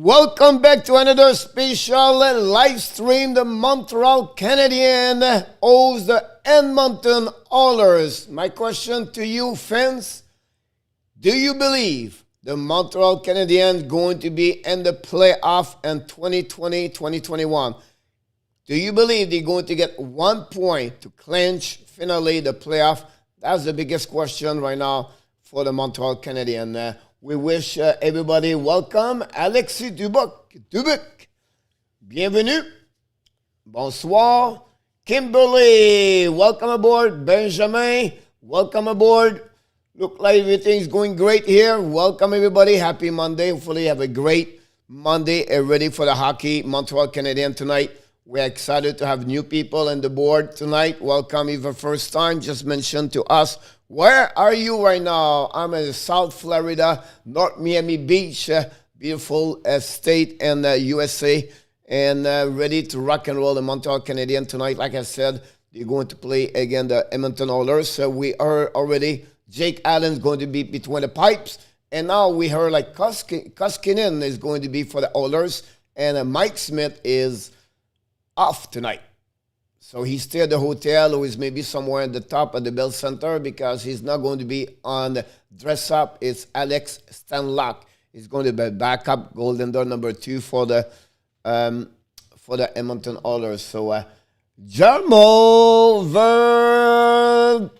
Welcome back to another special live stream. The Montreal Canadiens host the Edmonton Oilers. My question to you, fans, do you believe the Montreal Canadiens going to be in the playoff in 2020-2021? Do you believe they're going to get 1 point to clinch finally the playoff? That's the biggest question right now for the Montreal Canadiens. We wish everybody welcome. Alexis Dubuc, bienvenue. Bonsoir. Kimberly, welcome aboard. Benjamin, welcome aboard. Look like everything's going great here. Welcome everybody. Happy Monday. Hopefully you have a great Monday ready for the hockey Montreal Canadiens tonight. We're excited to have new people on the board tonight. Welcome if the first time. Just mention to us, where are you right now? I'm in South Florida, North Miami Beach, beautiful state in the USA, and ready to rock and roll the Montreal Canadiens tonight. Like I said, they're going to play again the Edmonton Oilers. So we are already, Jake Allen's going to be between the pipes, and now we heard like Koskinen is going to be for the Oilers, and Mike Smith is off tonight. So he stayed at the hotel or is maybe somewhere at the top of the Bell Center because he's not going to be on the dress up. It's Alex Stanlock. He's going to be backup golden door number 2 for the Edmonton Oilers. So Jarmo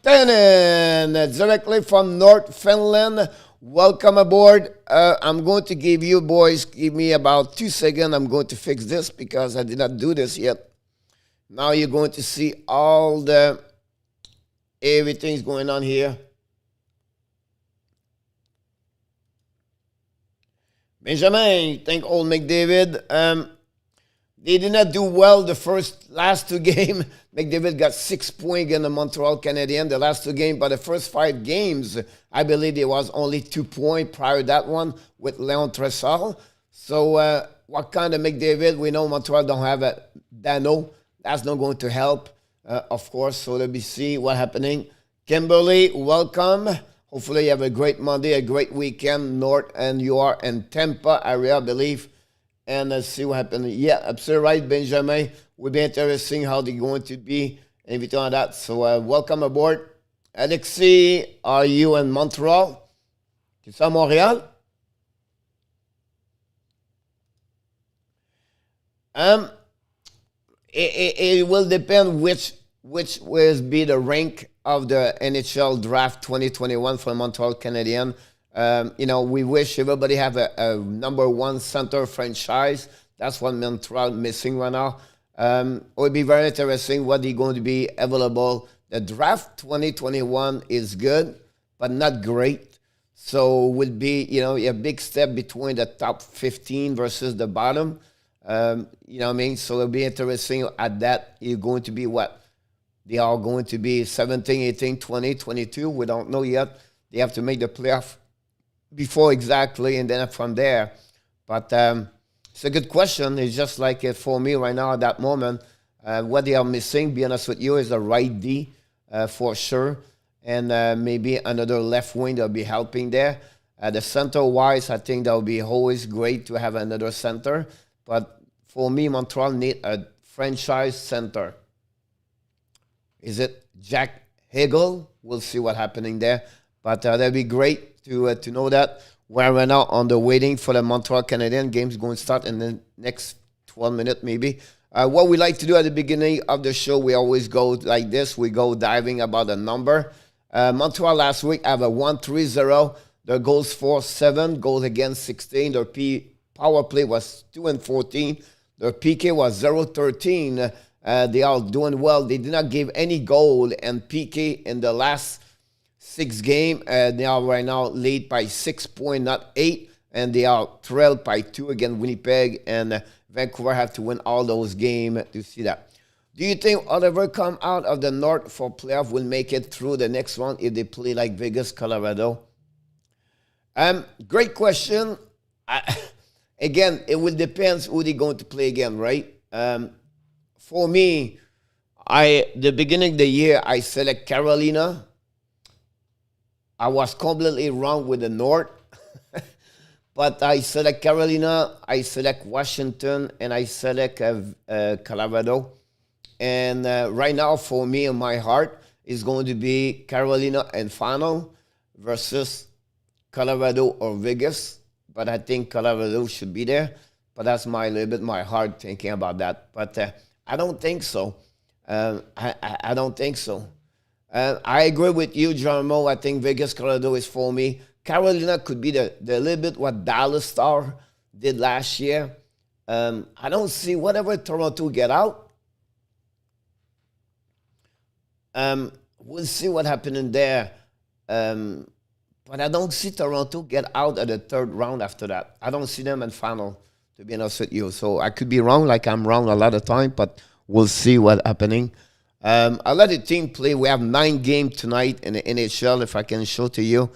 Virtanen, directly from North Finland. Welcome aboard. I'm going to give you boys, give me about 2 seconds. I'm going to fix this because I did not do this yet. Now you're going to see all the, everything's going on here. Benjamin, thank old McDavid. They did not do well the last 2 games. McDavid got 6 points against the Montreal Canadiens the last 2 games. But the first 5 games, I believe there was only 2 points prior to that one with Leon Tressal. So what kind of McDavid? We know Montreal don't have a Dano. That's not going to help, of course. So let me see what's happening. Kimberly, welcome. Hopefully you have a great Monday, a great weekend. North, and you are in Tampa area, I believe. And let's see what happens. Yeah, absolutely right, Benjamin. Will be interesting how they're going to be and everything like that. So welcome aboard. Alexis, are you in Montreal? Tu es à Montréal? It will depend which will be the rank of the NHL Draft 2021 for Montreal Canadiens. We wish everybody have a number 1 center franchise. That's what Montreal missing right now. It will be very interesting what is going to be available. The draft 2021 is good, but not great. So will be, a big step between the top 15 versus the bottom. You know what I mean? So it'll be interesting at that. You're going to be what? They are going to be 17, 18, 20, 22. We don't know yet. They have to make the playoff before exactly, and then from there. But it's a good question. It's just like for me right now at that moment, what they are missing, be honest with you, is a right D for sure. And maybe another left wing that will be helping there. The center-wise, I think that would be always great to have another center. But for me, Montreal need a franchise center. Is it Jack Hagel? We'll see what's happening there. But that'd be great to know that. We're right now on the waiting for the Montreal Canadiens. Game's going to start in the next 12 minutes maybe. What we like to do at the beginning of the show, we always go like this. We go diving about a number. Montreal last week have a 1-3-0. Their goals for 7, goals against 16. Their power play was 2-14. Their PK was 0-13. They are doing well. They did not give any goal and PK in the last 6 games. They are right now lead by 6 points, not 8. And they are trailed by 2 against Winnipeg. And Vancouver have to win all those games to see that. Do you think whatever come out of the North for playoff will make it through the next round if they play like Vegas, Colorado? Great question. Again, it will depend who they're going to play again, right? For me, the beginning of the year, I select Carolina. I was completely wrong with the North. But I select Carolina, I select Washington, and I select Colorado. And right now, for me, in my heart, is going to be Carolina and final versus Colorado or Vegas. But I think Colorado should be there. But that's my little bit my heart thinking about that. But I don't think so. I don't think so. I agree with you, Jarmo. I think Vegas, Colorado is for me. Carolina could be the little bit what Dallas Star did last year. I don't see whatever Toronto get out. We'll see what happened in there. But I don't see Toronto get out at the third round after that. I don't see them in final, to be honest with you. So I could be wrong, like I'm wrong a lot of time, but we'll see what's happening. I'll let the team play. We have 9 games tonight in the NHL, if I can show to you.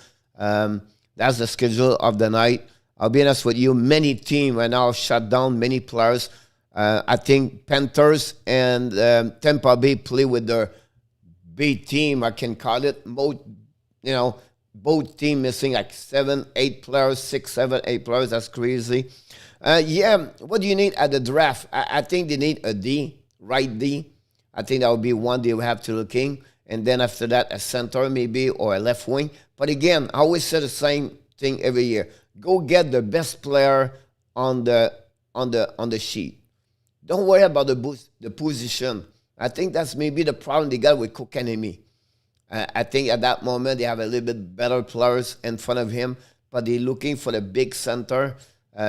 That's the schedule of the night. I'll be honest with you, many teams right now shut down, many players. I think Panthers and Tampa Bay play with their B team, I can call it. Both teams missing like 7, 8 players, 6, 7, 8 players. That's crazy. What do you need at the draft? I think they need a D, right D. I think that would be one they will have to look in. And then after that, a center maybe or a left wing. But again, I always say the same thing every year. Go get the best player on the sheet. Don't worry about the position. I think that's maybe the problem they got with Kotkaniemi. I think at that moment they have a little bit better players in front of him, but they're looking for the big center.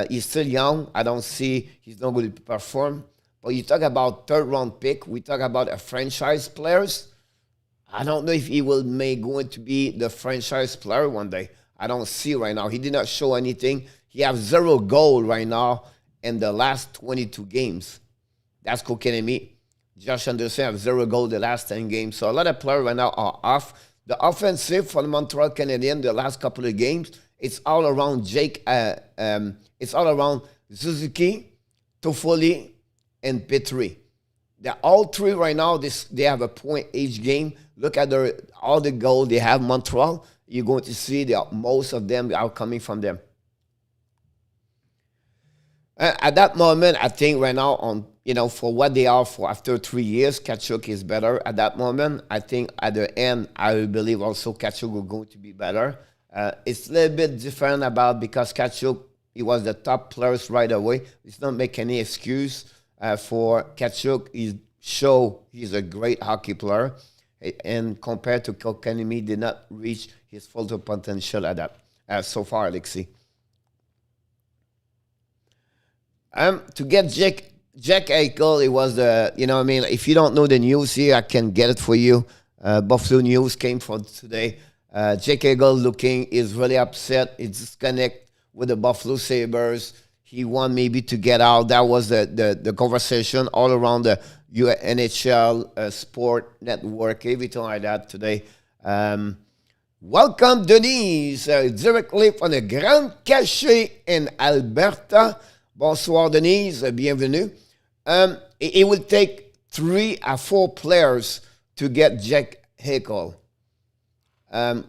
He's still young. I don't see he's not going to perform. But you talk about third-round pick. We talk about a franchise players. I don't know if he going to be the franchise player one day. I don't see right now. He did not show anything. He has 0 goal right now in the last 22 games. That's Kotkaniemi. Josh Anderson have 0 goal the last 10 games. So a lot of players right now are off. The offensive for the Montreal Canadiens the last couple of games, it's all around it's all around Suzuki, Toffoli, and Petrie. They're all 3 right now. They have a point each game. Look at all the goals they have Montreal. You're going to see most of them are coming from them. At that moment, I think right now for what they are for after 3 years, Tkachuk is better. At that moment, I think at the end, I believe also Tkachuk will going to be better. It's a little bit different because Tkachuk, he was the top players right away. It's not make any excuse for Tkachuk. He's a great hockey player. And compared to Kotkaniemi, did not reach his full potential at that so far, Alexi. To get Jack Eichel, it was if you don't know the news here, I can get it for you. Buffalo News came from today. Jack Eichel is really upset. He's disconnected with the Buffalo Sabres. He want maybe to get out. That was the conversation all around the NHL Sport Network, everything like that today. Welcome, Denise, directly from the Grand Cache in Alberta. Bonsoir, Denise. Bienvenue. It will take 3 or 4 players to get Jack Eichel. That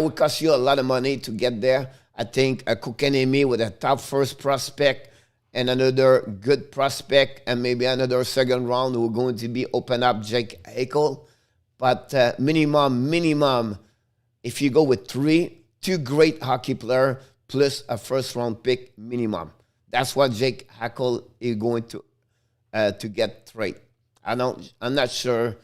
would cost you a lot of money to get there. I think a Kotkaniemi with a top first prospect and another good prospect and maybe another second round who are going to be open up Jack Eichel. But minimum, if you go with 2 great hockey players plus a first round pick minimum. That's what Jack Eichel is going to get trade. I'm not sure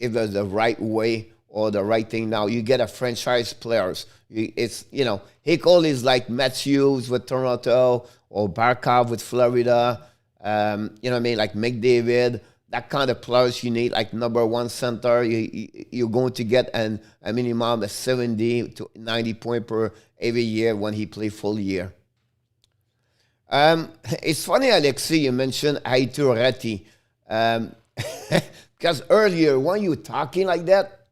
if there's the right way or the right thing now. You get a franchise players. Eichel is like Matthews with Toronto or Barkov with Florida. Like McDavid. That kind of players you need, like number 1 center. You're going to get a minimum of 70 to 90 points per every year when he play full year. It's funny, Alexi, you mentioned Aitor Ratti. Because earlier, when you were talking like that,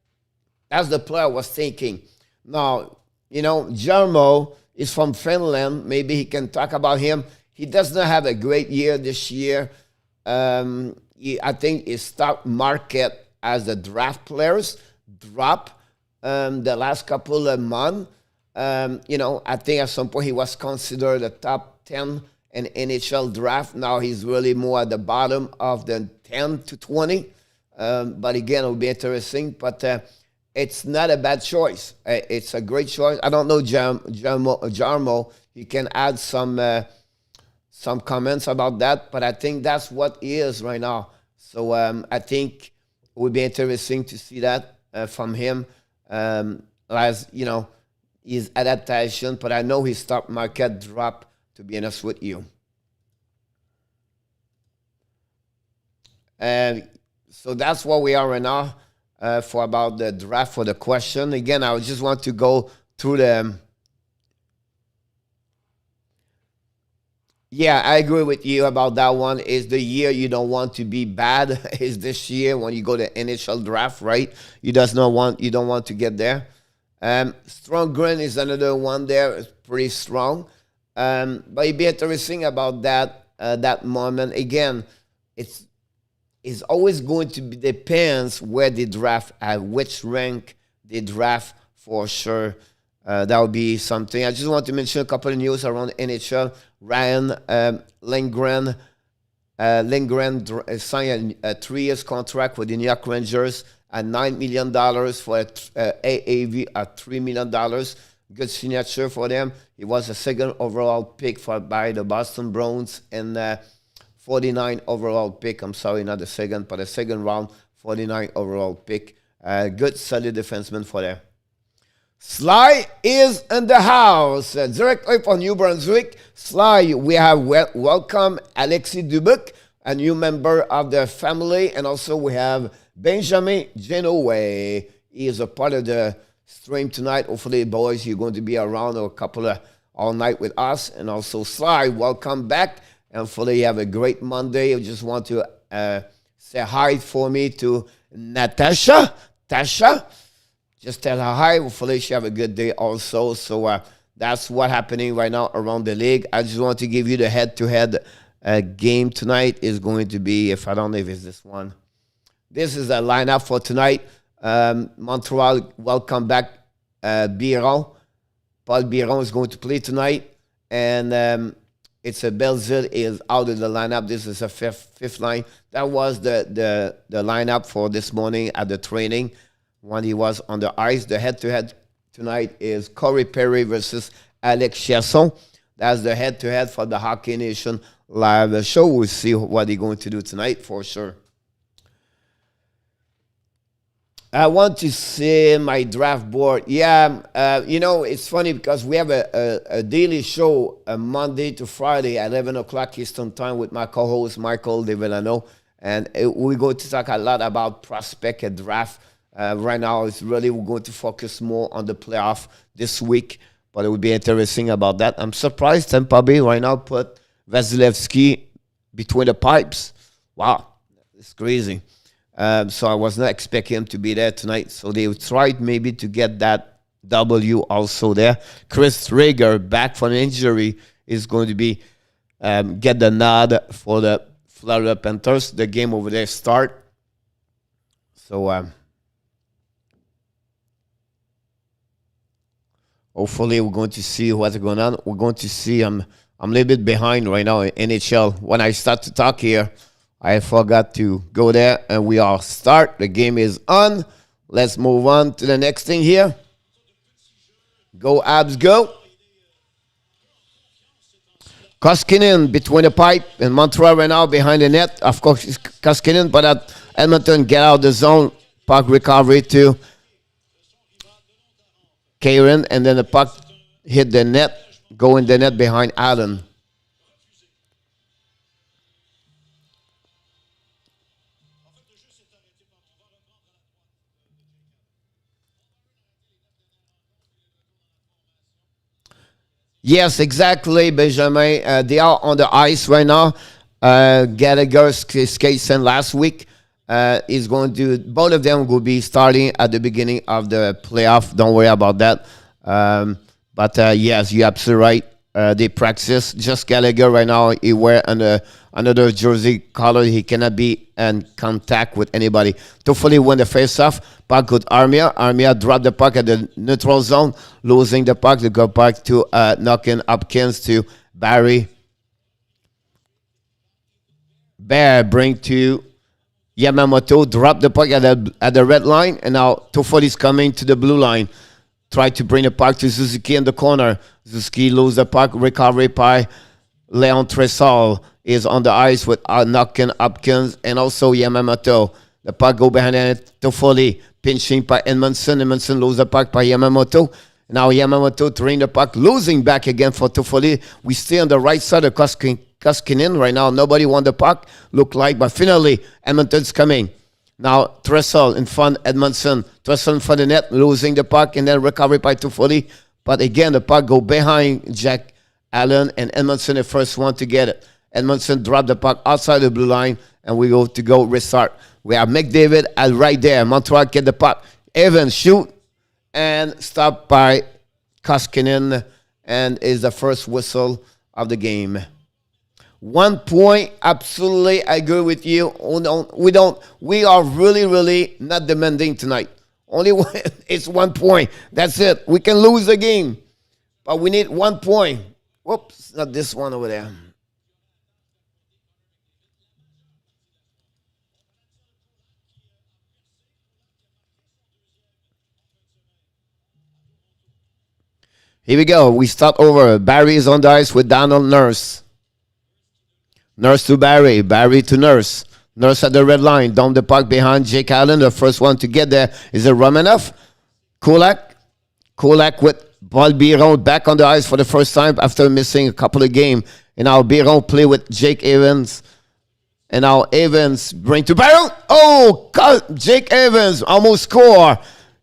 that's the player I was thinking. Now, Jarmo is from Finland. Maybe he can talk about him. He does not have a great year this year. I think his stock market as the draft players drop the last couple of months. I think at some point he was considered a top 10 in NHL draft. Now he's really more at the bottom of the 10 to 20. But again, it'll be interesting. But it's not a bad choice. It's a great choice. I don't know, Jarmo. He can add some comments about that. But I think that's what he is right now. So I think it would be interesting to see that from him. As his adaptation, but I know his stock market dropped, to be honest with you. And so that's where we are right now for about the draft for the question. Again, I just want to go through the... Yeah, I agree with you about that one. Is the year you don't want to be bad is this year when you go to NHL draft, right? You don't want to get there. Strong Green is another one there. It's pretty strong. But it'd be interesting about that moment. Again, it's always going to be depends where they draft, at which rank they draft for sure. That would be something. I just want to mention a couple of news around NHL. Ryan Lindgren signed a 3-year contract with the New York Rangers at $9 million for AAV at $3 million. Good signature for them. He was a second overall pick by the Boston Bruins and 49 overall pick. I'm sorry, not the second, but the second round, 49 overall pick. Good, solid defenseman for them. Sly is in the house. Directly from New Brunswick. Sly, we have welcome Alexis Dubuc, a new member of the family, and also we have Benjamin Genoe. He is a part of the stream tonight. Hopefully, boys, you're going to be around a couple of all night with us. And also, Sly, welcome back. And hopefully, you have a great Monday. I just want to say hi for me to Natasha. Tasha, just tell her hi. Hopefully, she have a good day also. So that's what's happening right now around the league. I just want to give you the head-to-head game tonight is going to be, if I don't know if it's this one. This is the lineup for tonight. Montreal, welcome back, Biron. Paul Biron is going to play tonight. And it's a Belzile is out of the lineup. This is a fifth line. That was the lineup for this morning at the training when he was on the ice. The head-to-head tonight is Corey Perry versus Alex Chiasson. That's the head-to-head for the Hockey Nation live show. We'll see what he's going to do tonight for sure. I want to see my draft board. Yeah, it's funny because we have a daily show Monday to Friday at 11 o'clock Eastern Time with my co-host Michael De Villano. And we're going to talk a lot about prospect and draft. Right now, we're going to focus more on the playoff this week. But it would be interesting about that. I'm surprised Tampa Bay right now put Vasilevsky between the pipes. Wow, it's crazy. So I was not expecting him to be there tonight. So they tried maybe to get that W also there. Chris Traeger, back from injury, is going to be get the nod for the Florida Panthers. The game over there start. So hopefully we're going to see what's going on. We're going to see. I'm a little bit behind right now in NHL. When I start to talk here, I forgot to go there, and we all start. The game is on. Let's move on to the next thing here. Go, Habs, go. Koskinen between the pipe and Montreal right now behind the net. Of course, it's Koskinen, but at Edmonton get out of the zone. Puck recovery to Karen, and then the puck hit the net, go in the net behind Allen. Yes, exactly, Benjamin. They are on the ice right now. Gallagher skates in last week. Is going to, both of them will be starting at the beginning of the playoff. Don't worry about that. But yes, you're absolutely right. they practice. Just Gallagher right now, he wear another jersey color. He cannot be in contact with anybody. Toffoli win the face-off. Puck with Armia. Armia drop the puck at the neutral zone, losing the puck. They go back to knocking Hopkins to Barry. Bear bring to Yamamoto, drop the puck at the red line, and now Toffoli's coming to the blue line. Try to bring the puck to Suzuki in the corner. Suzuki lose the puck. Recovery by Leon Tressal is on the ice with knocking Hopkins and also Yamamoto. The puck go behind it. Toffoli pinching by Edmondson. Edmondson lose the puck by Yamamoto. Now Yamamoto throwing the puck, losing back again for Toffoli. We stay on the right side of Koskinen right now. Nobody won the puck, look like, but finally Edmonton's coming. Now Tressel in front, Edmondson. Tressel in front of the net, losing the puck, and then recovery by Toffoli. But again, the puck go behind Jack Allen, and Edmondson the first one to get it. Edmondson dropped the puck outside the blue line, and we go restart. We have McDavid right there. Montreal get the puck. Evans shoot, and stopped by Koskinen, and is the first whistle of the game. 1 point, absolutely, I agree with you. We are really not demanding tonight. Only one, it's 1 point. That's it. We can lose the game, but we need 1 point. Whoops, not this one over there. Here we go. We start over. Barry is on the ice with Donald Nurse. Nurse to Barry. Barry to Nurse. Nurse at the red line. Down the puck behind Jake Allen. The first one to get there. Is it Romanov? Kulak. Kulak with Paul Biron back on the ice for the first time after missing a couple of games. And now Biron play with Jake Evans. And now Evans bring to Biron. Oh, Jake Evans almost score.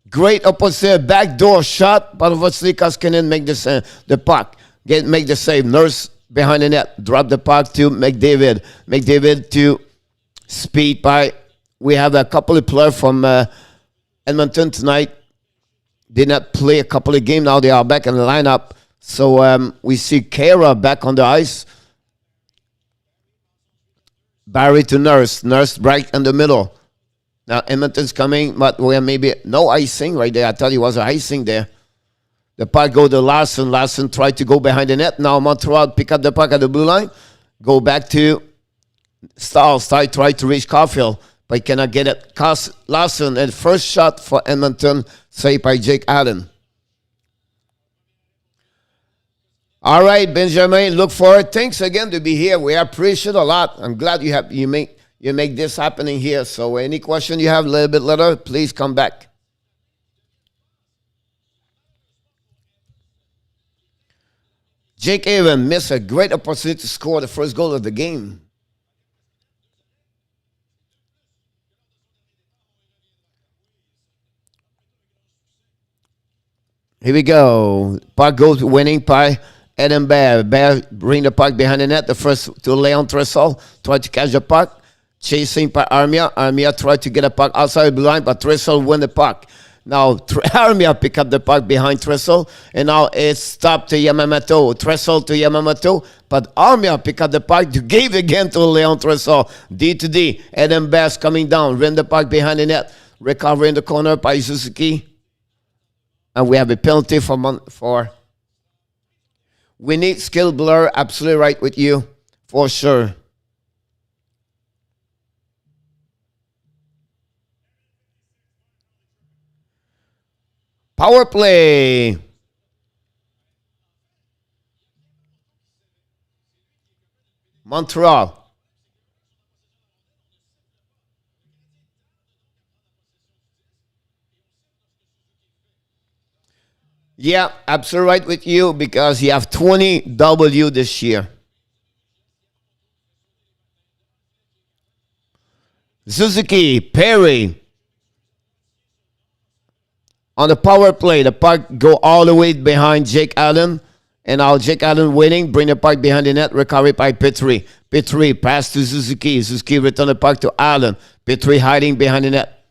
Great opposite backdoor shot, but obviously Koskinen make the puck. Make the save. Nurse behind the net. Drop the puck to McDavid. McDavid to speed by. We have a couple of players from Edmonton tonight. Did not play a couple of games. Now they are back in the lineup. So we see Kara back on the ice. Barry to Nurse. Nurse right in the middle. Now, Edmonton's coming, but we have maybe no icing right there. I tell you, was an icing there. The puck go to Larson. Larson tried to go behind the net. Now, Montreal pick up the puck at the blue line. Go back to Stahl. Stahl tried to reach Caulfield, but he cannot get it. Larson, and first shot for Edmonton, saved by Jake Allen. All right, Benjamin, look forward. Thanks again to be here. We appreciate a lot. I'm glad you make this happening here. So any question you have a little bit later, please come back. Jake Evans missed a great opportunity to score the first goal of the game. Here we go. Puck goes winning by Adam Bear. Bear bring the puck behind the net. The first to Leon Tressal. Try to catch the puck. Chasing by Armia. Armia tried to get a puck outside the blue line, but Tressel won the puck. Now, Armia pick up the puck behind Tressel, and now it's stopped to Yamamoto. Tressel to Yamamoto, but Armia pick up the puck to give again to Leon Tressel. D to D. Adam Bass coming down. Ran the puck behind the net. Recovery in the corner by Suzuki. And we have a penalty for. We need skill blur. Absolutely right with you. For sure. Power play. Montreal. Yeah, absolutely right with you because you have 20 W this year. Suzuki, Perry. On the power play, the puck go all the way behind Jake Allen. And now Jake Allen winning, bring the puck behind the net, recovery by Petrie. Petrie pass to Suzuki. Suzuki return the puck to Allen. Petrie hiding behind the net.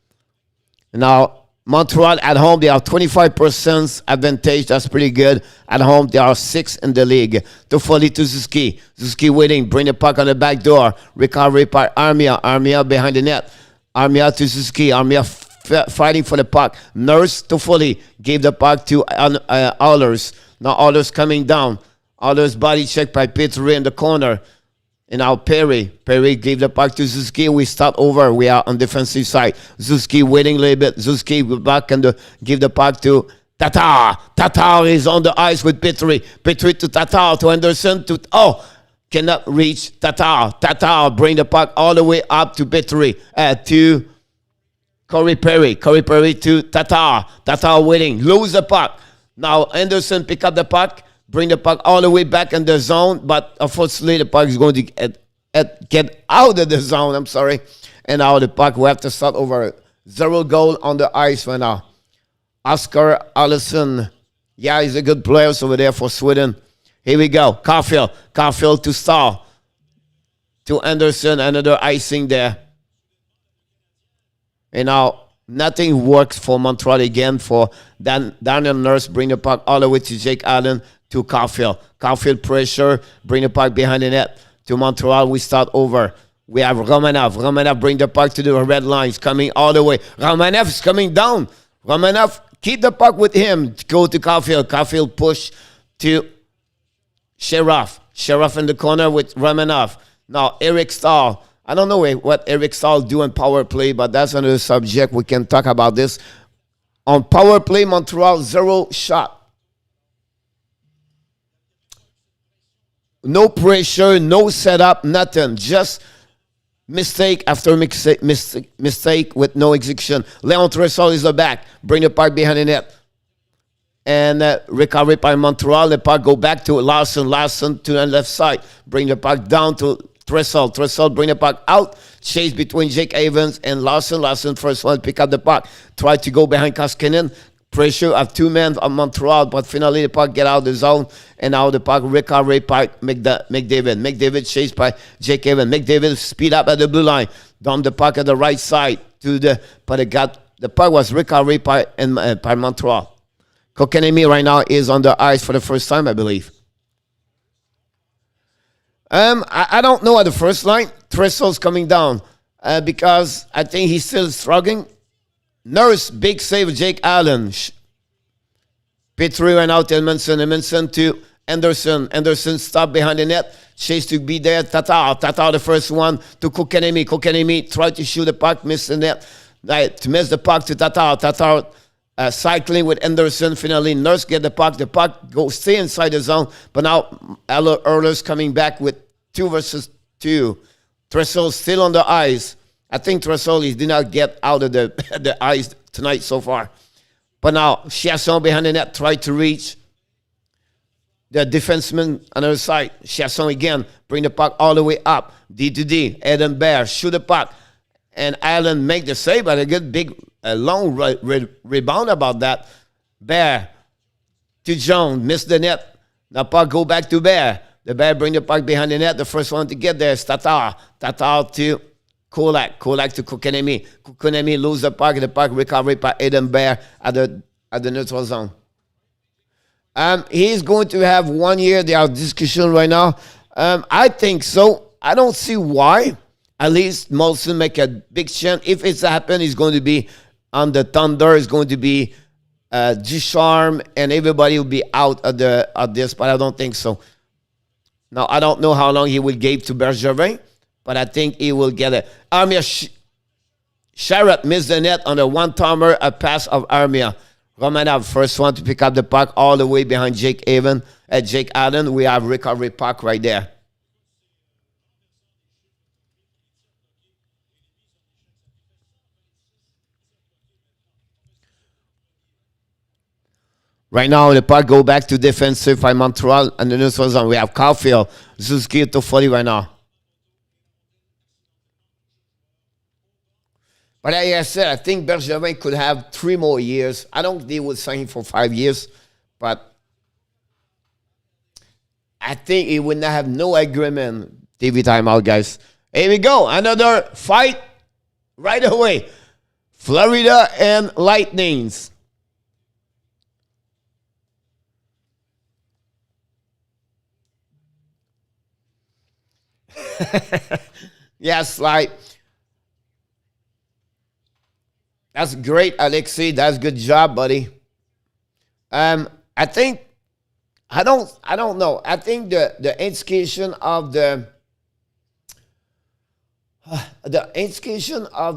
And now Montreal at home, they have 25% advantage. That's pretty good. At home, they are 6th in the league. Toffoli to Suzuki. Suzuki waiting. Bring the puck on the back door. Recovery by Armia. Armia behind the net. Armia to Suzuki. Armia fighting for the puck. Nurse Toffoli gave the puck to Oilers. Now Oilers coming down. Oilers body check by Petrie in the corner. And now Perry gave the puck to Suzuki. We start over. We are on defensive side. Suzuki waiting a little bit. Suzuki back and give the puck to Tatar. Tatar is on the ice with Petrie. Petrie to Tatar, to Anderson, cannot reach Tatar. Tatar bring the puck all the way up to Petrie, to Corey Perry. Corey Perry to Tatar. Tatar waiting. Lose the puck. Now Anderson pick up the puck. Bring the puck all the way back in the zone, but unfortunately the puck is going to get out of the zone. I'm sorry. And now the puck, we have to start over. 0 goal on the ice right now. Oscar Allison. Yeah, he's a good player over there for Sweden. Here we go. Caulfield to Stahl. To Anderson, another icing there. And now nothing works for Montreal again. For Daniel Nurse, bring the puck all the way to Jake Allen. To Caulfield. Caulfield pressure. Bring the puck behind the net. To Montreal, we start over. We have Romanov. Romanov bring the puck to the red lines. Coming all the way. Romanov is coming down. Romanov, keep the puck with him. Go to Caulfield. Caulfield push to Sheriff. Sheriff in the corner with Romanov. Now, Eric Stahl. I don't know what Eric Stahl do in power play, but that's another subject. We can talk about this. On power play, Montreal, 0 shot. No pressure, no setup, nothing. Just mistake after mistake with no execution. Leon Tressel is the back. Bring the puck behind the net. And recovery by Montreal. The puck go back to Larson. Larson to the left side. Bring the puck down to Tressel. Tressel bring the puck out. Chase between Jake Evans and Larson. Larson first one pick up the puck. Try to go behind Koskinen. Pressure of 2 men on Montreal, but finally the puck get out of the zone, and now the puck recovery by McDavid. McDavid chased by Jake Evans. McDavid speed up at the blue line, down the puck at the right side to but the puck was recovered by Montreal. Kokanemi right now is on the ice for the first time, I believe. I don't know at the first line. Tressel's coming down because I think he's still struggling. Nurse, big save, Jake Allen. Petrie went out to Edmondson. Edmondson to Anderson. Anderson stopped behind the net. Chase to be there. Tatar, the first one to Kokanemi. Kokanemi tried to shoot the puck, missed the net. To miss the puck to Tatar. Tatar cycling with Anderson. Finally, Nurse get the puck. The puck stay inside the zone. But now Oilers coming back with 2 versus 2. Tressel still on the ice. I think Tressel did not get out of the ice tonight so far. But now, Chiasson behind the net tried to reach the defenseman on the other side. Chiasson again, bring the puck all the way up. D to D, Eden Bear, shoot the puck. And Allen make the save, but a good big, long rebound about that. Bear to Jones, miss the net. The puck go back to Bear. The Bear bring the puck behind the net. The first one to get there is Tatar. Tatar to Kulak to Kokanemi. Kokanemi lose the puck recovered by Eden Bear at the neutral zone. He's going to have 1 year. They are discussion right now. I think so. I don't see why. At least Molson make a big chance. If it's happened, it's going to be on the Thunder. It's going to be Ducharme, and everybody will be out at this. But I don't think so. Now I don't know how long he will give to Bergevin. But I think he will get it. Armia Sharrett missed the net on a one-timer, a pass of Armia. Romanov, first one to pick up the puck all the way behind Jake Allen. We have recovery puck right there. Right now, the puck go back to defensive by Montreal and the neutral zone. We have Caulfield, Suzuki to 40 right now. But like I said, I think Bergevin could have 3 more years. I don't think they would sign him for 5 years, but I think he would not have no agreement. TV timeout, guys. Here we go. Another fight right away. Florida and Lightnings. Yes, like that's great, Alexei. That's good job, buddy. I think I don't know. I think the indication of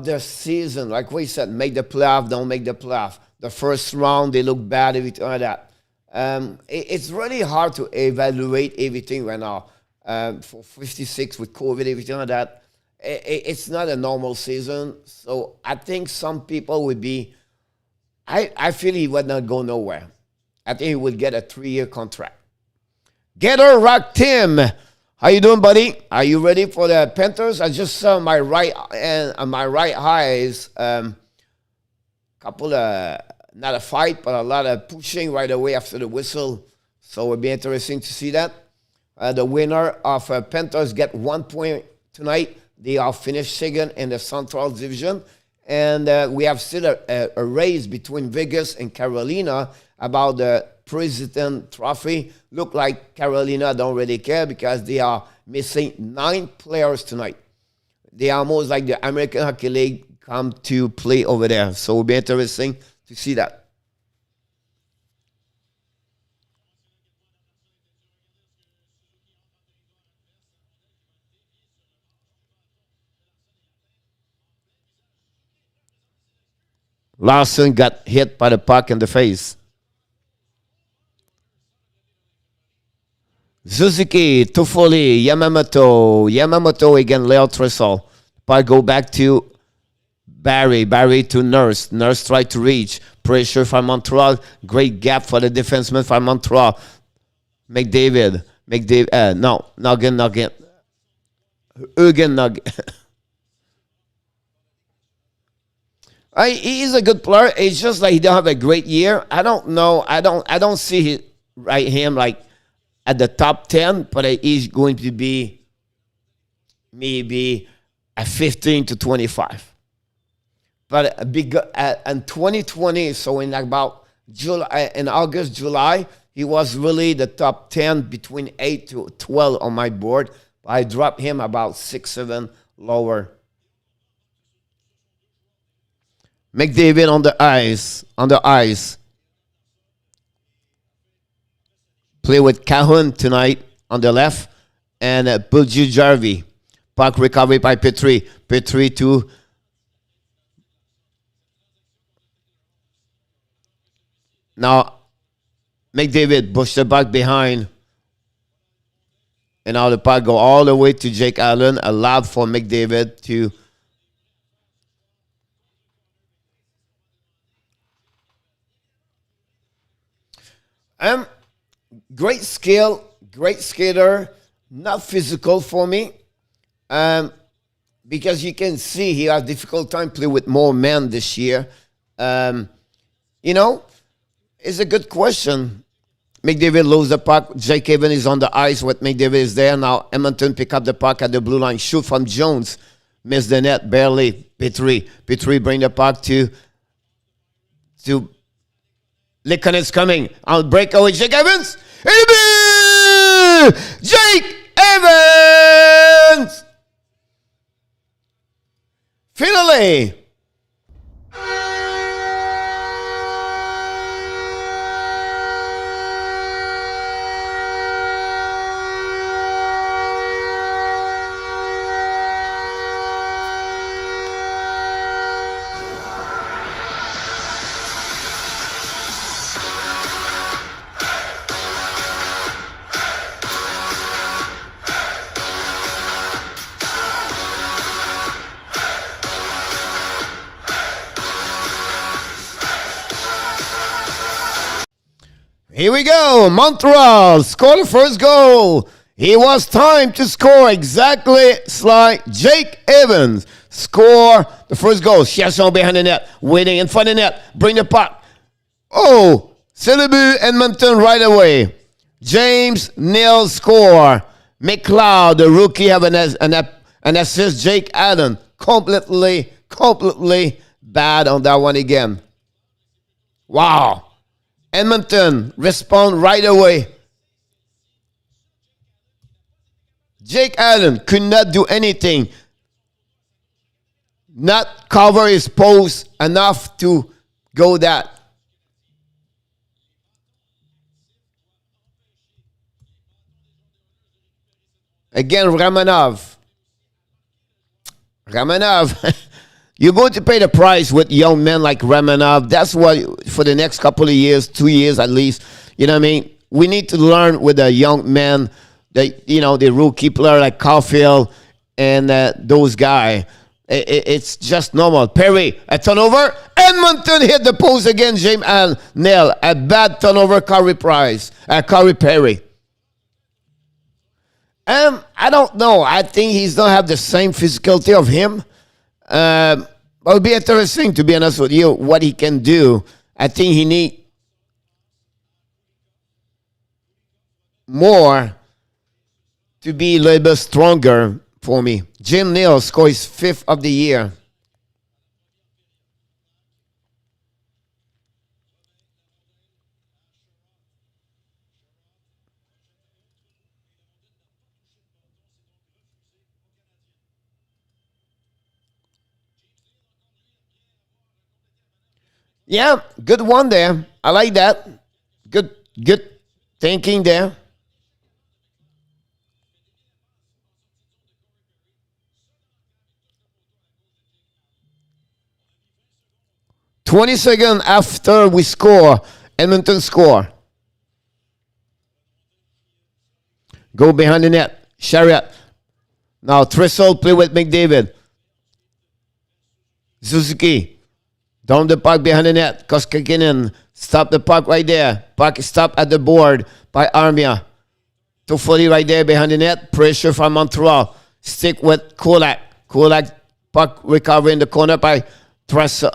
the season, like we said, make the playoff, don't make the playoff. The first round they look bad, everything like that. It's really hard to evaluate everything right now. For 56 with COVID, everything like that. It's not a normal season, so I think some people would be. I feel he would not go nowhere. I think he would get a 3-year contract. Getter Rock Tim, how you doing, buddy? Are you ready for the Panthers? I just saw my right eyes. Couple of not a fight, but a lot of pushing right away after the whistle. So it'll be interesting to see that. The winner of Panthers get 1 point tonight. They are finished second in the Central Division. And we have still a race between Vegas and Carolina about the President Trophy. Look like Carolina don't really care because they are missing 9 players tonight. They are almost like the American Hockey League come to play over there. So it'll be interesting to see that. Larson got hit by the puck in the face. Suzuki, Toffoli, Yamamoto again, Leo Tressel. Puck go back to Barry to Nurse. Nurse tried to reach. Pressure from Montreal. Great gap for the defenseman from Montreal. McDavid. No, Nugget. Eugen Nugget. He's a good player. It's just like he don't have a great year. I don't know. I don't see him like at the top 10, but he's going to be maybe a 15 to 25. But a big in 2020, so in about July, in August, July, he was really the top 10 between 8 to 12 on my board. I dropped him about 6, 7 lower. McDavid on the ice. Play with Cahun tonight on the left. And Bulju Jarvie. Puck recovery by Petrie. Petrie to now McDavid pushed the puck behind. And now the puck go all the way to Jake Allen. Allowed for McDavid to great skill, great skater, not physical for me. Because you can see he has difficult time play with more men this year. It's a good question. McDavid loses the puck. Jake Haven is on the ice with McDavid is there. Now Edmonton pick up the puck at the blue line. Shoot from Jones. Miss the net barely. Petrie bring the puck to Lehkonen is coming on breakaway. Jake Evans. Jake Evans. Finally. Here we go. Montreal scored the first goal. It was time to score exactly like Jake Evans. Score the first goal. Chiasson behind the net. Waiting in front of the net. Bring the puck. Oh, Celebu Edmonton right away. James Neal score. McLeod, the rookie, have an assist. Jake Allen completely bad on that one again. Wow. Edmonton respond right away. Jake Allen could not do anything. Not cover his post enough to go that. Again, Ramanov. You're going to pay the price with young men like Ramanov. That's what, for the next couple of years, 2 years at least, you know what I mean? We need to learn with the young men, the rookie player like Caulfield and those guys. It's just normal. Perry, a turnover. Edmonton hit the post again. James and Nail. A bad turnover, Corey Perry. I don't know. I think he's don't have the same physicality of him. It'll be interesting, to be honest with you, what he can do. I think he need more to be a little bit stronger for me. Jim Neal scores 5th of the year. Yeah, good one there. I like that. Good thinking there. 20 seconds after we score, Edmonton score. Go behind the net. Chariot. Now Tristle play with McDavid. Suzuki. Down the puck behind the net. Koskinen. Stop the puck right there. Puck stop at the board by Armia. 240 right there behind the net. Pressure from Montreal. Stick with Kulak. Kulak puck recovery in the corner by Trestle.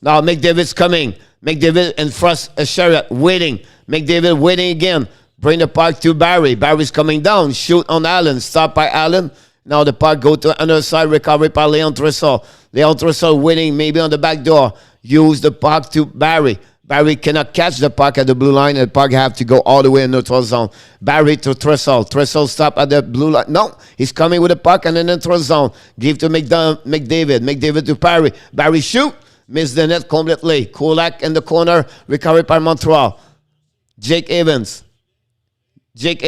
Now McDavid's coming. McDavid and Frost Chariot waiting. McDavid waiting again. Bring the puck to Barry. Barry's coming down. Shoot on Allen. Stop by Allen. Now the puck go to another side. Recovery by Leon Trestle. Leon Trestle waiting maybe on the back door. Use the puck to Barry. Barry cannot catch the puck at the blue line, and the puck have to go all the way in neutral zone. Barry to Trestle. Trestle stop at the blue line. No, he's coming with the puck in the neutral zone. Give to McDavid. McDavid to Barry. Barry shoot. Miss the net completely. Kulak in the corner. Recovery by Montreal. Jake Evans. Bring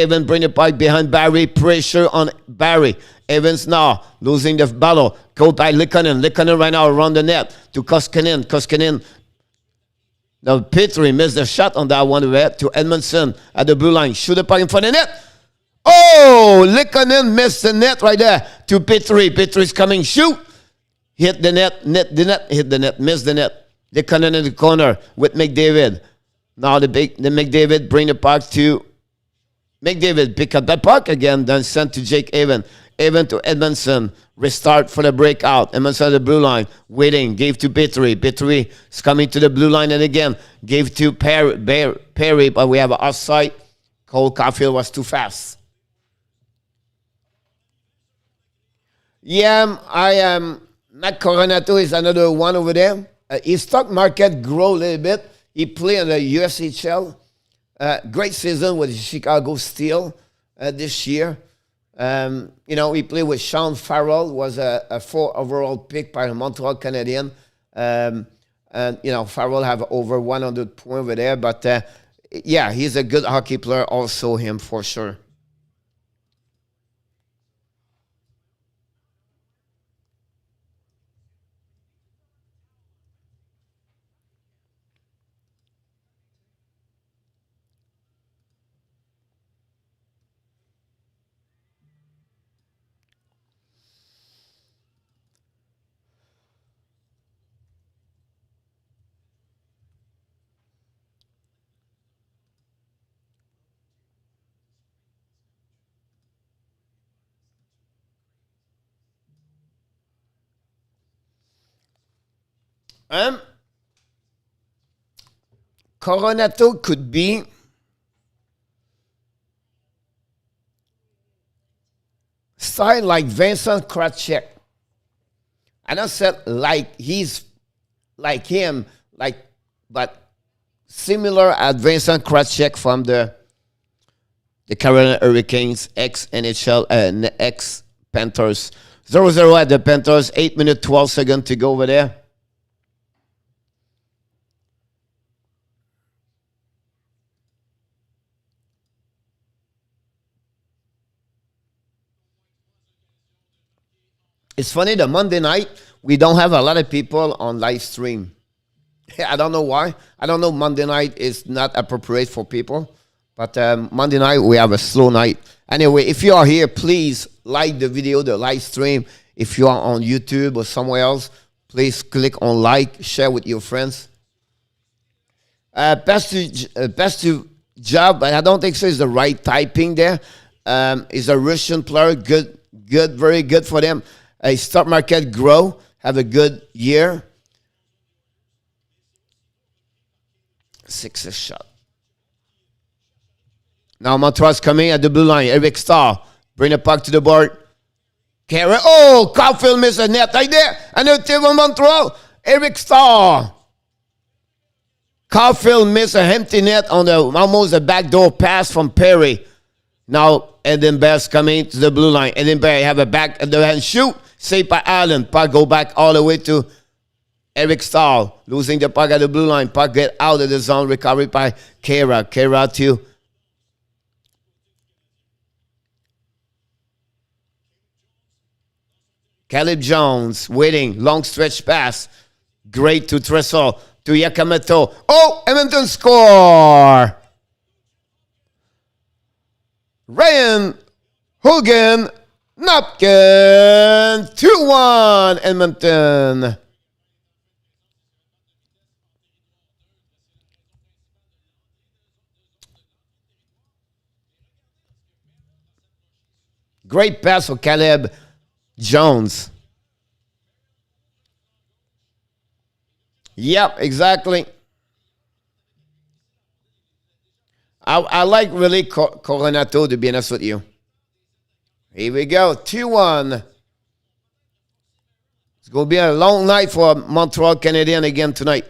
the puck behind Barry. Pressure on Barry. Evans now losing the battle. Go by Lehkonen. Lehkonen right now around the net to Koskinen. Koskinen. Now Petrie missed the shot on that one there to Edmondson at the blue line. Shoot the puck in front of the net. Oh, Lehkonen missed the net right there to Petrie. Petrie's coming. Shoot. Hit the net. Hit the net. Missed the net. Lehkonen in the corner with McDavid. Now the McDavid bring the puck to McDavid. Pick up that puck again. Then sent to Jake Evan. Evan to Edmondson. Restart for the breakout. Edmondson at the blue line. Waiting. Gave to Petrie. Petrie is coming to the blue line. And again, gave to Perry. But we have an offside. Cole Caulfield was too fast. Yeah, I am. Matt Coronato is another one over there. His stock market grow a little bit. He played in the USHL. Great season with Chicago Steel this year. He played with Sean Farrell, was a 4 overall pick by the Montreal Canadiens. Farrell have over 100 points over there. But, he's a good hockey player also, him, for sure. Coronato could be style like Vincent Krachek. I don't said like he's like him, but similar at Vincent Krajcek from the Carolina Hurricanes, ex-NHL, ex-Panthers. 0-0 at the Panthers, 8 minutes, 12 seconds to go over there. It's funny, the Monday night, we don't have a lot of people on live stream. I don't know why. I don't know, Monday night is not appropriate for people. But Monday night, we have a slow night. Anyway, if you are here, please like the video, the live stream. If you are on YouTube or somewhere else, please click on like, share with your friends. Best to job, but I don't think so is the right typing there. Is a Russian player, good, very good for them. Stock market grow, have a good year. 6th shot. Now Montreal's coming at the blue line. Eric Starr, bring the puck to the board. Carry. Oh, Caulfield missed a net right there. Another tip on Montreal. Eric Starr. Caulfield missed a empty net on the almost a backdoor pass from Perry. Now Edinburgh's coming to the blue line. Edinburgh have a back at the hand shoot. Saved by Allen. Puck go back all the way to Eric Starr. Losing the puck at the blue line. Puck get out of the zone. Recovered by Kara. Kara to Caleb Jones. Waiting. Long stretch pass. Great to Tressel. To Yakamoto. Oh, Edmonton score. Ryan Hogan Napkin 2-1 Edmonton. Great pass for Caleb Jones. Yep, exactly. I like really Coronato, to be honest with you. Here we go, 2-1. It's going to be a long night for Montreal Canadiens again tonight.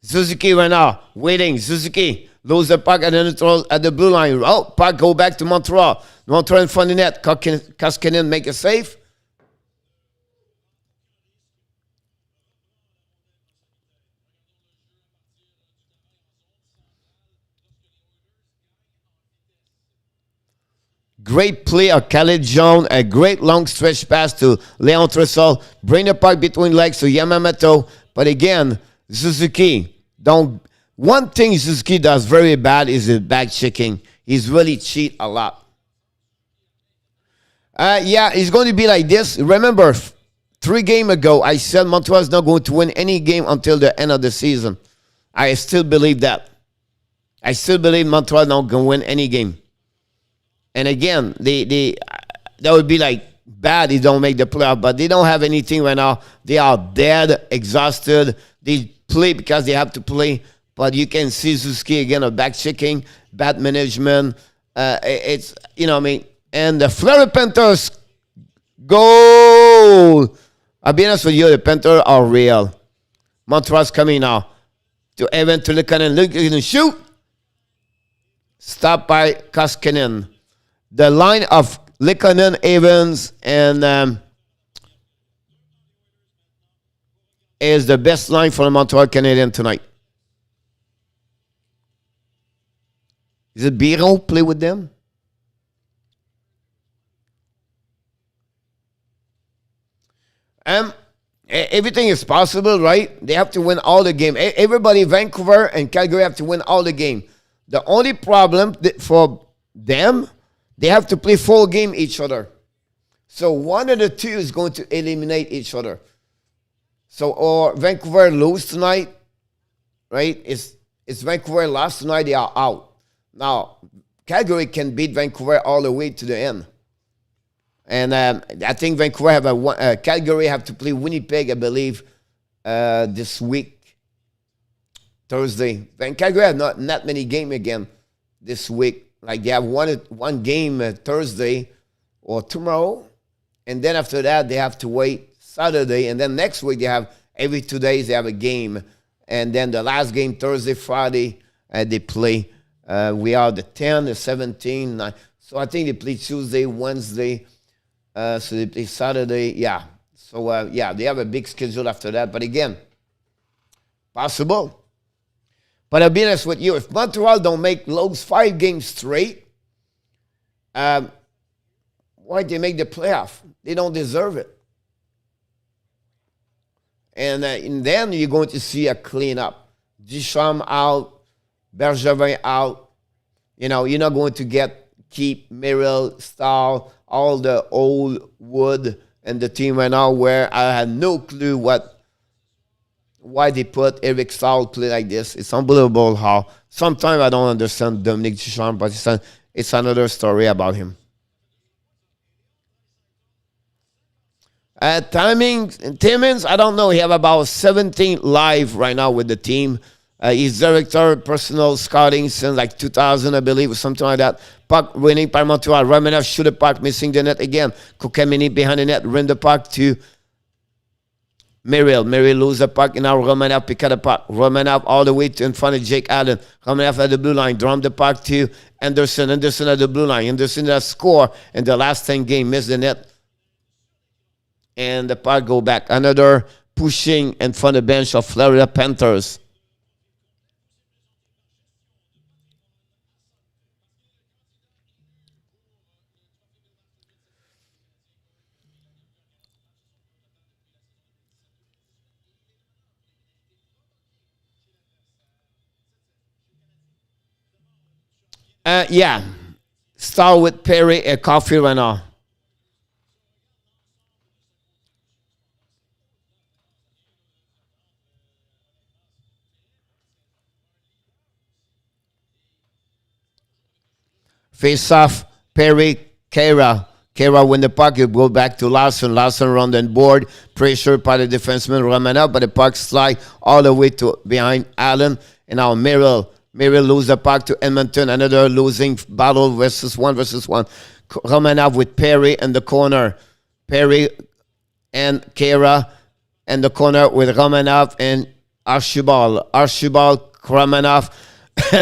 Suzuki right now, waiting. Suzuki lose the puck at the blue line. Oh, puck go back to Montreal. Montreal in front of the net. Koskinen make a save. Great play of Caleb Jones. A great long stretch pass to Leon Tressel. Bring the puck between legs to Yamamoto. But again, Suzuki don't. One thing Suzuki does very bad is the back checking. He's really cheat a lot. Yeah, it's going to be like this. Remember, 3 games ago, I said Montreal is not going to win any game until the end of the season. I still believe that. I still believe Montreal is not going to win any game. And again, that would be like bad if they don't make the playoff, but they don't have anything right now. They are dead, exhausted. They play because they have to play. But you can see Suzuki again, a back checking, bad management. It's, you know what I mean. And the Florida Panthers goal. I'll be honest with you, the Panthers are real. Montreal's coming now. To Evan, to Lehkonen. Lehkonen shoot. Stopped by Koskinen. The line of Lehkonen, Evans, and is the best line for the Montreal Canadiens tonight. Is it Biro play with them? Everything is possible, right? They have to win all the game. Everybody, Vancouver and Calgary have to win all the game. The only problem for them, they have to play 4 games each other. So one of the two is going to eliminate each other. So, or Vancouver lose tonight, right? It's Vancouver lost tonight, they are out. Now, Calgary can beat Vancouver all the way to the end. And I think Vancouver have Calgary have to play Winnipeg, I believe, this week, Thursday. And Calgary have not many games again this week. Like they have one game Thursday or tomorrow, and then after that they have to wait Saturday, and then next week they have every 2 days they have a game, and then the last game Thursday, Friday they play. We are the 10, the 17, 9. So I think they play Tuesday, Wednesday, so they play Saturday. Yeah. So yeah, they have a big schedule after that. But again, possible. But I'll be honest with you, if Montreal don't make those 5 games straight, why they make the playoff? They don't deserve it. And then you're going to see a cleanup. Duchamp out, Bergevin out. You know, you're not going to keep Merrill, Stahl, all the old wood and the team right now where I had no clue why they put Eric Stahl play like this. It's unbelievable how sometimes I don't understand Dominic Duchamp, but it's another story about him. Timmins, I don't know. He have about 17 live right now with the team. He's director of personal scouting since like 2000, I believe, or something like that. Puck winning by Montreal. Romanov shoot the puck, missing the net again. Kotkaniemi behind the net, ran the puck to Merrill. Merrill lose the puck, and now Romanov pick up the puck. Romanov all the way in front of Jake Allen. Romanov at the blue line, drum the puck to Anderson. Anderson at the blue line. Anderson that score in the last 10 game, missed the net. And the puck go back. Another pushing in front of the bench of Florida Panthers. Yeah. Start with Perry and Coffee right now. Face off, Perry, Kara. Kara win the puck, you go back to Larson. Larson run and board. Pressure by the defenseman Romanov, but the puck slide all the way to behind Allen. And now Merrill. Merrill lose the puck to Edmonton. Another losing battle versus one. Romanov with Perry in the corner. Perry and Kara in the corner with Romanov and Archibald. Archibald, Romanov.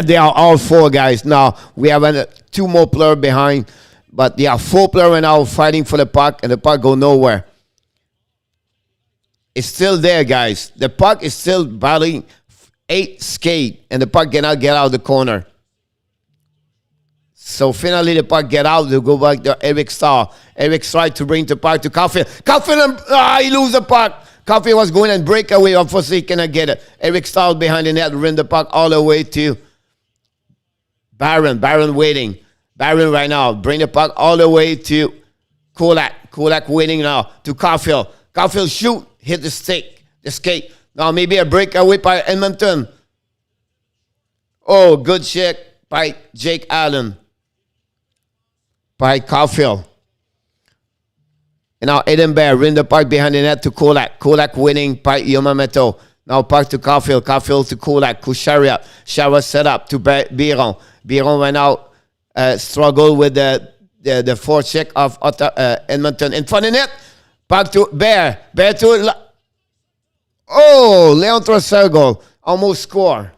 They are all 4 guys. Now, we have 2 more players behind. But they are 4 players now fighting for the puck, and the puck go nowhere. It's still there, guys. The puck is still battling 8 skate, and the puck cannot get out of the corner. So finally, the puck get out. They go back to Eric Stahl. Eric tried to bring the puck to Coffee. Coffee, he lose the puck. Coffee was going and breakaway. Unfortunately, he cannot get it. Eric Stahl behind the net, ran the puck all the way to Barron. Barron waiting. Barron right now. Bring the puck all the way to Kulak. Kulak waiting now to Caulfield. Caulfield shoot. Hit the stick. The skate. Now maybe a breakaway by Edmonton. Oh, good check by Jake Allen. By Caulfield. And now Edinburgh ran the puck behind the net to Kulak. Kulak winning by Yamamoto. Now puck to Caulfield. Caulfield to Kulak. Kusharia. Shara set up to Biron. Biron right now struggle with the forecheck of Edmonton. In front of net. Puck to Bear. Bear to... Oh, Leon Trossel almost score.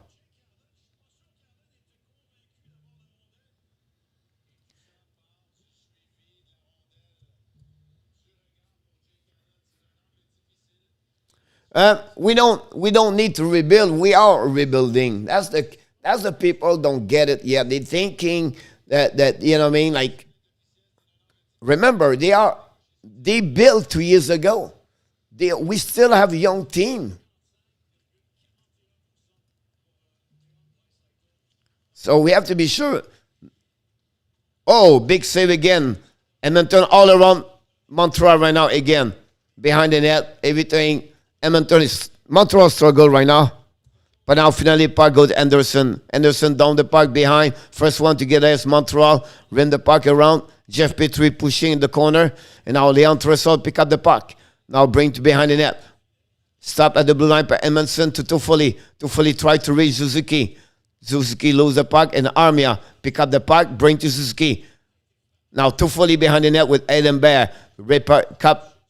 We don't need to rebuild. We are rebuilding. That's the people don't get it yet. They're thinking that you know what I mean. Like, remember they built 2 years ago. We still have a young team. So we have to be sure. Oh, big save again. Edmonton all around Montreal right now again. Behind the net, everything. Montreal struggle right now. But now finally puck goes to Anderson. Anderson down the puck behind. First one to get there is Montreal. Ran the puck around. Jeff Petrie pushing in the corner. And now Leon Trossel pick up the puck. Now bring to behind the net. Stop at the blue line by Edmondson to Toffoli. Toffoli tried to reach Suzuki. Suzuki lose the puck, and Armia pick up the puck, bring to Suzuki. Now Toffoli behind the net with Aiden Bear.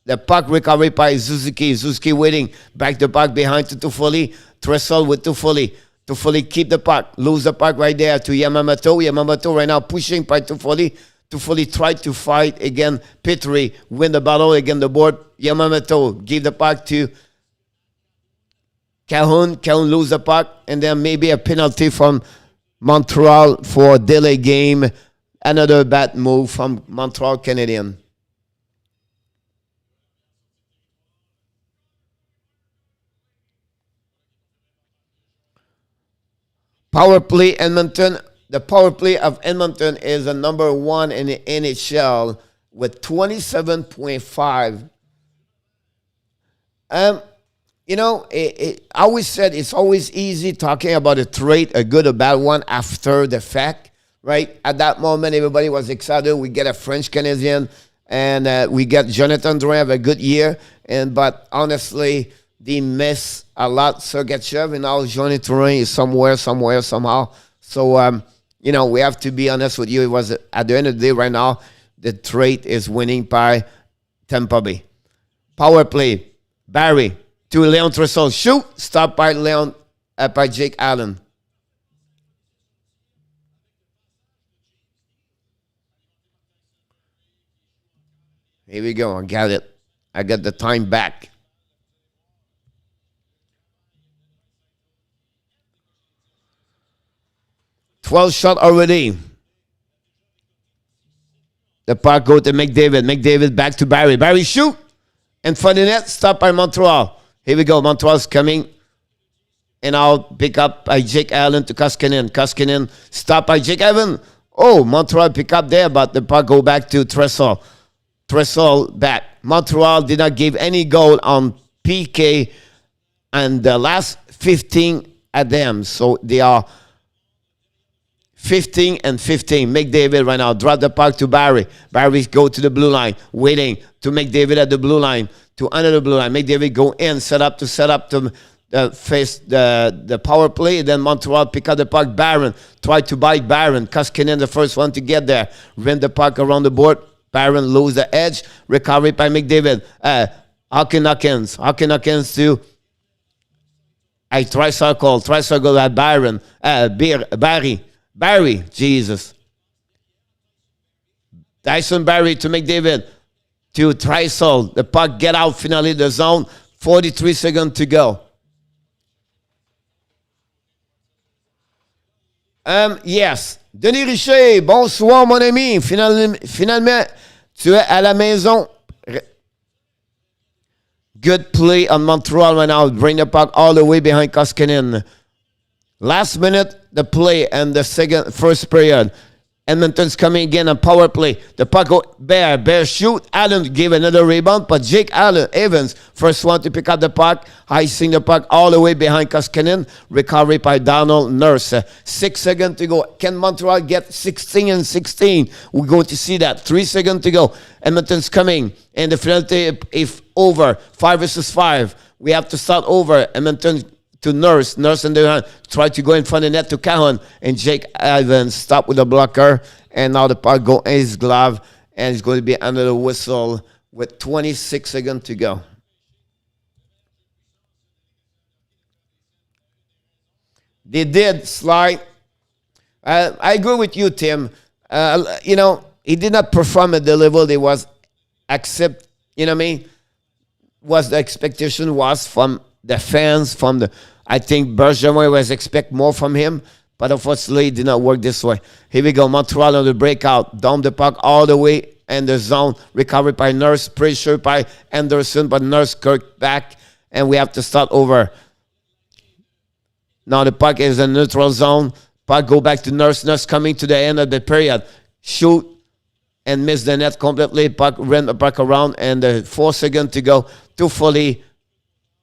The puck recovery by Suzuki. Suzuki waiting. Back the puck behind to Toffoli. Tresol with Toffoli. Toffoli keep the puck. Lose the puck right there to Yamamoto. Yamamoto right now pushing by Toffoli. Toffoli tried to fight again. Petrie win the battle against the board. Yamamoto give the puck to Calhoun. Calhoun lose the puck. And then maybe a penalty from Montreal for delay game. Another bad move from Montreal Canadiens. Power play Edmonton. The power play of Edmonton is the number 1 in the NHL with 27.5. I always said it's always easy talking about a trade, a good or bad one, after the fact, right? At that moment, everybody was excited. We get a French Canadian, and we get Jonathan Drouin have a good year. But honestly, they miss a lot. Sergachev and now Jonathan Drouin is somewhere, somehow. So, we have to be honest with you. It was at the end of the day right now, the trade is winning by Tampa Bay. Power play, Barry to Leon Tresol. Shoot, stop by by Jake Allen. Here we go. I got it. I got the time back. Twelve shot already. The puck go to McDavid. McDavid back to Barry. Barry shoot. And for the net, stop by Montreal. Here we go. Montreal's coming. And I'll pick up by Jake Allen to Koskinen. Koskinen stop by Jake Allen. Oh, Montreal pick up there, but the puck go back to Tresol. Tresol back. Montreal did not give any goal on PK and the last 15 at them. So they are 15 and 15. McDavid right now. Drop the puck to Barry. Barry go to the blue line. Waiting to McDavid at the blue line. To under the blue line. McDavid go in. Set up to face the power play. Then Montreal pick up the puck. Barron. Try to bite Barron. Koskinen the first one to get there. Ran the puck around the board. Barron lose the edge. Recovery by McDavid. Hawkins to Tri-circle at Byron. Barry, Jesus. Dyson Barry to McDavid. To Trisol. The puck get out finally the zone. 43 seconds to go. Yes. Denis Richer, bonsoir mon ami. Finalement, tu es à la maison. Good play on Montreal right now. Bring the puck all the way behind Koskinen. Last minute, the play and the first period. Edmonton's coming again on power play. The puck go Bear shoot. Allen gave another rebound, but Jake Evans, first one to pick up the puck, icing the puck all the way behind Koskinen. Recovery by Donald Nurse. 6 seconds to go. Can Montreal get 16 and 16? We're going to see that. 3 seconds to go. Edmonton's coming, and the penalty is over. 5 versus 5. We have to start over. Edmonton to Nurse and they try to go in front of the net to Calhoun, and Jake Evans stop with a blocker, and now the puck go in his glove, and it's going to be under the whistle with 26 seconds to go. They did slide. I agree with you, Tim. He did not perform at the level they was accept. Was the expectation was from the fans, I think Bergevin was expect more from him, but unfortunately it did not work this way. Here we go, Montreal on the breakout, down the puck all the way in the zone, recovered by Nurse, pressure by Anderson, but Nurse kirked back, and we have to start over. Now the puck is in neutral zone, puck go back to Nurse coming to the end of the period, shoot, and miss the net completely, puck ran the puck around, and the 4 seconds to go, Toffoli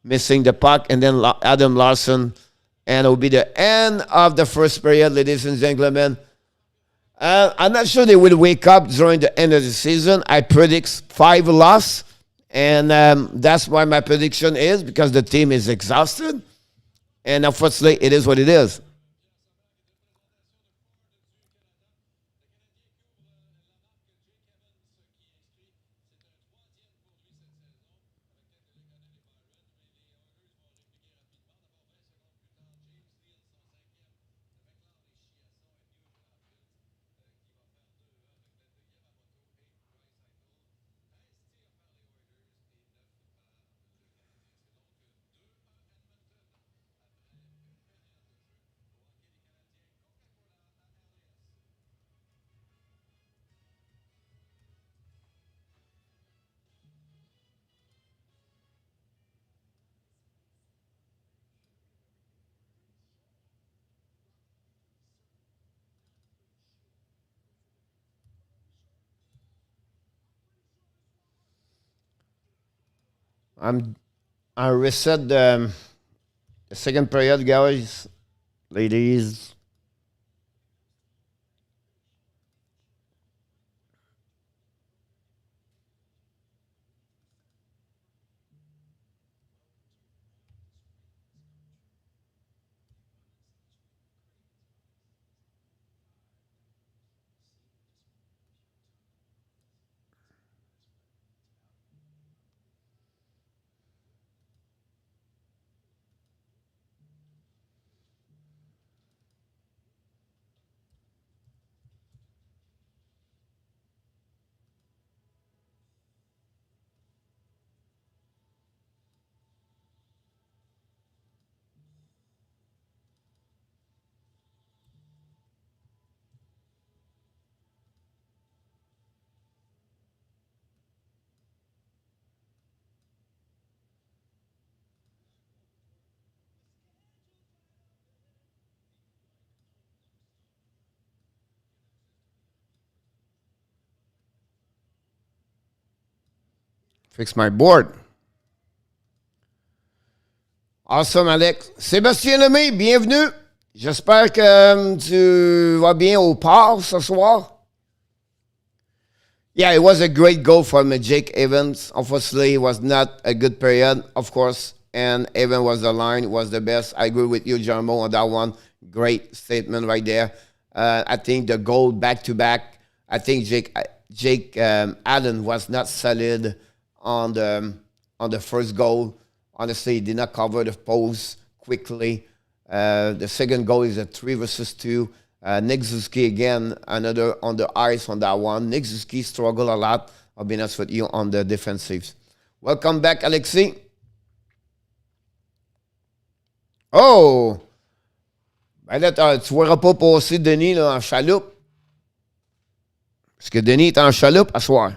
missing the puck, and then Adam Larson, and it will be the end of the first period, ladies and gentlemen. I'm not sure they will wake up during the end of the season. I predict 5 loss, and that's why my prediction is, because the team is exhausted, and unfortunately, it is what it is. I'm I reset the second period, guys, ladies. Fix my board. Awesome, Alex. Sébastien Lemay, bienvenue. J'espère que tu vas bien au port ce soir. Yeah, it was a great goal from Jake Evans. Unfortunately, it was not a good period, of course. And Evans was the line, was the best. I agree with you, Jarmo, on that one. Great statement right there. I think the goal back to back. I think Jake Allen was not solid on the first goal. Honestly, he did not cover the post quickly. The second goal is a 3 versus 2. Nick Zuski again, another on the ice on that one. Nick Zuski struggled a lot, I'll be honest with you, on the defensives. Welcome back, Alexis. Oh! Ben là, tu ne verras pas passer Denis là, en chaloupe. Parce que Denis est en chaloupe à soir.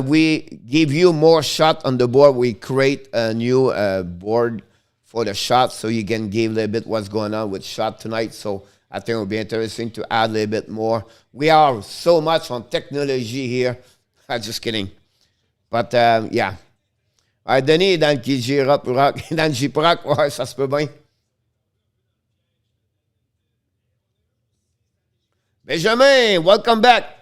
We give you more shot on the board. We create a new board for the shot so you can give a little bit what's going on with shot tonight. So I think it'll be interesting to add a little bit more. We are so much on technology here. I'm just kidding. But yeah. Denis est dans le J-Rock, dans le J-Proc, ouais, ça se peut bien. Benjamin, welcome back.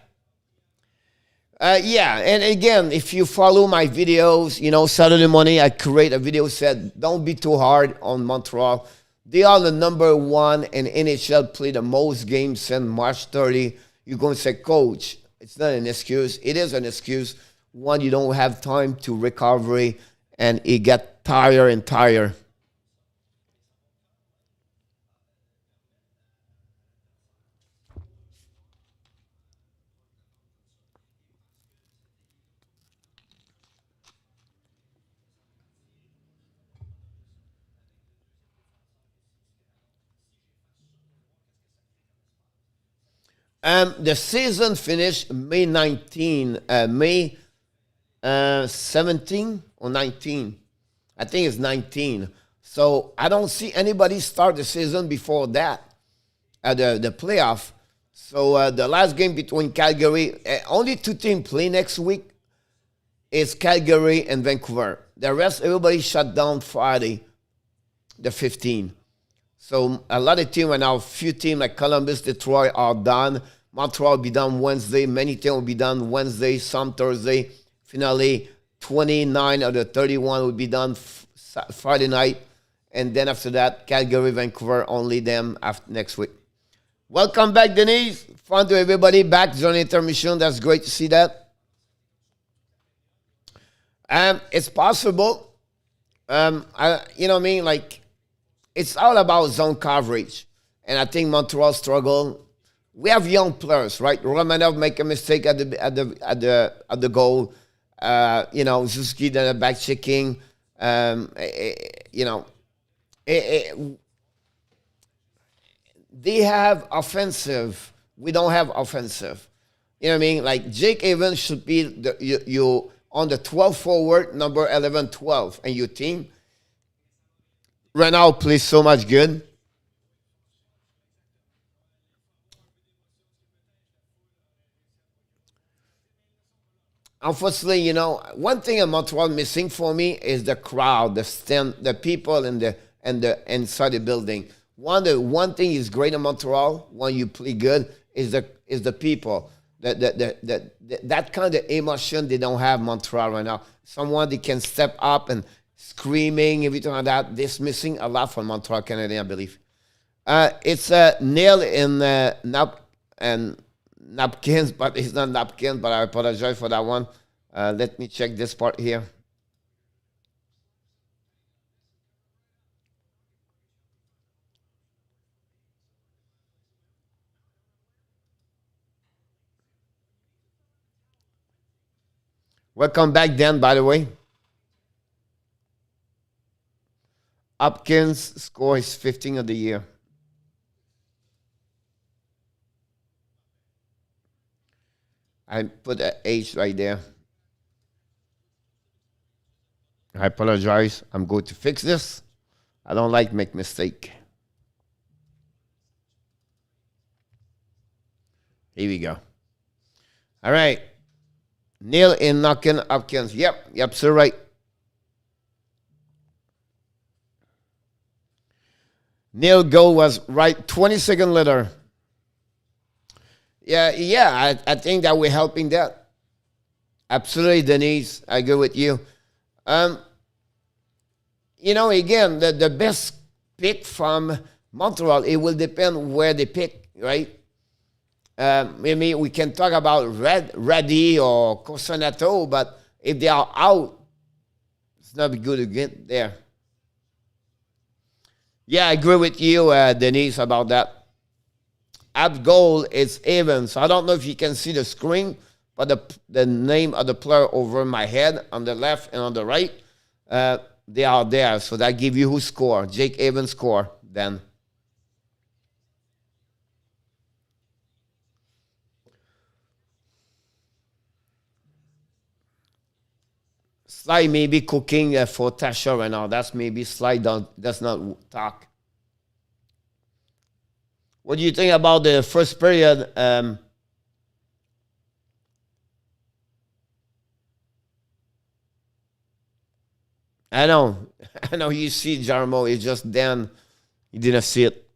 Yeah, and again, if you follow my videos, you know, Saturday morning I create a video said, don't be too hard on Montreal. They are the number one in NHL, play the most games since March 30. You're going to say, Coach, it's not an excuse. It is an excuse. One, you don't have time to recovery, and it get tired and tired. The season finished May 19, May 17 or 19. I think it's 19. So I don't see anybody start the season before that, the playoff. So the last game between Calgary, only 2 teams play next week. It's Calgary and Vancouver. The rest, everybody shut down Friday, the 15th. So a lot of teams right now, few teams like Columbus, Detroit are done. Montreal will be done Wednesday. Many teams will be done Wednesday, some Thursday. Finally, 29 of the 31 will be done Friday night. And then after that, Calgary, Vancouver, only them after next week. Welcome back, Denise. Fun to everybody back during intermission. That's great to see that. It's possible. You know what I mean? Like, it's all about zone coverage. And I think Montreal struggle. We have young players, right? Romanov make a mistake at the goal. You know, Zuski done a back checking. You know, they have offensive. We don't have offensive. You know what I mean? Like Jake Evans should be you on the 12 forward, number 11, 12, and your team. Right now plays so much good. unfortunately, one thing in Montreal missing for me is the crowd, the people and the inside the building. One thing is great in Montreal when you play good is the people. That kind of emotion they don't have in Montreal right now. Someone they can step up and screaming, everything like that. This missing a lot from Montreal Canadiens, I believe. It's a nail in napkins, but it's not napkins, but I apologize for that one. Let me check this part here. Welcome back, Dan, by the way. Hopkins score his 15th of the year. I put an H right there. I apologize. I'm going to fix this. I don't like make mistake. Here we go. All right. Neil in knocking Hopkins. Yep, so right. Neil goal was right 20-second later. Yeah, I think that we're helping that. Absolutely, Denise. I agree with you. Again, the best pick from Montreal, it will depend where they pick, right? Maybe we can talk about Reddy or Cosanato, but if they are out, it's not good to get there. Yeah, I agree with you, Denise, about that. At goal, it's Evans. I don't know if you can see the screen, but the name of the player over my head on the left and on the right, they are there. So that give you who score. Jake Evans score then. Sly may be cooking for Tasha right now. That's maybe Sly does not talk. What do you think about the first period? I know you see Jarmo. It's just Dan. You didn't see it.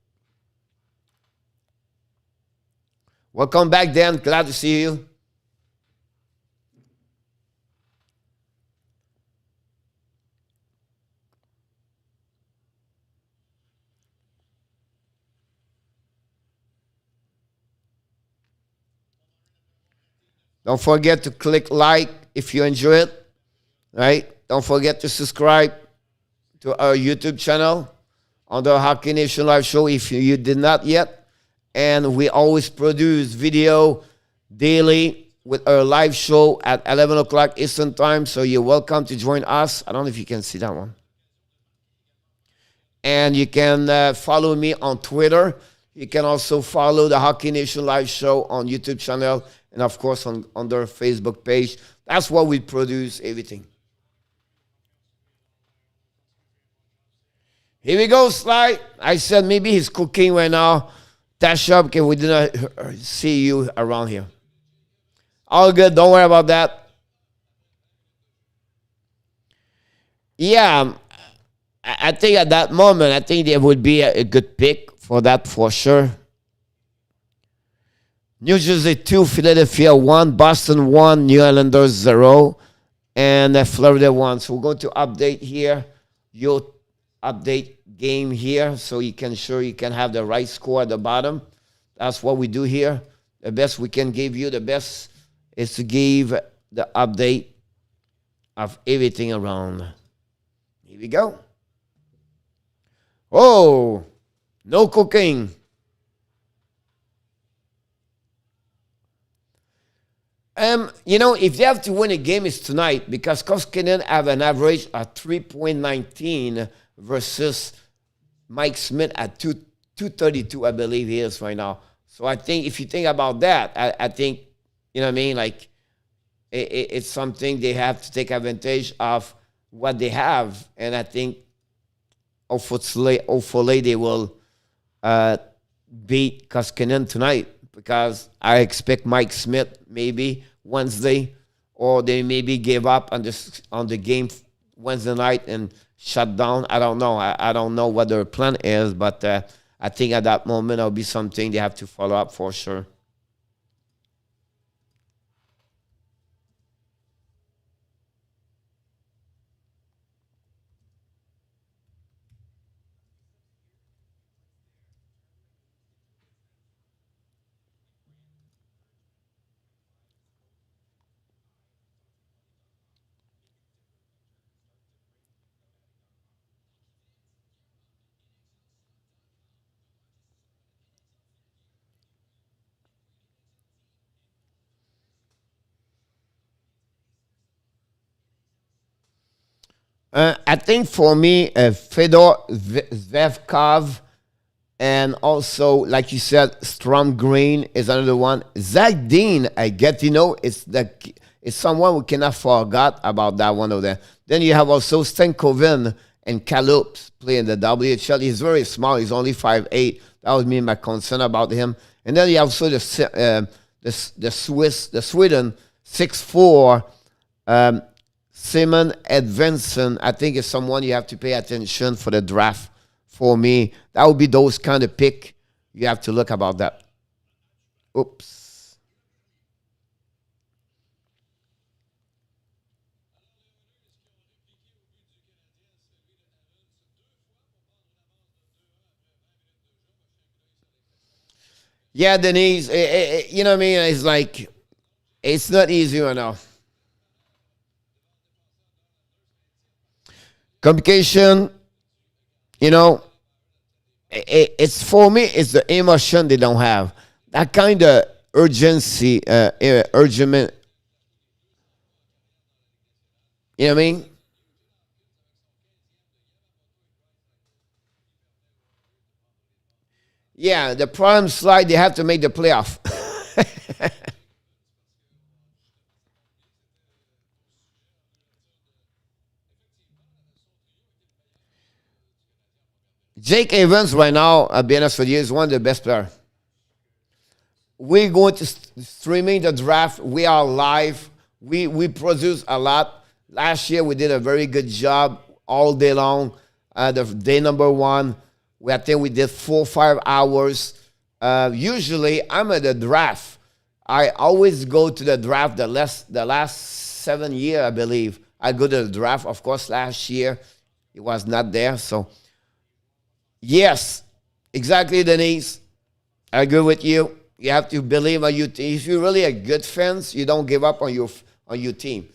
Welcome back, Dan. Glad to see you. Don't forget to click like if you enjoy it, right? Don't forget to subscribe to our YouTube channel on the Hockey Nation Live Show if you did not yet. And we always produce video daily with our live show at 11 o'clock Eastern Time. So you're welcome to join us. I don't know if you can see that one. And you can follow me on Twitter. You can also follow the Hockey Nation Live Show on YouTube channel and, of course, on their Facebook page. That's what we produce, everything. Here we go, Sly. I said maybe he's cooking right now. Tasha, okay, we did not see you around here. All good. Don't worry about that. Yeah, I think at that moment, I think there would be a good pick for that for sure. New Jersey 2, Philadelphia 1, Boston 1, New Islanders 0, and Florida 1. So we're going to update here, your update game here, so you can have the right score at the bottom. That's what we do here. The best we can give you, the best is to give the update of everything around. Here we go. Oh, no cooking. If they have to win a game, it's tonight because Koskinen have an average of 3.19 versus Mike Smith at 232, I believe he is right now. So I think if you think about that, I think, you know what I mean? Like, it's something they have to take advantage of what they have. And I think hopefully they will beat Koskinen tonight because I expect Mike Smith maybe Wednesday or they maybe gave up on the game Wednesday night and shut down. I don't know. I don't know what their plan is, but I think at that moment it'll be something they have to follow up for sure. I think for me, Fedor Zvevkov and also, like you said, Strom Green is another one. Zach Dean, I get, it's someone we cannot forget about that one over there. Then you have also Stankoven and Kalups playing the WHL. He's very small. He's only 5'8". That was me my concern about him. And then you have also the Sweden 6'4". Simon Edvinson, I think is someone you have to pay attention for the draft. For me, that would be those kind of pick you have to look about that. Oops. Yeah, Denise, you know what I mean? It's like, it's not easy enough. Communication, you know, it's for me, it's the emotion they don't have. That kind of urgency, urgent, you know what I mean? Yeah, the problem slide, they have to make the playoff. Jake Evans right now, I'll be honest with you, is one of the best players. We're going to streaming the draft. We are live. We produce a lot. Last year we did a very good job all day long. The day number one, I think we did 4 or 5 hours. Usually I'm at the draft. I always go to the draft the last 7 years, I believe. I go to the draft. Of course, last year it was not there. So yes, exactly, Denise. I agree with you. You have to believe on your team. If you're really a good fans, you don't give up on your team.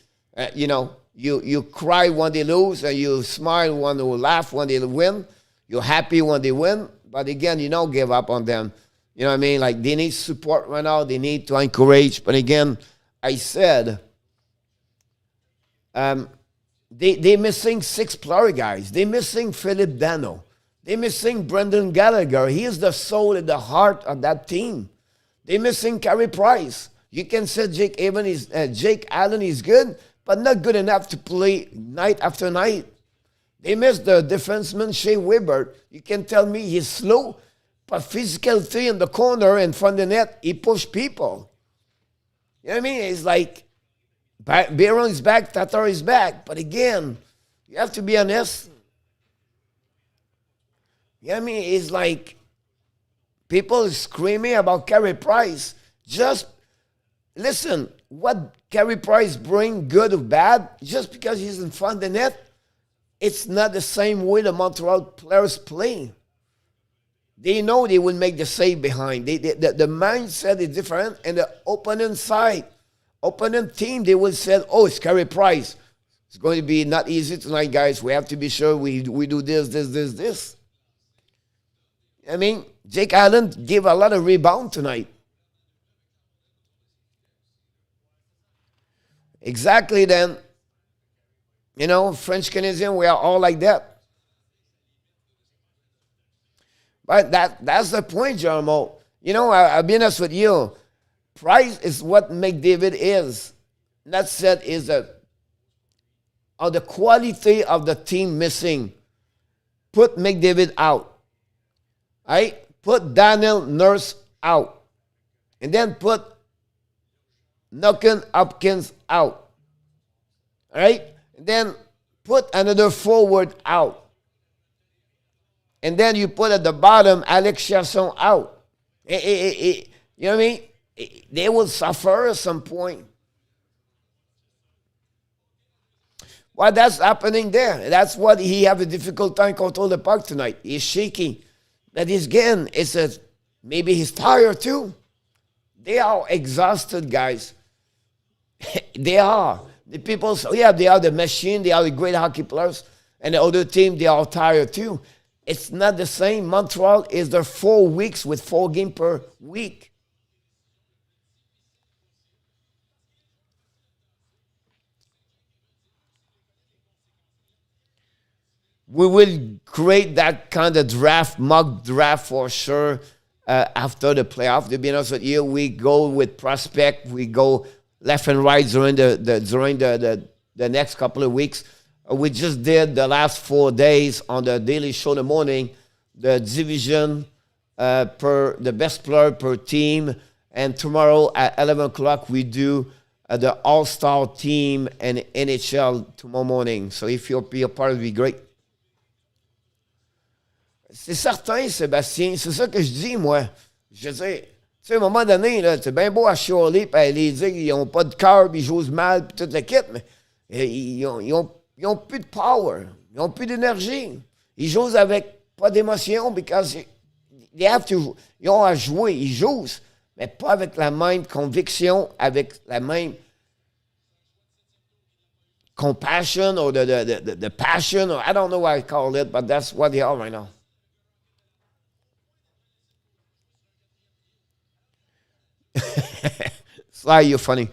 You cry when they lose, and you smile when they laugh when they win. You're happy when they win, but again, you don't give up on them. You know what I mean? Like, they need support right now. They need to encourage. But again, I said, they missing 6 player guys. They missing Philip Dano. They missing Brendan Gallagher. He is the soul and the heart of that team. They missing Carey Price. You can say Jake Allen is good, but not good enough to play night after night. They missed the defenseman Shea Weber. You can tell me he's slow, but physicality in the corner in front of the net, he pushed people. You know what I mean? It's like Baron is back, Tatar is back. But again, you have to be honest. You know what I mean? It's like people screaming about Carey Price. Just listen, what Carey Price bring, good or bad, just because he's in front of the net, it's not the same way the Montreal players play. They know they will make the save behind. The mindset is different, and the opponent side, opponent team, they will say, oh, it's Carey Price. It's going to be not easy tonight, guys. We have to be sure we do this. I mean, Jake Allen gave a lot of rebound tonight. Exactly then. You know, French Canadian, we are all like that. But that's the point, Jermo. You know, I'll be honest with you. Price is what McDavid is. That said, is the quality of the team missing. Put McDavid out. Right? Put Daniel Nurse out. And then put Nucken Hopkins out. All right? Then put another forward out. And then you put at the bottom Alex Chasson out. You know what I mean? They will suffer at some point. Well, that's happening there. That's what he have a difficult time control the puck tonight. He's shaking. That is again, maybe he's tired too. They are exhausted, guys. They are. The people say, yeah, they are the machine. They are the great hockey players. And the other team, they are tired too. It's not the same. Montreal is there 4 weeks with 4 games per week. We will create that kind of draft, mock draft for sure after the playoff. To be honest with you, we go with prospect. We go left and right during the next couple of weeks. We just did the last 4 days on the Daily Show in the morning, the division per the best player per team. And tomorrow at 11 o'clock, we do the All-Star team and NHL tomorrow morning. So if you'll be a part, it'll be great. C'est certain, Sébastien. C'est ça que je dis, moi. Je veux dire, tu sais, à un moment donné, là, c'est bien beau à chialer et à aller dire qu'ils n'ont pas de cœur, ils jouent mal, puis toute l'équipe, mais ils ont plus de power. Ils ont plus d'énergie. Ils jouent avec pas d'émotion because they have to, ils ont à jouer. Ils jouent, mais pas avec la même conviction, avec la même compassion or the passion, or I don't know what I call it, but that's what they are right now. Sly, you're funny.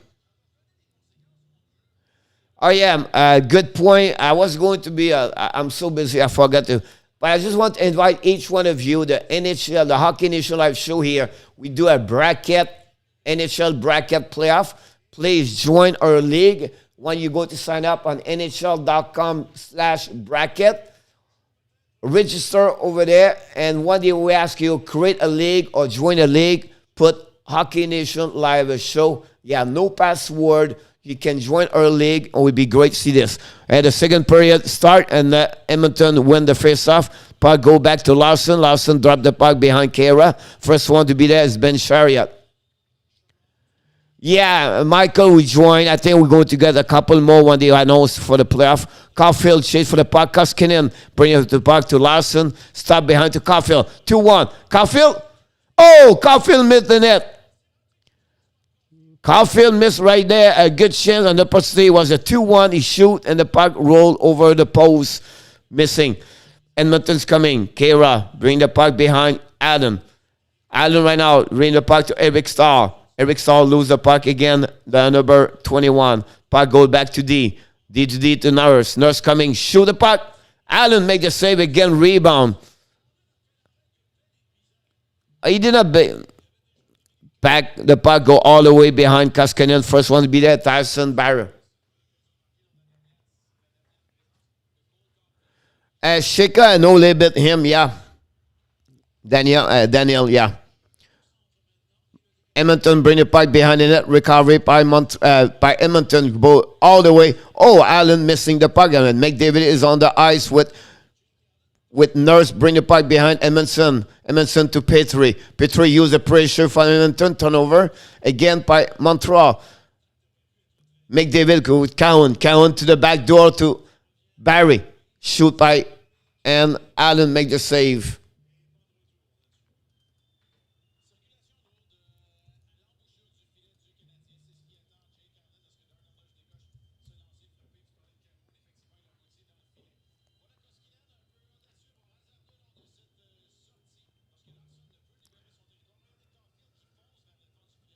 Oh yeah, good point. I was going to be. I'm so busy, I forgot to. But I just want to invite each one of you, the NHL, the Hockey Nation Live show here. We do a bracket, NHL bracket playoff. Please join our league when you go to sign up on nhl.com/bracket. Register over there, and one day we ask you create a league or join a league. Put Hockey Nation Live show. Yeah, no password. You can join our league, and it would be great to see this. And the second period start, and Edmonton win the face-off. Puck go back to Larson. Larson drop the puck behind Kara. First one to be there is Ben Chariot. Yeah, Michael, we join. I think we're going to get a couple more when they announce for the playoff. Caulfield chase for the puck. Koskinen bring the puck to Larson. Stop behind to Caulfield. 2-1. Caulfield. Oh, Caulfield missed the net. Caulfield missed right there. A good chance on the opportunity was a 2-1. He shoot and the puck rolled over the post. Missing. Edmonton's coming. Kara bring the puck behind Adam. Adam right now bring the puck to Eric Starr. Eric Starr lose the puck again. The number 21. Puck goes back to D. D to Nurse. Nurse coming. Shoot the puck. Allen make the save again. Rebound. He did not back the puck, go all the way behind Koskinen. First one to be there, Tyson Barrer. Shika, I know a little bit him, yeah. Daniel, yeah. Edmonton bring the puck behind the net. Recovery by Edmonton, go all the way. Oh, Allen missing the puck. And McDavid is on the ice with Nurse, bring the puck behind Edmondson. Edmondson to Petrie. Petrie use the pressure for Edmonton. Turnover again by Montreal. McDavid go with Cowan. Cowan to the back door to Barry. Shoot by, and Allen make the save.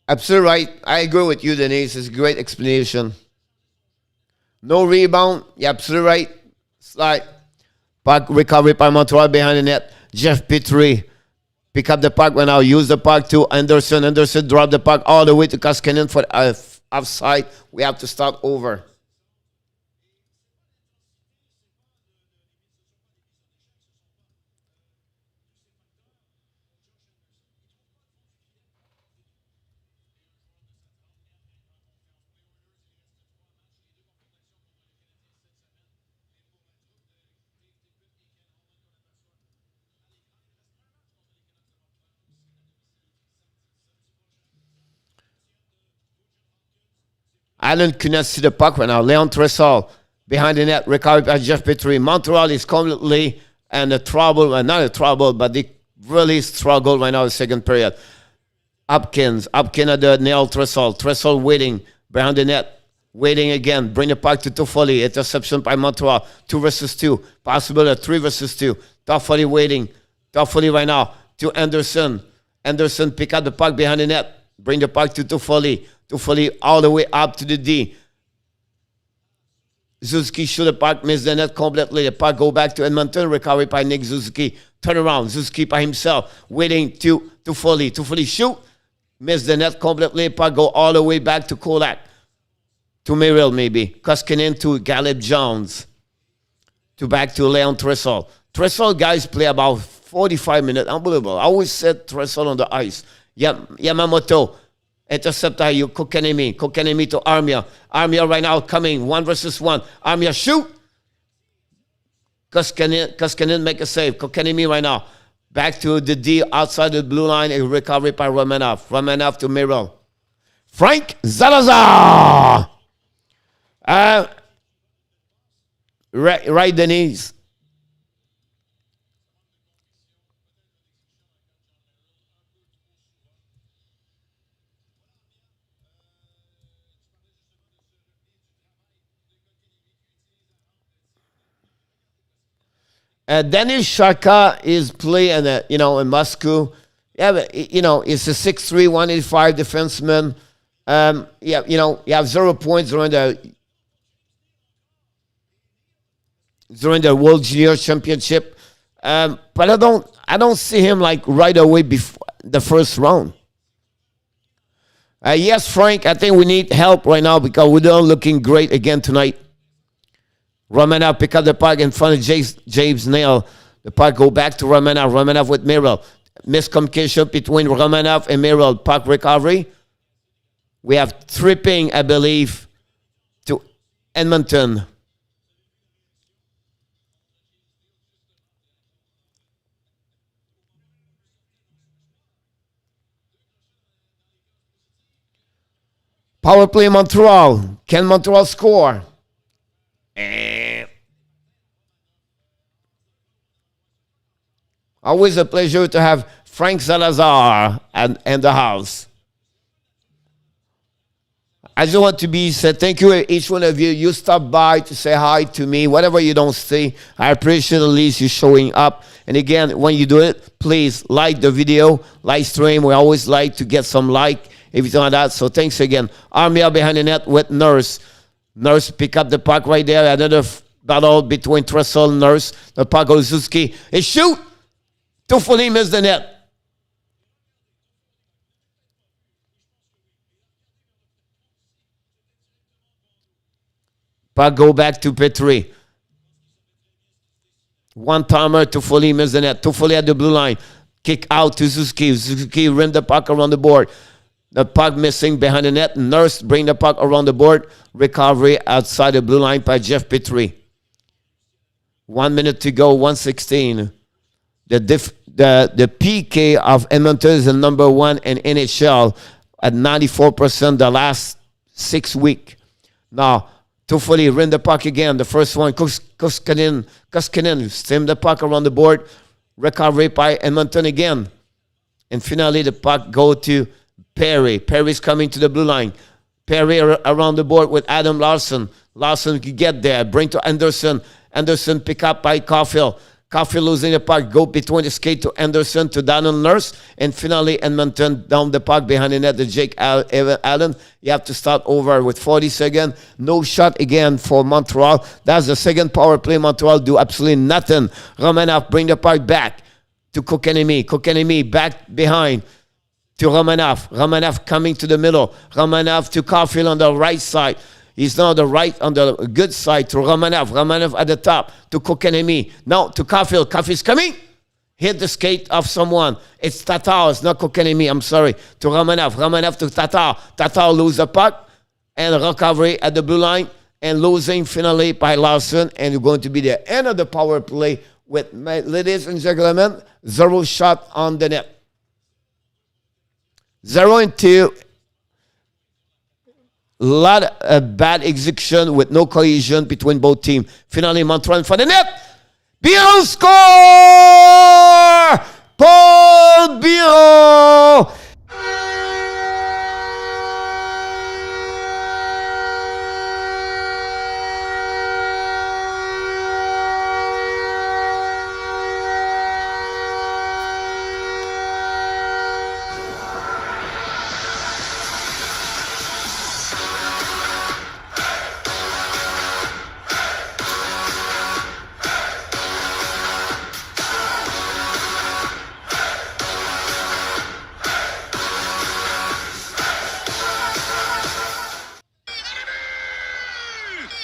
Absolutely right. I agree with you, Denise. It's a great explanation. No rebound. You're absolutely right. Slide. Puck recovery by Montreal behind the net. Jeff Petrie pick up the puck when I'll use the puck to Anderson. Anderson drop the puck all the way to Koskinen for offside. We have to start over. Allen could not see the puck right now. Leon Tressel behind the net, recovered by Jeff Petrie. Montreal is completely in a trouble, not a trouble, but they really struggle right now in the second period. Hopkins at the nail Tressel. Tressel waiting behind the net. Waiting again. Bring the puck to Toffoli. Interception by Montreal. 2 versus 2. Possible a 3 versus 2. Toffoli waiting. Toffoli right now to Anderson. Anderson pick up the puck behind the net. Bring the puck to Toffoli. Toffoli all the way up to the D. Suzuki shoot the puck, miss the net completely. The puck go back to Edmonton, recovery by Nick Suzuki. Turn around, Suzuki by himself, waiting to Toffoli. Toffoli shoot, miss the net completely. Puck go all the way back to Kolak. To Merrill maybe. Koskinen to Gallup Jones. To back to Leon Tressel. Tressel guys play about 45 minutes. Unbelievable. I always said Tressel on the ice. Yamamoto. Interceptor you, Kokanemi. Kokanemi to Armia. Armia right now coming. 1 versus 1. Armia shoot. Koskinen make a save. Kokanemi right now. Back to the D outside the blue line. A recovery by Romanov. Romanov to Merrill. Frank Zalazar. Right, Denise. Denis Shaka is playing, in Moscow. Yeah, but, it's a 6'3", 185 defenseman. You have 0 points during the World Junior Championship. But I don't see him like right away before the first round. Yes, Frank, I think we need help right now because we're not looking great again tonight. Romanov pick up the puck in front of James Nail. The puck go back to Romanov. Romanov with Merrill. Miscommunication between Romanov and Merrill. Puck recovery. We have tripping, I believe, to Edmonton. Power play Montreal. Can Montreal score? Always a pleasure to have Frank Salazar and the house. I just want to say thank you each one of you. You stop by to say hi to me. Whatever you don't say, I appreciate at least you showing up. And again, when you do it, please like the video, live stream. We always like to get some everything like that. So thanks again. Armia behind the net with Nurse. Nurse pick up the puck right there. Another battle between Tressel and Nurse. The puck goes to Suzuki. He shoot. Toffoli missed the net. Puck go back to Petrie. One-timer, Toffoli missed the net. Toffoli at the blue line. Kick out to Suzuki. Suzuki ran the puck around the board. The puck missing behind the net. Nurse bring the puck around the board. Recovery outside the blue line by Jeff Petrie. 1 minute to go, 1:16. The PK of Edmonton is the number 1 in NHL at 94% the last 6 weeks. Now, Toffoli ran the puck again. The first one, Koskinen stemmed the puck around the board. Recovery by Edmonton again. And finally, the puck go to Perry. Perry's coming to the blue line. Perry around the board with Adam Larson. Larson can get there. Bring to Anderson. Anderson pick up by Caulfield. Caulfield losing the puck. Go between the skate to Anderson to Donald Nurse. And finally, Edmonton down the puck behind the net to Jake Allen. You have to start over with 40 seconds. No shot again for Montreal. That's the second power play. Montreal do absolutely nothing. Romanov bring the puck back to Kokanemi. Kokanemi back behind to Romanov. Romanov coming to the middle. Romanov to Caulfield on the right side. He's now on the good side to Romanov. Romanov at the top to Kokanemi. Now to Caulfield. Caulfield's coming. Hit the skate of someone. It's Tatar. It's not Kokanemi. I'm sorry. To Romanov. Romanov to Tatar. Tatar lose the puck. And recovery at the blue line. And losing finally by Larson. And it's going to be the end of the power play with, ladies and gentlemen, 0 shot on the net. 0-2. lot of bad execution with no cohesion between both teams. Finally, Montreal in front of the net. Biron score! Paul Biron!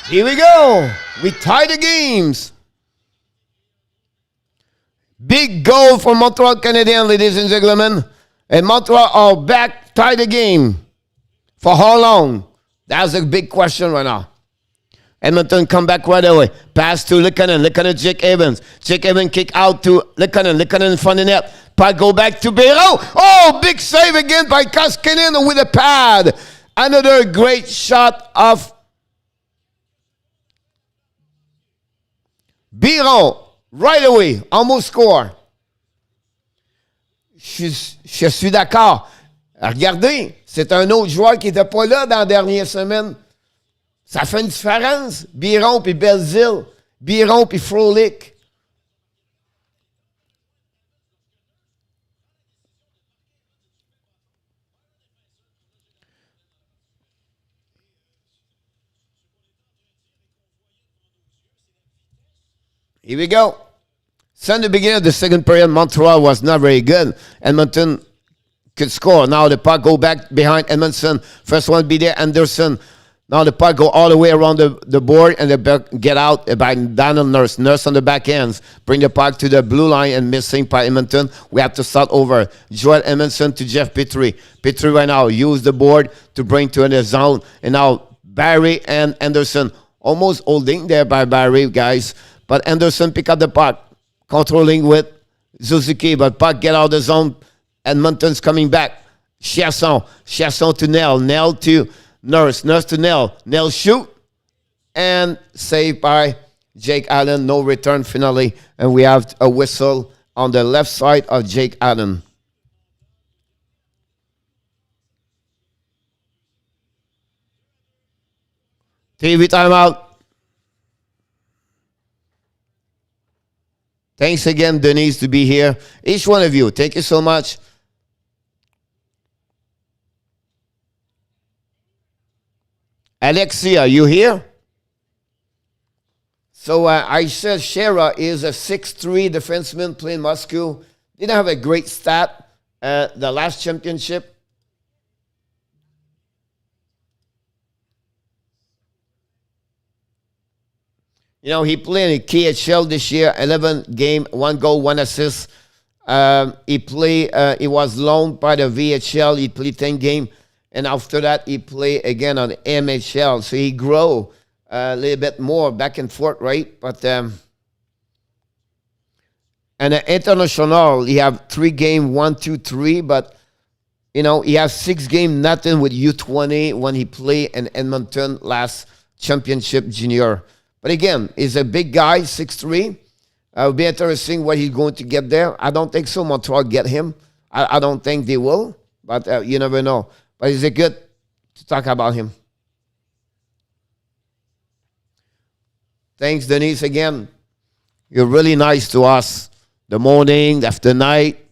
Here we go. We tie the games. Big goal for Montreal Canadiens, ladies and gentlemen. And Montreal are back, tie the game. For how long? That's a big question right now. Edmonton come back right away. Pass to Lehkonen. Lehkonen, Jake Evans. Jake Evans kick out to Lehkonen. Lehkonen in front of the net. Puck go back to Biron. Oh, big save again by Koskinen with a pad. Another great shot of Biron, right away, almost score. Je suis d'accord. Regardez, c'est un autre joueur qui n'était pas là dans la dernière semaine. Ça fait une différence. Biron puis Belzile. Biron puis Frolic. Here we go. Since the beginning of the second period, Montreal was not very good. Edmonton could score. Now the puck go back behind Edmondson. First one be there, Anderson. Now the puck go all the way around the board and the get out by Donald Nurse. Nurse on the back ends. Bring the puck to the blue line and missing by Edmonton. We have to start over. Joel Edmondson to Jeff Petrie. Petrie right now use the board to bring to the zone. And now Barry and Anderson almost holding there by Barry, guys. But Anderson pick up the puck, controlling with Suzuki. But puck get out of the zone. Edmonton's coming back. Chasson to Nell. Nell to Nurse. Nurse to Nell. Nell shoot. And saved by Jake Allen. No return finally. And we have a whistle on the left side of Jake Allen. TV timeout. Thanks again, Denise, to be here. Each one of you, thank you so much. Alexia, you here? So I said Shera is a 6'3" defenseman playing Moscow. Didn't have a great stat the last championship. You know, he played in KHL this year, 11 game, 1 goal, 1 assist. He was loaned by the VHL. He played 10 game. And after that, he played again on the MHL. So he grew a little bit more back and forth, right? But, and international, he have 3 game, 1, 2, 3. But, you know, he has 6 game, nothing with U20 when he played in Edmonton last championship junior. But again, he's a big guy, 6'3". It'll be interesting what he's going to get there. I don't think so Montreal get him. I don't think they will, but you never know. But it's good to talk about him. Thanks, Denise, again. You're really nice to us. The morning, after night.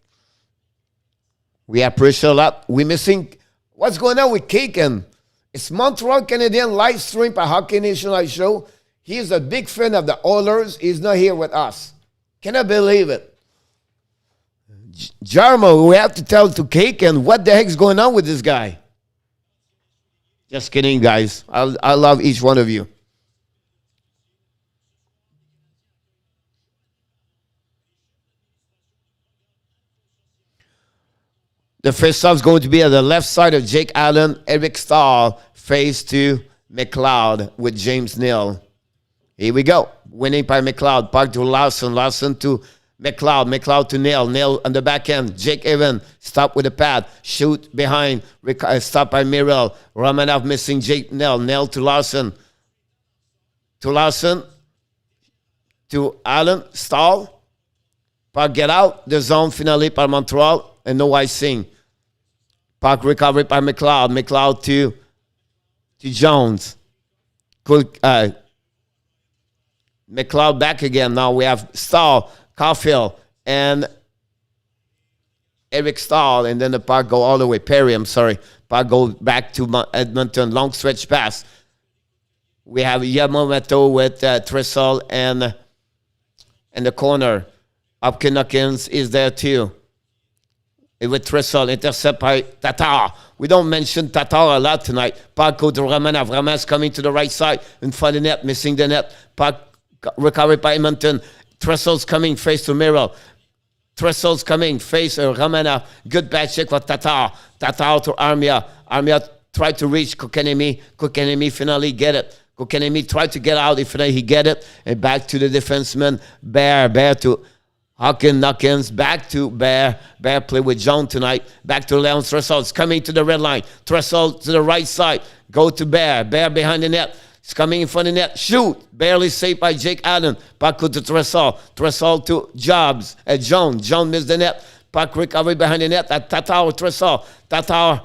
We appreciate a lot. We're missing. What's going on with Kaken? It's Montreal Canadiens live stream by Hockey Nation Live Show. He's a big fan of the Oilers. He's not here with us. Can I believe it? Jarmo, we have to tell to Kaken what the heck's going on with this guy. Just kidding, guys. I love each one of you. The face-off is going to be at the left side of Jake Allen. Eric Stahl face to McLeod with James Neal. Here we go. Winning by McLeod. Puck to Larson. Larson to McLeod to Neil on the back end. Jake Evans, stop with the pad. Shoot behind. Stop by Mirrell. Romanov missing Jake Neil to Larson. To Allen. Stall. Puck get out. The zone finally by Montreal. And no icing. Puck recovery by McLeod. McLeod to Jones. McLeod back again. Now we have Stahl, Caulfield, and Eric Stahl. And then the puck go all the way. Perry, I'm sorry. Puck go back to Edmonton. Long stretch pass. We have Yamamoto with Trestle and the corner. Hopkins is there too. With Trestle, intercept by Tatar. We don't mention Tatar a lot tonight. Puck go to Romanov. Romanov coming to the right side in front of the net, missing the net. Puck recovered by Edmonton. Trestle's coming face to Mirrell. Trestle's coming face Romanov. Good bad check for Tatar. Tatar to Armia. Armia tried to reach Kotkaniemi. Kotkaniemi finally get it. Kotkaniemi tried to get out. Finally he get it. And back to the defenseman. Bear to Hawkins, back to Bear. Bear play with John tonight. Back to Leon Trestle. It's coming to the red line. Trestle to the right side. Go to Bear. Bear behind the net. It's coming in front of the net. Shoot. Barely saved by Jake Allen. Puck to Trestle. Trestle to Jobs. John. John missed the net. Puck recovery behind the net. Tatar Trestle. Tatar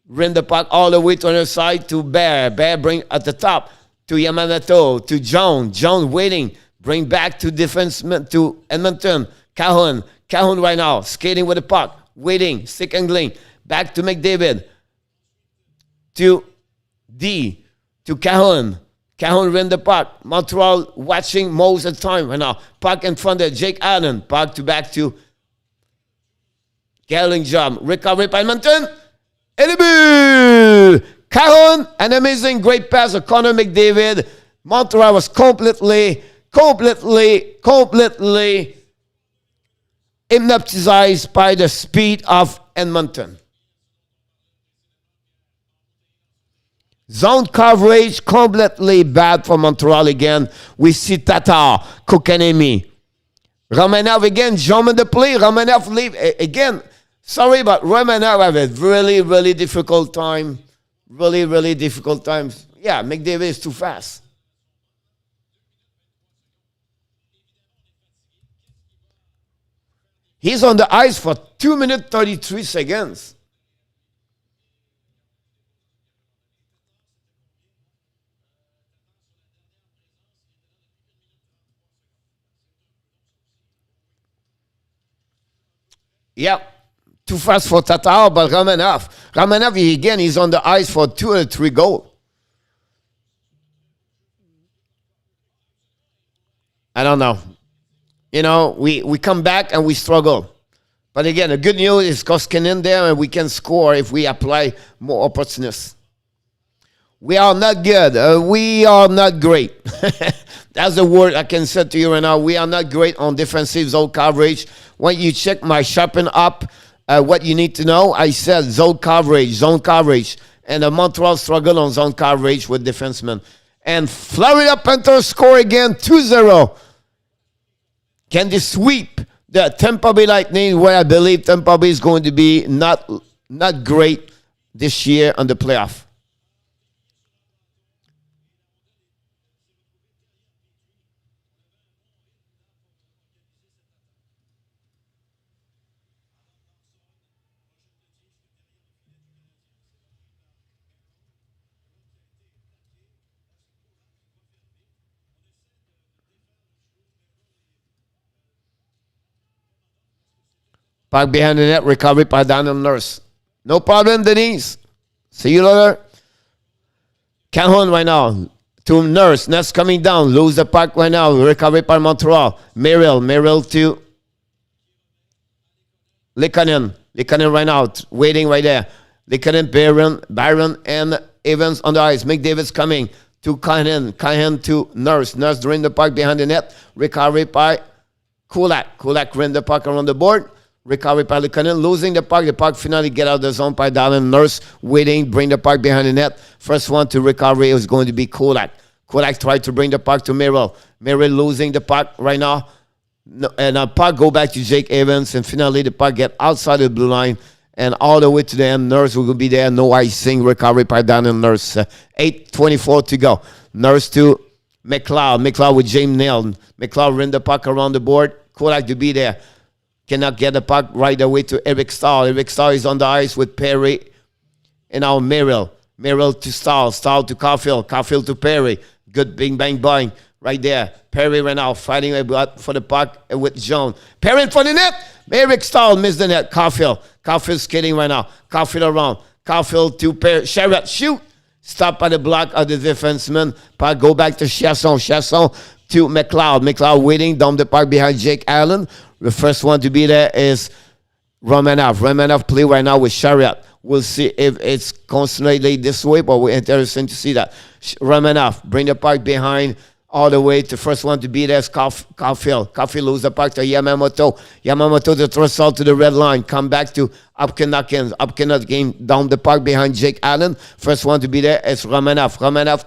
ran the puck all the way to the other side to Bear. Bear bring at the top to Yamamoto. To John. John waiting. Bring back to defenseman to Edmonton. Cajon right now. Skating with the puck. Waiting. Stick angling. Back to McDavid. To D. To Cajon. Cajon ran the puck. Montreal watching most of the time right now. Puck in front of Jake Allen. Puck to back to Gerling Job. Recovery by Edmonton. And a boo! Cajon, an amazing great pass of Connor McDavid. Montreal was completely hypnotized by the speed of Edmonton. Zone coverage completely bad for Montreal again. We see Tatar, Kotkaniemi. Romanov again, jump in the play. Romanov leave. Again, sorry, but Romanov have a really difficult time. Really difficult times. Yeah, McDavid is too fast. He's on the ice for 2 minutes 33 seconds. Yeah, too fast for Tatar, but Romanov again, he's on the ice for 2 or 3 goals. I don't know. You know, we come back and we struggle. But again, the good news is Koskinen there and we can score if we apply more opportunities. We are not good. We are not great. That's the word I can say to you right now. We are not great on defensive zone coverage. When you check my sharpen up, what you need to know, I said zone coverage. And the Montreal struggle on zone coverage with defensemen. And Florida Panthers score again 2-0. Can they sweep the Tampa Bay Lightning, where I believe Tampa Bay is going to be not great this year on the playoff? Puck behind the net, recovery by Daniel Nurse. No problem, Denise. See you later. Cajon right now to Nurse. Nurse coming down. Lose the puck right now. Recovery by Montreal. Merrill to Lehkonen. Lehkonen right now. Waiting right there. Lehkonen, Byron, and Evans on the ice. McDavid's coming to Cajon. Cajon to Nurse. Nurse drain the puck behind the net. Recovery by Kulak. Kulak ran the puck around the board. Recovery by Lehkonen, losing the puck. The puck finally get out of the zone by Dallin. Nurse waiting, bring the puck behind the net. First one to recovery is going to be Kulak. Kulak tried to bring the puck to Merrill. Merrill losing the puck right now. No, and a puck go back to Jake Evans, and finally the puck get outside the blue line and all the way to the end. Nurse will be there. No icing. Recovery by Daniel Nurse. 8:24 to go. Nurse to McLeod. McLeod with James Neal. McLeod ran the puck around the board. Kodak to be there. Cannot get the puck right away to Eric Stahl. Eric Stahl is on the ice with Perry and now Merrill. Merrill to Stahl. Stahl to Caulfield. Caulfield to Perry. Good bing, bang, bang. Right there. Perry ran out fighting for the puck with Jones. Perry in front of the net. Eric Stahl missed the net. Caulfield. Caulfield skating right now. Caulfield around. Caulfield to Perry. Sherratt shoot. Stop by the block of the defenseman. Puck go back to Chasson. Chasson to McLeod. McLeod waiting down the park behind Jake Allen. The first one to be there is Romanov. Romanov play right now with Sherratt. We'll see if it's constantly this way, but we're interested to see that. Romanov bring the puck behind all the way to first one to be there is Caulfield. Caulfield lose the puck to Yamamoto. Yamamoto to thrust out to the red line. Come back to Upkin. Upkin game down the park behind Jake Allen. First one to be there is Romanov. Romanov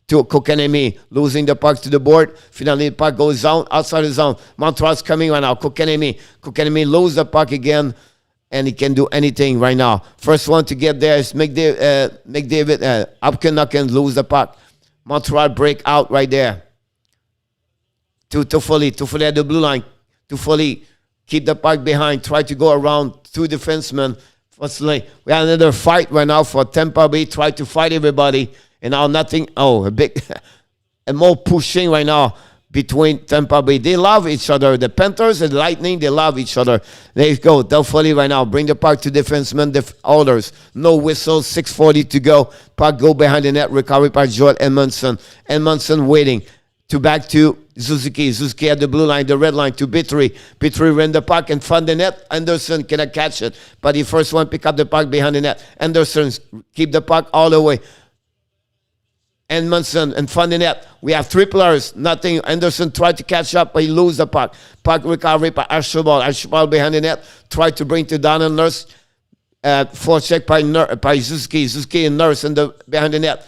to Kokanemi, losing the puck to the board. Finally, the puck goes down outside the zone. Montreal's coming right now. Kokanemi lose the puck again, and he can do anything right now. First one to get there is McDavid. Upkin lose the puck. Montreal break out right there. To Toffoli. Toffoli at the blue line. Toffoli keep the puck behind. Try to go around two defensemen. Firstly, we have another fight right now for Tampa Bay. Try to fight everybody. And now nothing. Oh, a big and more pushing right now between Tampa Bay. They love each other. The Panthers and Lightning, they love each other. There you go. Toffoli right now. Bring the puck to defensemen, the Oilers. No whistle. 6:40 to go. Puck go behind the net. Recovery by Joel Edmondson. Edmondson waiting. To back to Suzuki. Suzuki at the blue line, the red line to Bitry. Bitry ran the puck in front of the net. Anderson cannot catch it. But the first one pick up the puck behind the net. Anderson keep the puck all the way. Edmondson in front of the net. We have three players. Nothing. Anderson tried to catch up, but he lose the puck. Puck recovery by Archibald. Archibald behind the net. Tried to bring to Donald Nurse. Forecheck by Suzuki. Suzuki and Nurse behind the net.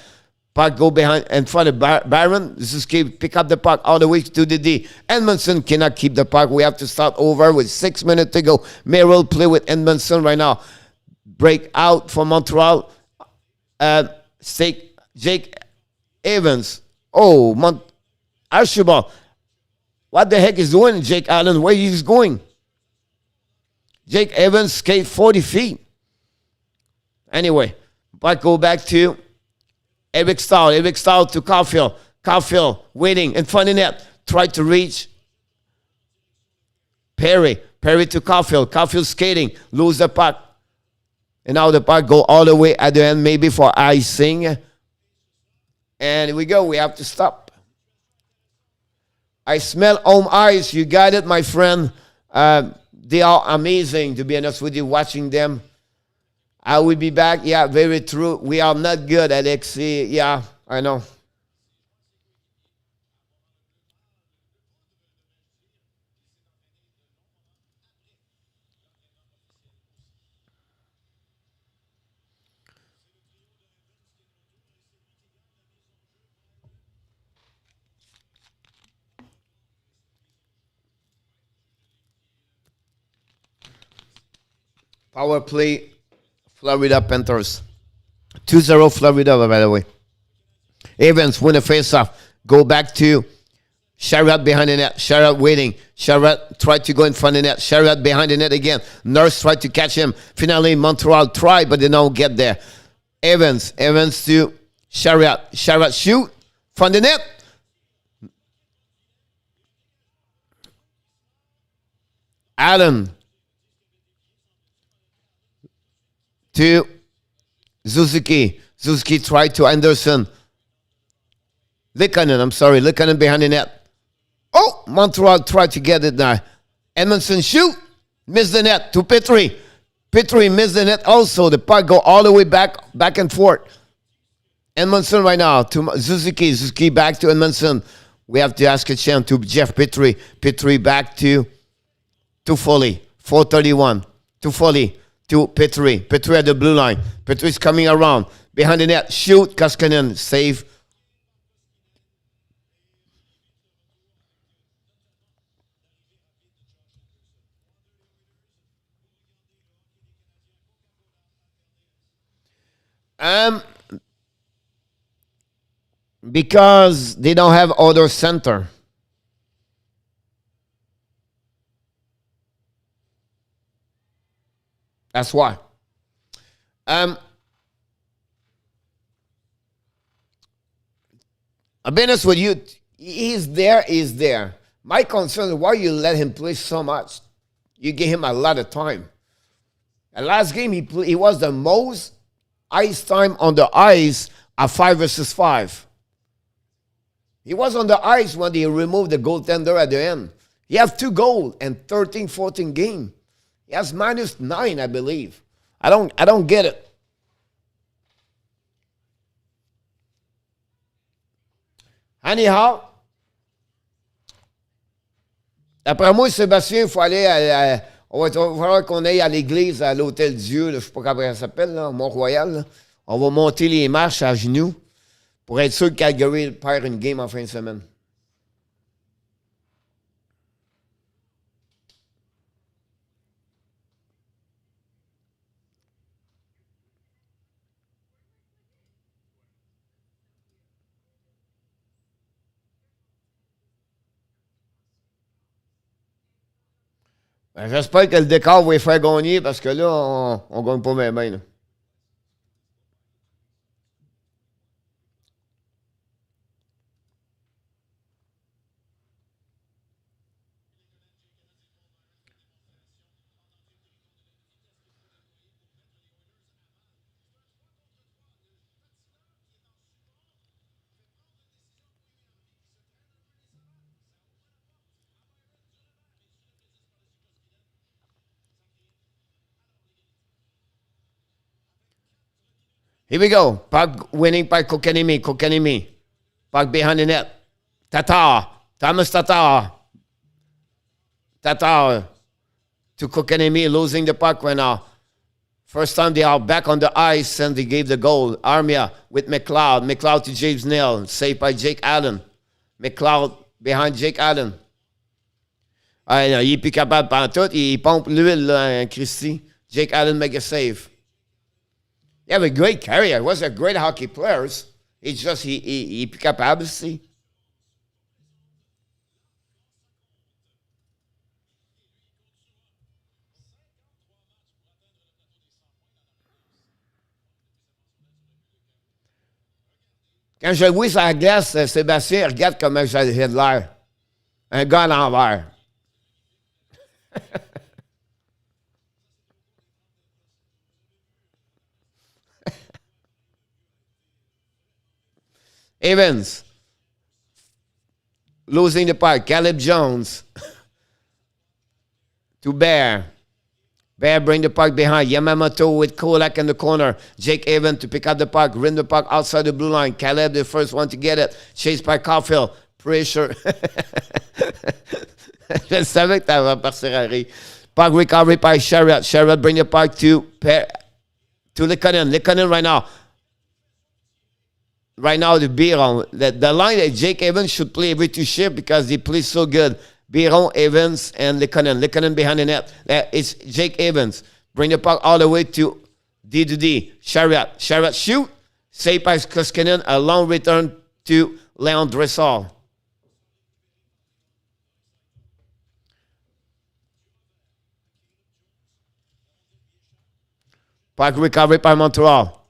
Puck go behind in front of Byron. Suzuki pick up the puck all the way to the D. Edmondson cannot keep the puck. We have to start over with 6 minutes to go. Merrill play with Edmondson right now. Break out for Montreal. Jake Evans. Oh, Archibald. What the heck is doing Jake Allen? Where he's going? Jake Evans skate 40 feet. Anyway, but go back to Eric Stahl. Eric Stahl to Caulfield. Caulfield waiting in front of the net. Try to reach Perry. Perry to Caulfield. Caulfield skating. Lose the puck. And now the puck go all the way at the end, maybe for icing. And here we go. We have to stop. I smell home ice. You got it, my friend. They are amazing, to be honest with you, watching them. I will be back. Yeah, very true. We are not good, Alexi. Yeah, I know. Power play, Florida Panthers. 2-0 Florida, by the way. Evans win a face-off. Go back to Sherratt behind the net. Sherratt waiting. Sherratt tried to go in front of the net. Sherratt behind the net again. Nurse tried to catch him. Finally, Montreal tried, but they don't get there. Evans to Sherratt. Sherratt shoot. Front of the net. Allen to Suzuki. Suzuki tried to Anderson. Lehkonen behind the net. Oh, Montreal tried to get it there. Edmondson shoot. Missed the net to Petry. Petry missed the net also. The puck go all the way back and forth. Edmondson right now to Suzuki. Suzuki back to Edmondson. We have to ask a chance to Jeff Petry. Petry back to Foley. 4:31. To Foley. To Petry. Petry at the blue line. Petry's coming around. Behind the net. Shoot. Kaskanen. Save. Because they don't have other center. That's why. I'll be honest with you. He's there. My concern is why you let him play so much. You give him a lot of time. The last game he was the most ice time on the ice at 5 versus 5. He was on the ice when they removed the goaltender at the end. He has 2 goals and 13-14 game. He has -9, I believe. I don't get it. Anyhow, d'après moi, Sébastien, il faut aller il va falloir qu'on aille à l'église, à l'Hôtel Dieu, là, je ne sais pas comment ça s'appelle, là, Mont-Royal. Là. On va monter les marches à genoux pour être sûr que Calgary perd une game en fin de semaine. Ben, j'espère que le décor va les faire gagner parce que là, on gagne pas bien, bien. Là. Here we go. Puck winning by Kokanemi. Puck behind the net. Tatar. Thomas Tatar. Tatar to Kokanemi, losing the puck right now. First time they are back on the ice and they gave the goal. Armia with McLeod. McLeod to James Neal. Saved by Jake Allen. McLeod behind Jake Allen. Ah, non, il est plus capable pendant tout. Il pompe l'huile, là, Christy. Jake Allen make a save. He have a great career. He was a great hockey player. It's just he est plus capable, see. Quand je le vois sur la glace, Sébastien, regarde comment j'ai de l'air. Un gars à l'envers. Evans. Losing the puck. Caleb Jones. To Bear. Bear bring the puck behind. Yamamoto with Kolak in the corner. Jake Evans to pick up the puck. Rim the puck outside the blue line. Caleb the first one to get it. Chased by Caulfield. Pressure. Je savais que t'avais persévéré. Puck recovery by Sherrod. Sherrod bring the puck to Lehkonen. Lehkonen right now. Right now, the Biron. The line that Jake Evans should play every 2 shifts because he plays so good. Biron, Evans, and Lehkonen. Lehkonen behind the net. It's Jake Evans. Bring the puck all the way to D2D. Sherrod. Sherrod shoot. Saved by Koskinen. A long return to Leon Dressel. Puck recovery by Montreal.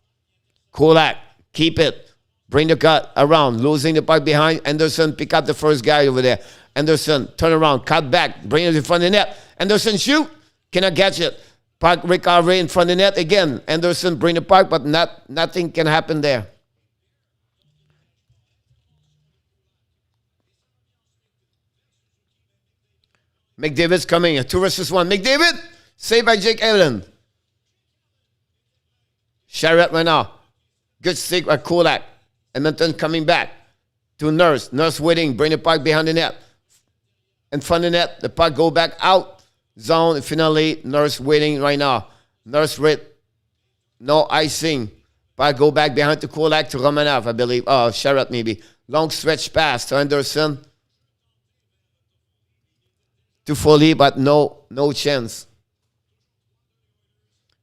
Kolak. Keep it. Bring the cut around. Losing the puck behind. Anderson pick up the first guy over there. Anderson turn around. Cut back. Bring it in front of the net. Anderson shoot. Cannot catch it. Puck recovery in front of the net again. Anderson bring the puck, but nothing can happen there. McDavid's coming. 2 versus 1. McDavid. Saved by Jake Allen. Sherrod right now. Good stick by Kolak. Edmonton coming back to Nurse. Nurse waiting. Bring the puck behind the net. In front of the net. The puck go back out. Zone. Finally, Nurse waiting right now. Nurse red. No icing. Puck go back behind to Kolak to Romanov, I believe. Oh, Sherrod maybe. Long stretch pass to Anderson. To Foley, but no chance.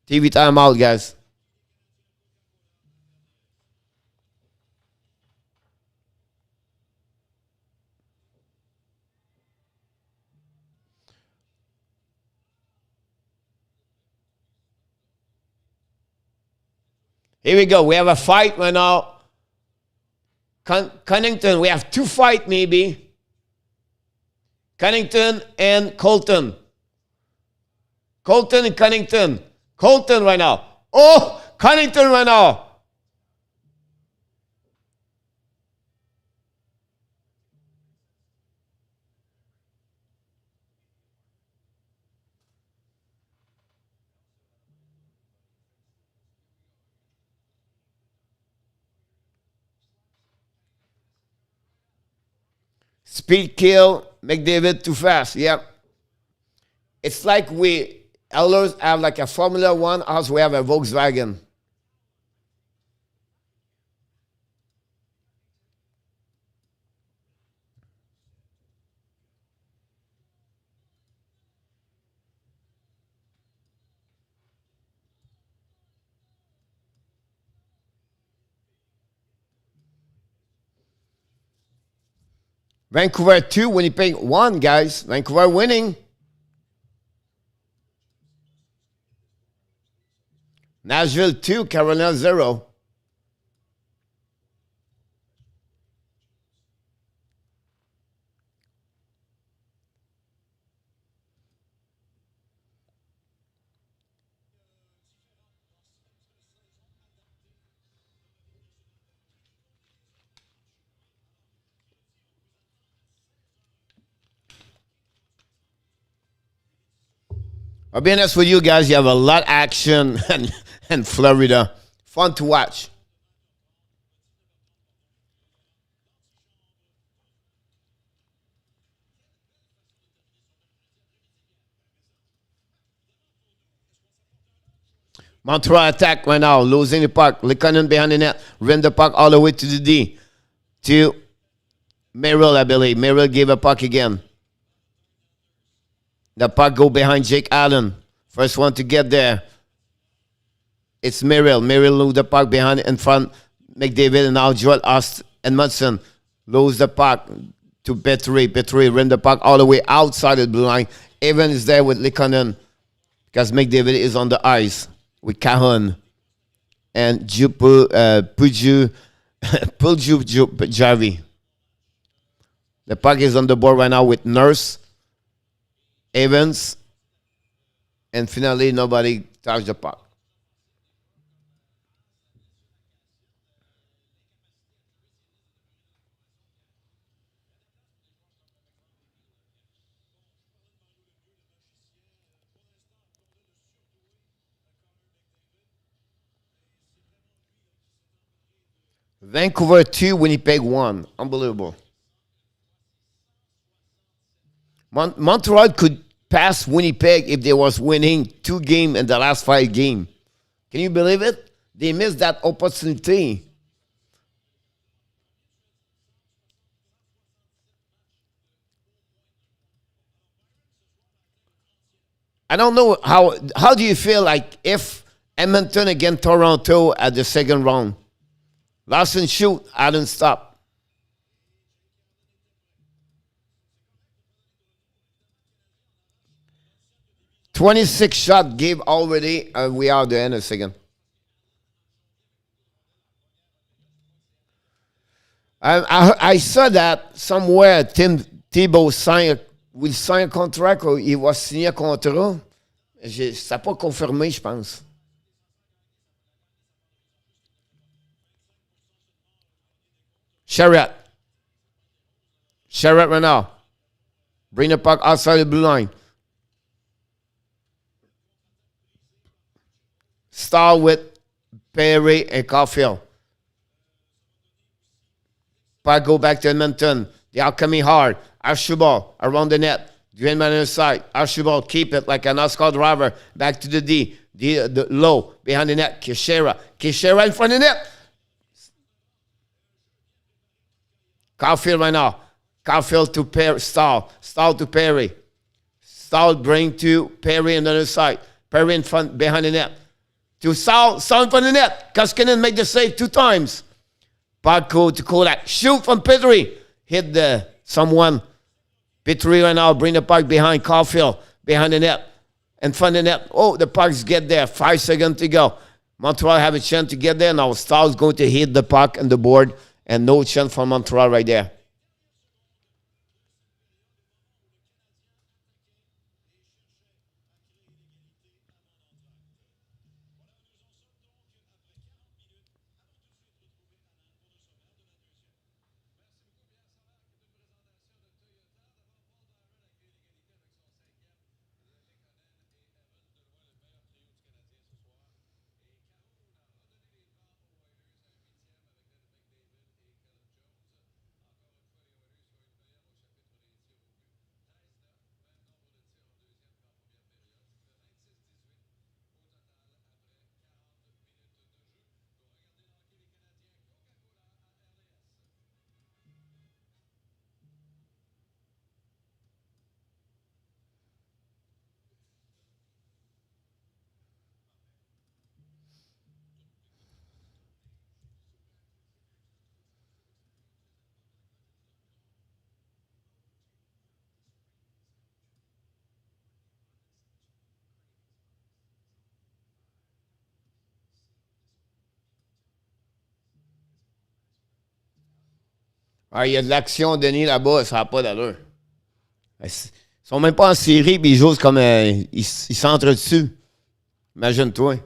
TV timeout, guys. Here we go. We have a fight right now. Cunnington, we have 2 fights maybe. Cunnington and Colton. Colton and Cunnington. Colton right now. Oh, Cunnington right now. Speed kill, McDavid too fast. Yep. It's like we Oilers have like a Formula One, us we have a Volkswagen. Vancouver 2, Winnipeg 1, guys. Vancouver winning. Nashville 2, Carolina 0. I'll be honest with you guys, you have a lot of action in Florida. Fun to watch. Montreal attack right now, losing the puck. Lehkonen behind the net, ran the puck all the way to the D. To Merrill, I believe. Merrill gave a puck again. The puck go behind Jake Allen. First one to get there. It's Merrill. Merrill lose the puck behind in front. McDavid and now Joel Edmondson lose the puck to Petrie. Petrie ran the puck all the way outside the blue line. Evan is there with Lehkonen because McDavid is on the ice with Cajon and Puju Javi. The puck is on the board right now with Nurse, Evans, and finally nobody touched the puck. Vancouver 2, Winnipeg 1. Unbelievable. Montreal could pass Winnipeg if they was winning 2 games in the last 5 games. Can you believe it? They missed that opportunity. I don't know how do you feel like if Edmonton against Toronto at the second round? Larson shoot, Allen stop. $26 shot gave already. We are the end of the second. I saw that somewhere Tim Tebow will sign a contract ou il va signer un contrat. Ça n'a pas confirmé, je pense. Sherratt right now. Bring the puck outside the blue line. Start with Perry and Caulfield. Puck go back to Edmonton. They are coming hard. Archibald around the net. Drainman on the side. Archibald keep it like an NASCAR driver. Back to the D. The low behind the net. Kishera in front of the net. Caulfield right now. Caulfield to Perry. Stahl to Perry. Stahl bring to Perry on the other side. Perry in front behind the net. To Stahl in front of the net. Koskinen make the save 2 times. Podko to Kolak. Shoot from Petrie. Hit someone. Petrie right now. Bring the puck behind Caulfield. Behind the net. In front of the net. Oh, the pucks get there. 5 seconds to go. Montreal have a chance to get there. Now Stahl's going to hit the puck and the board, and no chance for Montreal right there. Ah, il y a de l'action, Denis, là-bas, ça n'a pas d'allure. Ils sont même pas en série, puis ils jouent comme. Ils s'entretuent. Imagine-toi.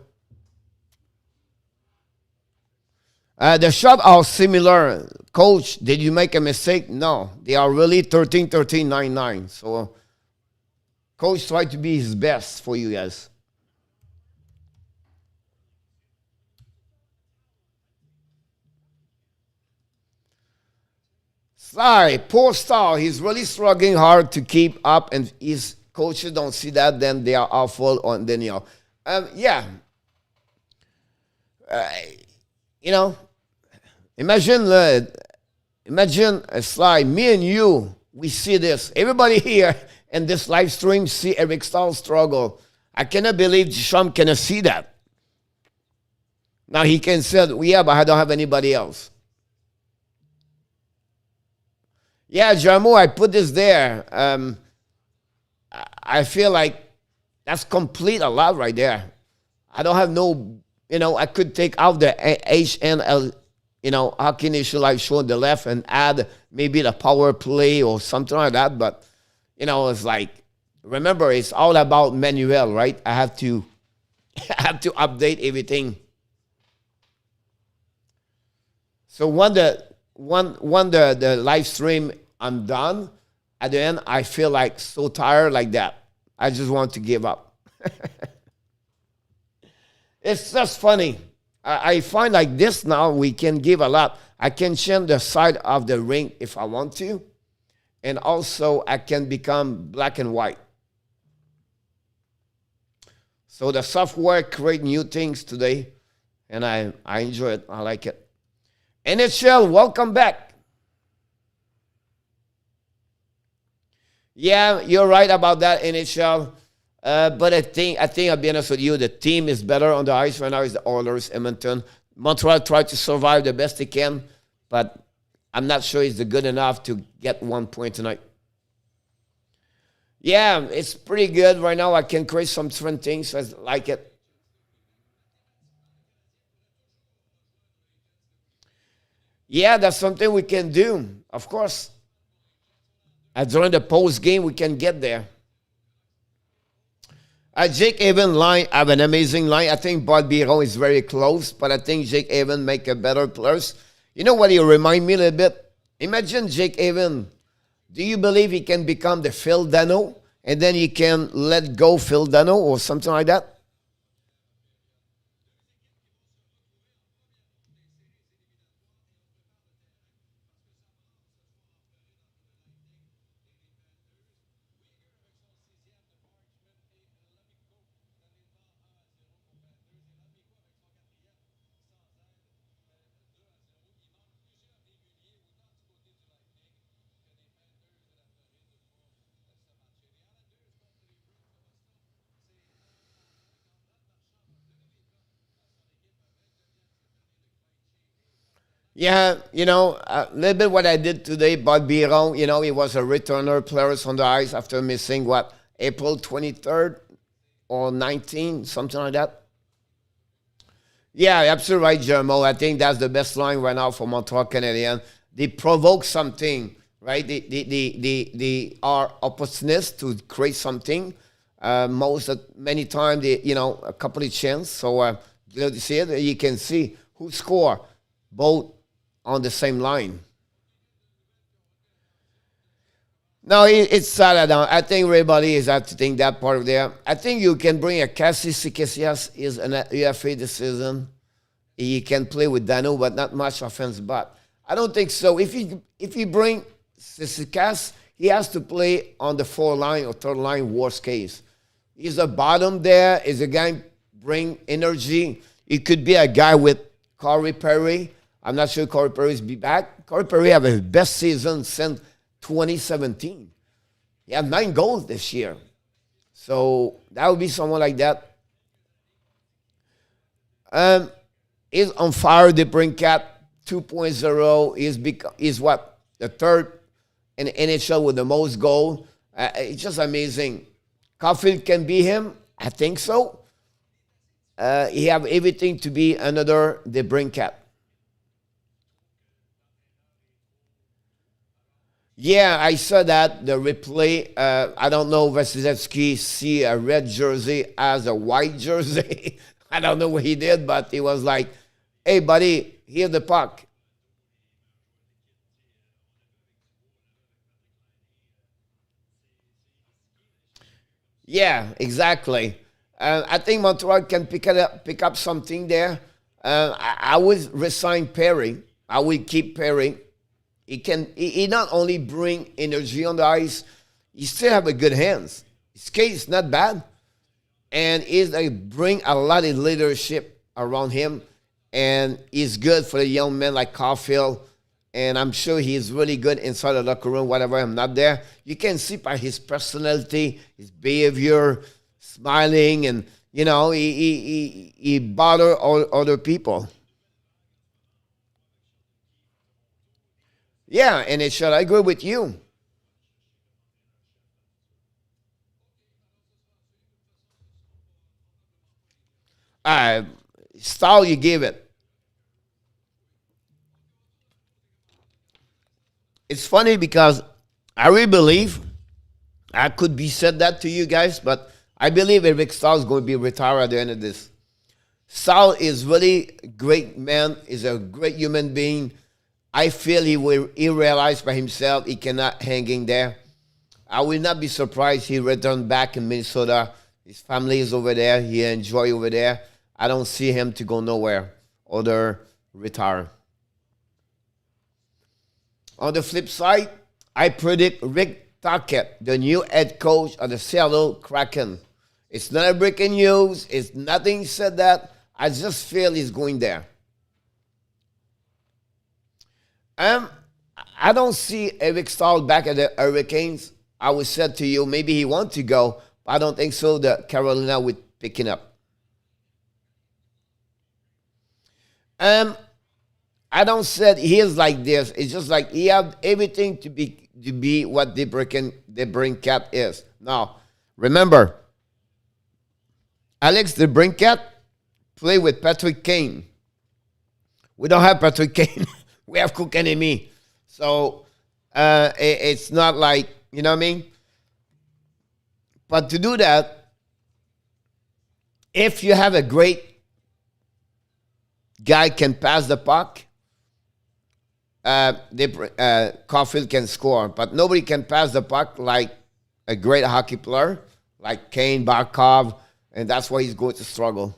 The shots are similar. Coach, did you make a mistake? No. They are really 13-13, 9-9. So, coach tried to be his best for you guys. Sorry, poor Star. He's really struggling hard to keep up, and his coaches don't see that. Then they are awful on Daniel. Yeah, uh, you know, imagine, imagine a slide. Me and you, we see this. Everybody here in this live stream see Eric Stahl struggle. I cannot believe Trump cannot see that. Now he can say, yeah, but I don't have anybody else. Yeah, Jamo, I put this there. I feel like that's complete a lot right there. I don't have no, I could take out the HNL, Hockey Nation Live Show on the left and add maybe the power play or something like that. But, it's like, remember, it's all about Manuel, right? I have to update everything. So when the live stream I'm done, at the end I feel like so tired like that. I just want to give up. It's just funny. I find like this now we can give a lot. I can change the side of the ring if I want to. And also I can become black and white. So the software create new things today. And I enjoy it. I like it. NHL, welcome back. Yeah, you're right about that, NHL. But I think I'll be honest with you, the team is better on the ice right now is the Oilers, Edmonton. Montreal tried to survive the best they can, but I'm not sure it's good enough to get 1 point tonight. Yeah, it's pretty good right now. I can create some different things. I like it. Yeah, that's something we can do, of course. During the post game, we can get there. Jake Evan line have an amazing line. I think Bud Biron is very close, but I think Jake Evan make a better players. You know what he remind me a little bit? Imagine Jake Evan. Do you believe he can become the Phil Dano, and then he can let go Phil Dano or something like that? Yeah, a little bit what I did today, Bud Biron, he was a returner player on the ice after missing, April 23rd or 19, something like that. Yeah, absolutely right, Jermo. I think that's the best line right now for Montreal Canadiens. They provoke something, right? They are opportunists to create something. Many times, a couple of chances. So, you see it, you can see who score both on the same line. No, it's sad. I think everybody is have to think that part of there. I think you can bring a Cassie Sikesias is an UFA this season. He can play with Dano, but not much offense. But I don't think so. If he bring Sikesias, he has to play on the 4th line or 3rd line. Worst case, he's a bottom there. Is a guy bring energy. It could be a guy with Corey Perry. I'm not sure Corey Perry's be back. Corey Perry have his best season since 2017. He had 9 goals this year. So that would be someone like that. Is on fire, the Brinkat 2.0. Is what? The 3rd in the NHL with the most goal. It's just amazing. Caulfield can be him. I think so. He have everything to be another the Brinkat. Yeah, I saw that, the replay. I don't know, Vasilevsky see a red jersey as a white jersey. I don't know what he did, but he was like, hey, buddy, here's the puck. Yeah, exactly. I think Montreal can pick up something there. I would resign Perry. I would keep Perry. He not only bring energy on the ice, he still have a good hands. His skate is not bad, and he's like bring a lot of leadership around him, and he's good for a young man like Caulfield. And I'm sure he's really good inside the locker room. Whatever I'm not there, you can see by his personality, his behavior, smiling, and he bother all other people. Yeah, and it should. I agree with you. Uh, Style you give it. It's funny because I really believe I could be said that to you guys, but I believe Eric Stahl is going to be retired at the end of this. Stahl is really a great man. Is a great human being. I feel he realized by himself he cannot hang in there. I will not be surprised he returned back in Minnesota. His family is over there. He enjoy over there. I don't see him to go nowhere other retire. On the flip side, I predict Rick Tocchet, the new head coach of the Seattle Kraken. It's not a breaking news. It's nothing said that. I just feel he's going there. Um, I don't see Eric Stahl back at the Hurricanes. I would said to you, maybe he wants to go, but I don't think so. The Carolina would picking up. Um, I don't said he is like this. It's just like he have everything to be what the Brinkat is. Now, remember, Alex the Brinkat play with Patrick Kane. We don't have Patrick Kane. We have Cook Enemy. So it's not like, you know what I mean? But to do that, if you have a great guy can pass the puck, Caulfield can score. But nobody can pass the puck like a great hockey player, like Kane, Barkov, and that's why he's going to struggle.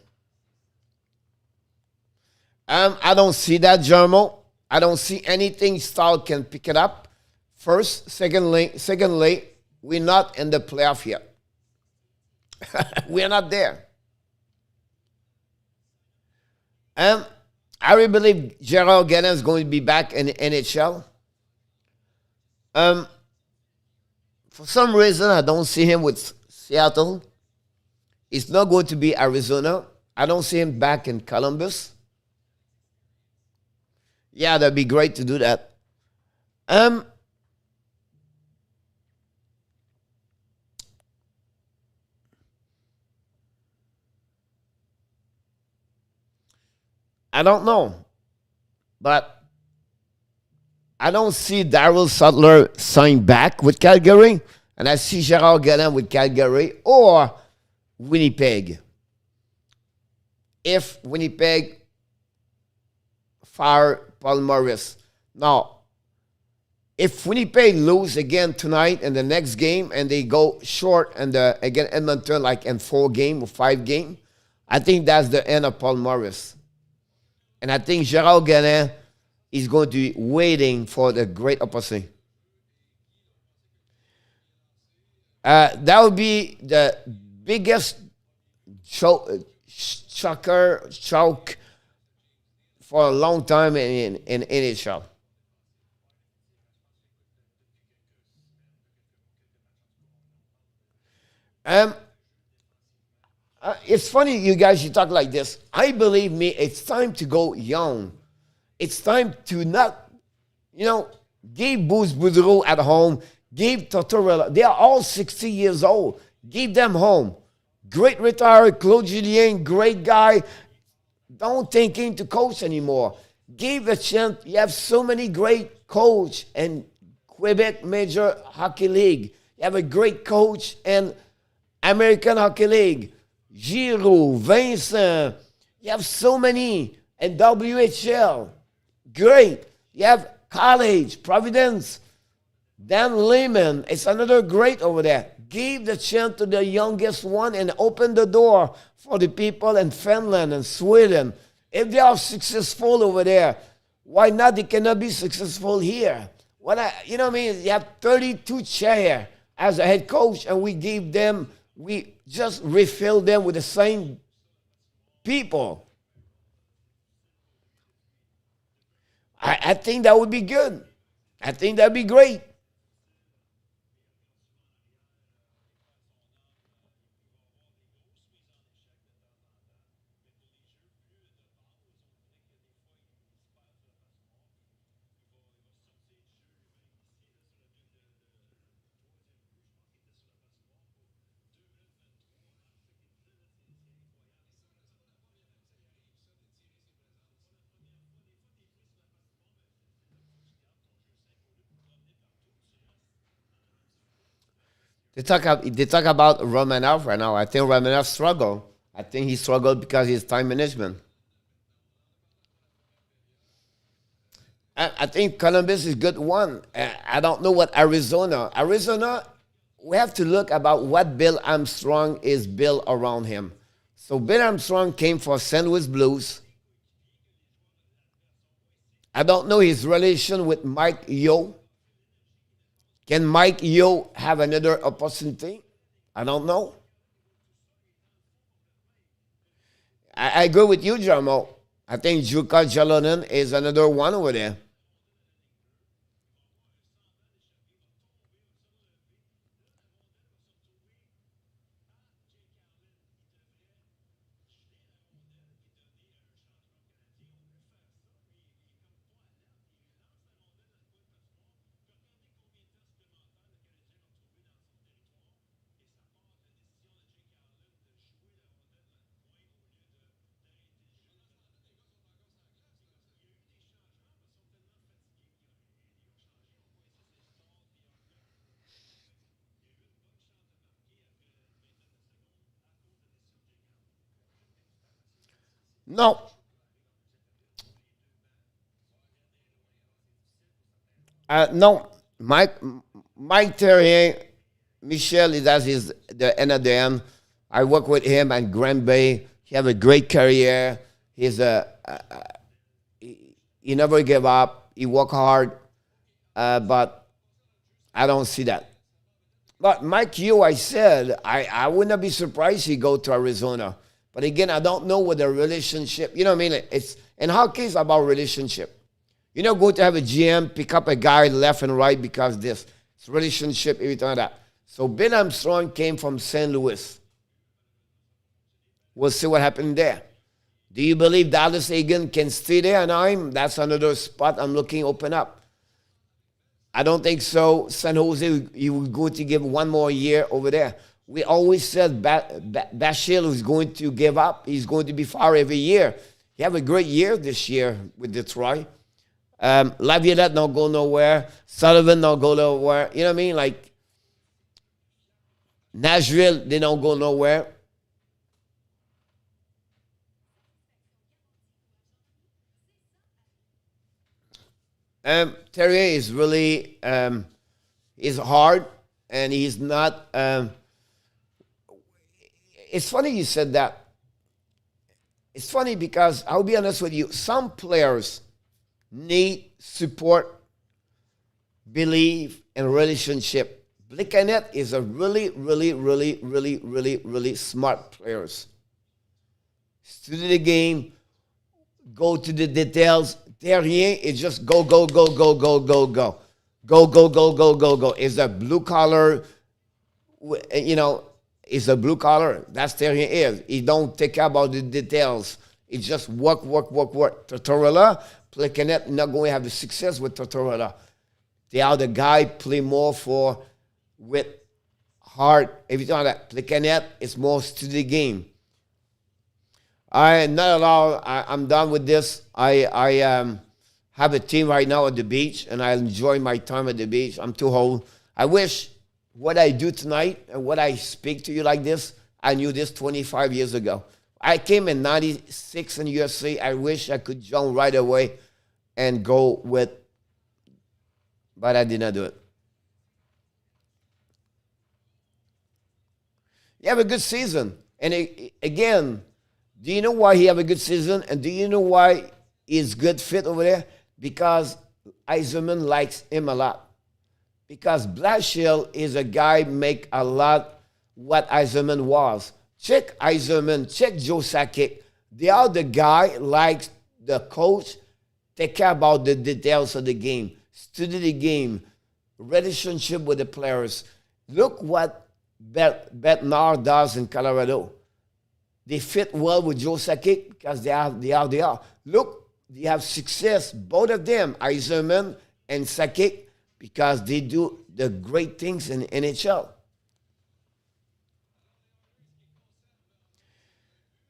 I don't see that, Jermo. I don't see anything Stahl can pick it up. First, secondly, we're not in the playoff yet. We're not there. I really believe Gerald Gannon is going to be back in the NHL. Um, for some reason, I don't see him with Seattle. It's not going to be Arizona. I don't see him back in Columbus. Yeah, that'd be great to do that. Um, I don't know. But I don't see Daryl Suttler sign back with Calgary. And I see Gerard Gallant with Calgary or Winnipeg. If Winnipeg fire Paul Maurice. Now, if Winnipeg lose again tonight in the next game and they go short and again Edmonton like in 4 game or 5 game, I think that's the end of Paul Maurice. And I think Gerard Gallant is going to be waiting for the great opportunity. That would be the biggest choke for a long time in NHL. It's funny, you guys, you talk like this. I believe me, it's time to go young. It's time to not, give Bruce Boudreau at home, give Tortorella. They are all 60 years old. Give them home. Great retired, Claude Julien, great guy. Don't think him to coach anymore. Give a chance. You have so many great coach in Quebec Major Hockey League. You have a great coach in American Hockey League. Giroux, Vincent. You have so many in WHL. Great. You have college, Providence. Dan Lehman. It's another great over there. Give the chance to the youngest one and open the door for the people in Finland and Sweden. If they are successful over there, why not they cannot be successful here? You know what I mean? You have 32 chairs as a head coach, and we just refill them with the same people. I think that would be good. I think that'd be great. They talk about Romanov right now. I think Romanov struggled. I think he struggled because of his time management. I think Columbus is a good one. I don't know what Arizona. Arizona, we have to look about what Bill Armstrong is built around him. So Bill Armstrong came for St. Louis Blues. I don't know his relation with Mike Yeo. Can Mike Yeo have another opportunity? I don't know. I agree with you, Jamo. I think Jukka Jalonen is another one over there. No, no. Mike Terrier, Michel is at the end of the end. I work with him at Grand Bay. He have a great career. He never gave up. He work hard, but I don't see that. But Mike Hugh, I said, I would not be surprised he go to Arizona. But again, I don't know what the relationship, you know what I mean? It's in hockey, it's about relationship. You're not going to have a GM pick up a guy left and right because this. It's relationship, everything like that. So Ben Armstrong came from St. Louis. We'll see what happened there. Do you believe Dallas Egan can stay there? And that's another spot I'm looking open up. I don't think so. San Jose, you were going to give one more year over there. We always said Bashil is going to give up. He's going to be fired every year. He have a great year this year with Detroit. Laviolette don't go nowhere. Sullivan don't go nowhere. You know what I mean? Like Nashville, they don't go nowhere. Terrier is really is hard, and he's not. It's funny you said that. It's funny because I'll be honest with you. Some players need support, belief, and relationship. Lehkonen is a really, really, really, really, really, really smart player. Study the game, go to the details. Terrier is just go, go, go, go, go, go, go. Go, go, go, go, go, go. Is a blue collar, you know, is a blue collar. That's Terrier is. He don't take care about the details. He just work, work, work, work. Tortorella, Lehkonen not going to have the success with Tortorella. The other guy play more for with heart. Every time that Lehkonen is more to the game. I'm done with this. I have a team right now at the beach, and I enjoy my time at the beach. I'm too old. I wish what I do tonight and what I speak to you like this, I knew this 25 years ago. I came in 96 in UFC. I wish I could jump right away and go with, but I did not do it. You have a good season. And again, do you know why he have a good season? And do you know why he's good fit over there? Because Yzerman likes him a lot. Because Blashill is a guy make a lot what Yzerman was. Check Yzerman, check Joe Sakic. They are the guy likes the coach, take care about the details of the game, study the game, relationship with the players. Look what Bednar does in Colorado. They fit well with Joe Sakic because they are. Look, they have success, both of them, Yzerman and Sakic, because they do the great things in NHL.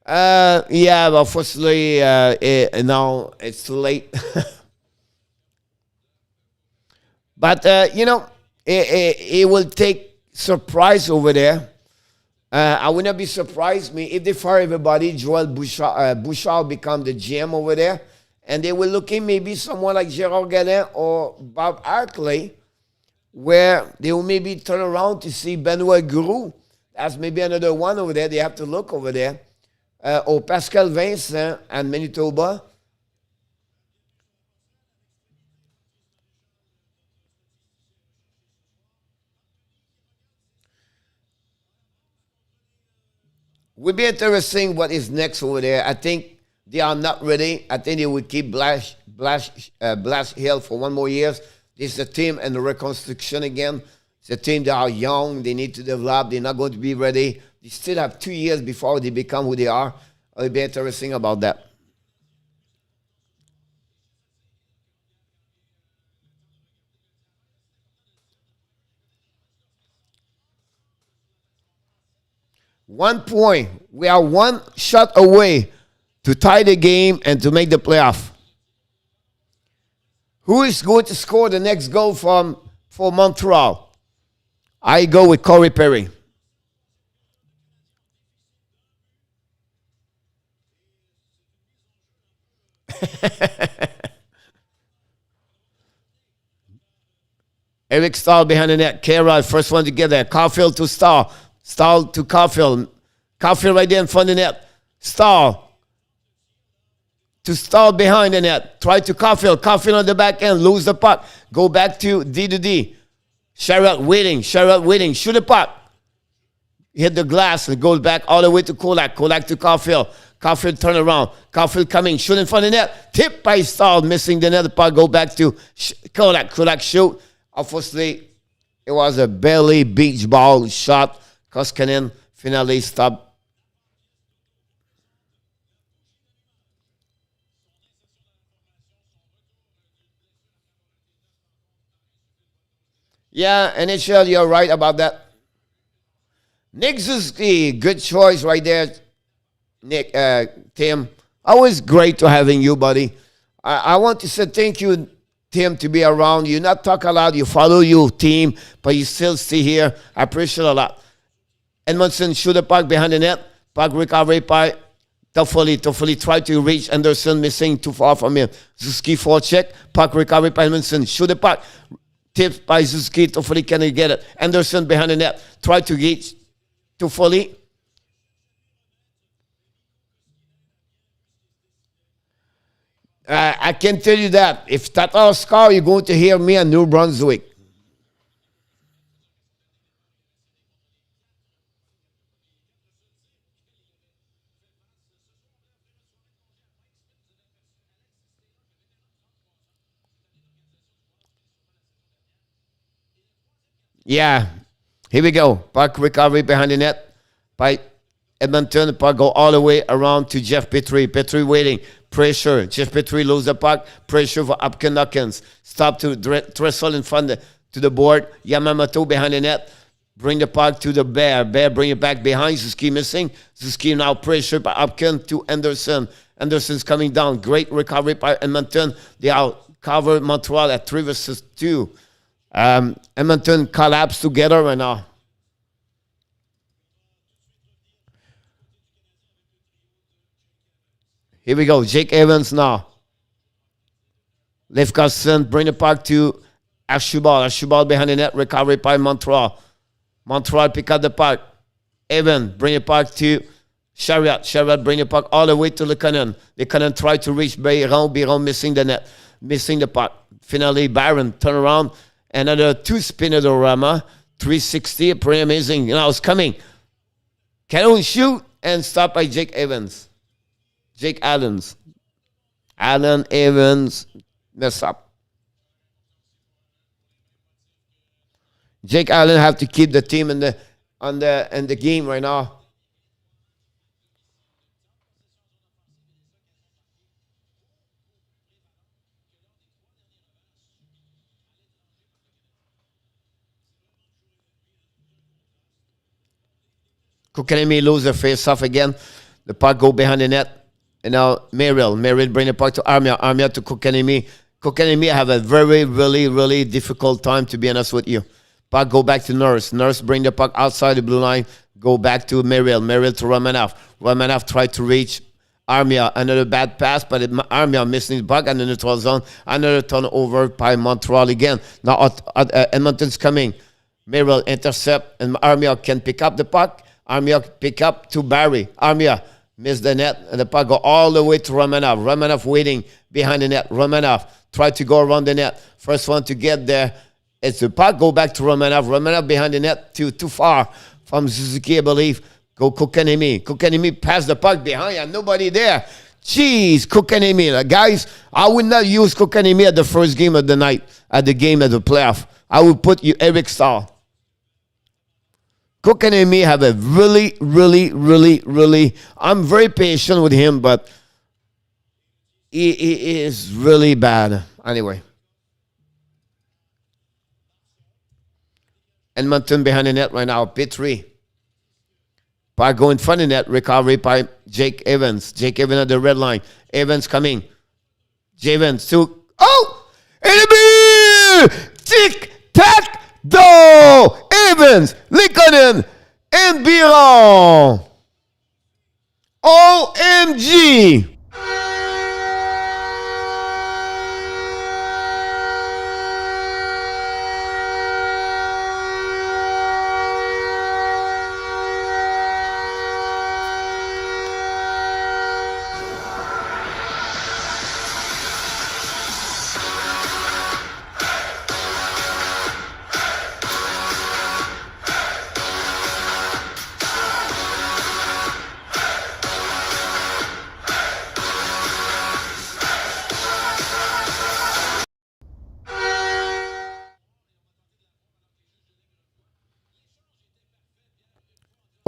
Yeah, but unfortunately, now it's too late. But, you know, it will take surprise over there. I would not be surprised me if they fire everybody. Joel Bouchard become the GM over there, and they will look in maybe someone like Gérard Gallin or Bob Hartley, where they will maybe turn around to see Benoit Gros. That's maybe another one over there. They have to look over there. Or Pascal Vincent and Manitoba. Would be interesting what is next over there. I think they are not ready. I think they would keep Blash Hill for one more year. This is a team in the reconstruction again. It's a team that are young. They need to develop. They're not going to be ready. They still have 2 years before they become who they are. It'll be interesting about that. One point. We are one shot away to tie the game and to make the playoff. Who is going to score the next goal for Montreal? I go with Corey Perry. Eric Stahl behind the net. K-Rod, first one to get there. Caulfield to Stahl. Stahl to Caulfield. Caulfield right there in front of the net. Stahl to Stahl behind the net. Try to Caulfield. Caulfield on the back end. Lose the puck. Go back to D to D. Sherrod waiting. Sherrod waiting. Shoot the puck. Hit the glass and goes back all the way to Kolak. Kolak to Caulfield. Caulfield turn around. Caulfield coming. Shoot in front of the net. Tip by Stahl. Missing the net. The puck. Go back to Kolak. Kolak shoot. Unfortunately, it was a barely beach ball shot. Koskinen finally stopped. Yeah, NHL, you're right about that. Nick Zuski, good choice right there, Nick, Tim. Always great to having you, buddy. I want to say thank you, Tim, to be around. You not talk a lot. You follow your team, but you still stay here. I appreciate it a lot. Edmondson shoot the puck behind the net. Puck recovery by Toffoli tried to reach Anderson, missing too far from him. Zuski for check. Puck recovery by Edmondson. Shoot the puck. Tipped by Zuski. Toffoli cannot get it. Anderson behind the net. Tried to reach Toffoli. I can tell you that if Tatar score, you're going to hear me in New Brunswick. Yeah, here we go. Puck recovery behind the net by Edmonton. The puck go all the way around to Jeff Petrie. Petrie waiting. Pressure. Jeff Petrie lose the puck. Pressure for Hopkins. Stop to Dressel in front to the board. Yamamoto behind the net. Bring the puck to the Bear. Bear bring it back behind. Zuski missing. Zuski now pressure by Hopkins to Anderson. Anderson's coming down. Great recovery by Edmonton. They outcover Montreal at 3-2. Edmonton collapsed together right now. Here we go. Jake Evans now. Lehkonen bring the puck to Archibald. Archibald behind the net. Recovery by Montreal. Montreal pick up the puck. Evans bring the puck to Chariot. Chariot bring the puck all the way to Lehkonen. Lehkonen try to reach Biron. Biron missing the net. Missing the puck. Finally, Byron turn around. Another two-spinodorama. 360. Pretty amazing. Now it's coming. Can shoot and stop by Jake Evans. Jake Allens. Allen Evans mess up. Jake Allen have to keep the team in the game right now. Kokanemi lose the face-off again. The puck go behind the net. And now Merrill bring the puck to Armia. Armia to Kokanemi. Kokanemi have a very, really, really difficult time, to be honest with you. Puck go back to Nurse. Nurse bring the puck outside the blue line. Go back to Merrill. Merrill to Romanov. Romanov tried to reach Armia. Another bad pass, but Armia missing the puck in the neutral zone. Another turnover by Montreal again. Now Edmonton's coming. Merrill intercept, and Armia can pick up the puck. Armia pick up to Barry. Armia miss the net, and the puck go all the way to Romanov. Romanov waiting behind the net. Romanov try to go around the net. First one to get there. It's the puck go back to Romanov. Romanov behind the net, too far from Suzuki, I believe. Go Kokanemi. Kokanemi pass the puck behind and nobody there. Jeez, Kokanemi. Guys, I would not use Kokanemi at the first game of the night, at the game of the playoff. I would put you Eric Stahl. Kokanemi have a really, really, really, really... I'm very patient with him, but he is really bad. Anyway. Edmonton behind the net right now. Petrie. Puck go in front of the net. Recovery by Jake Evans. Jake Evans at the red line. Evans coming. Javens to... Oh! Enemy! Tic-tac! Do! Evans, Lehkonen, and Biron. OMG!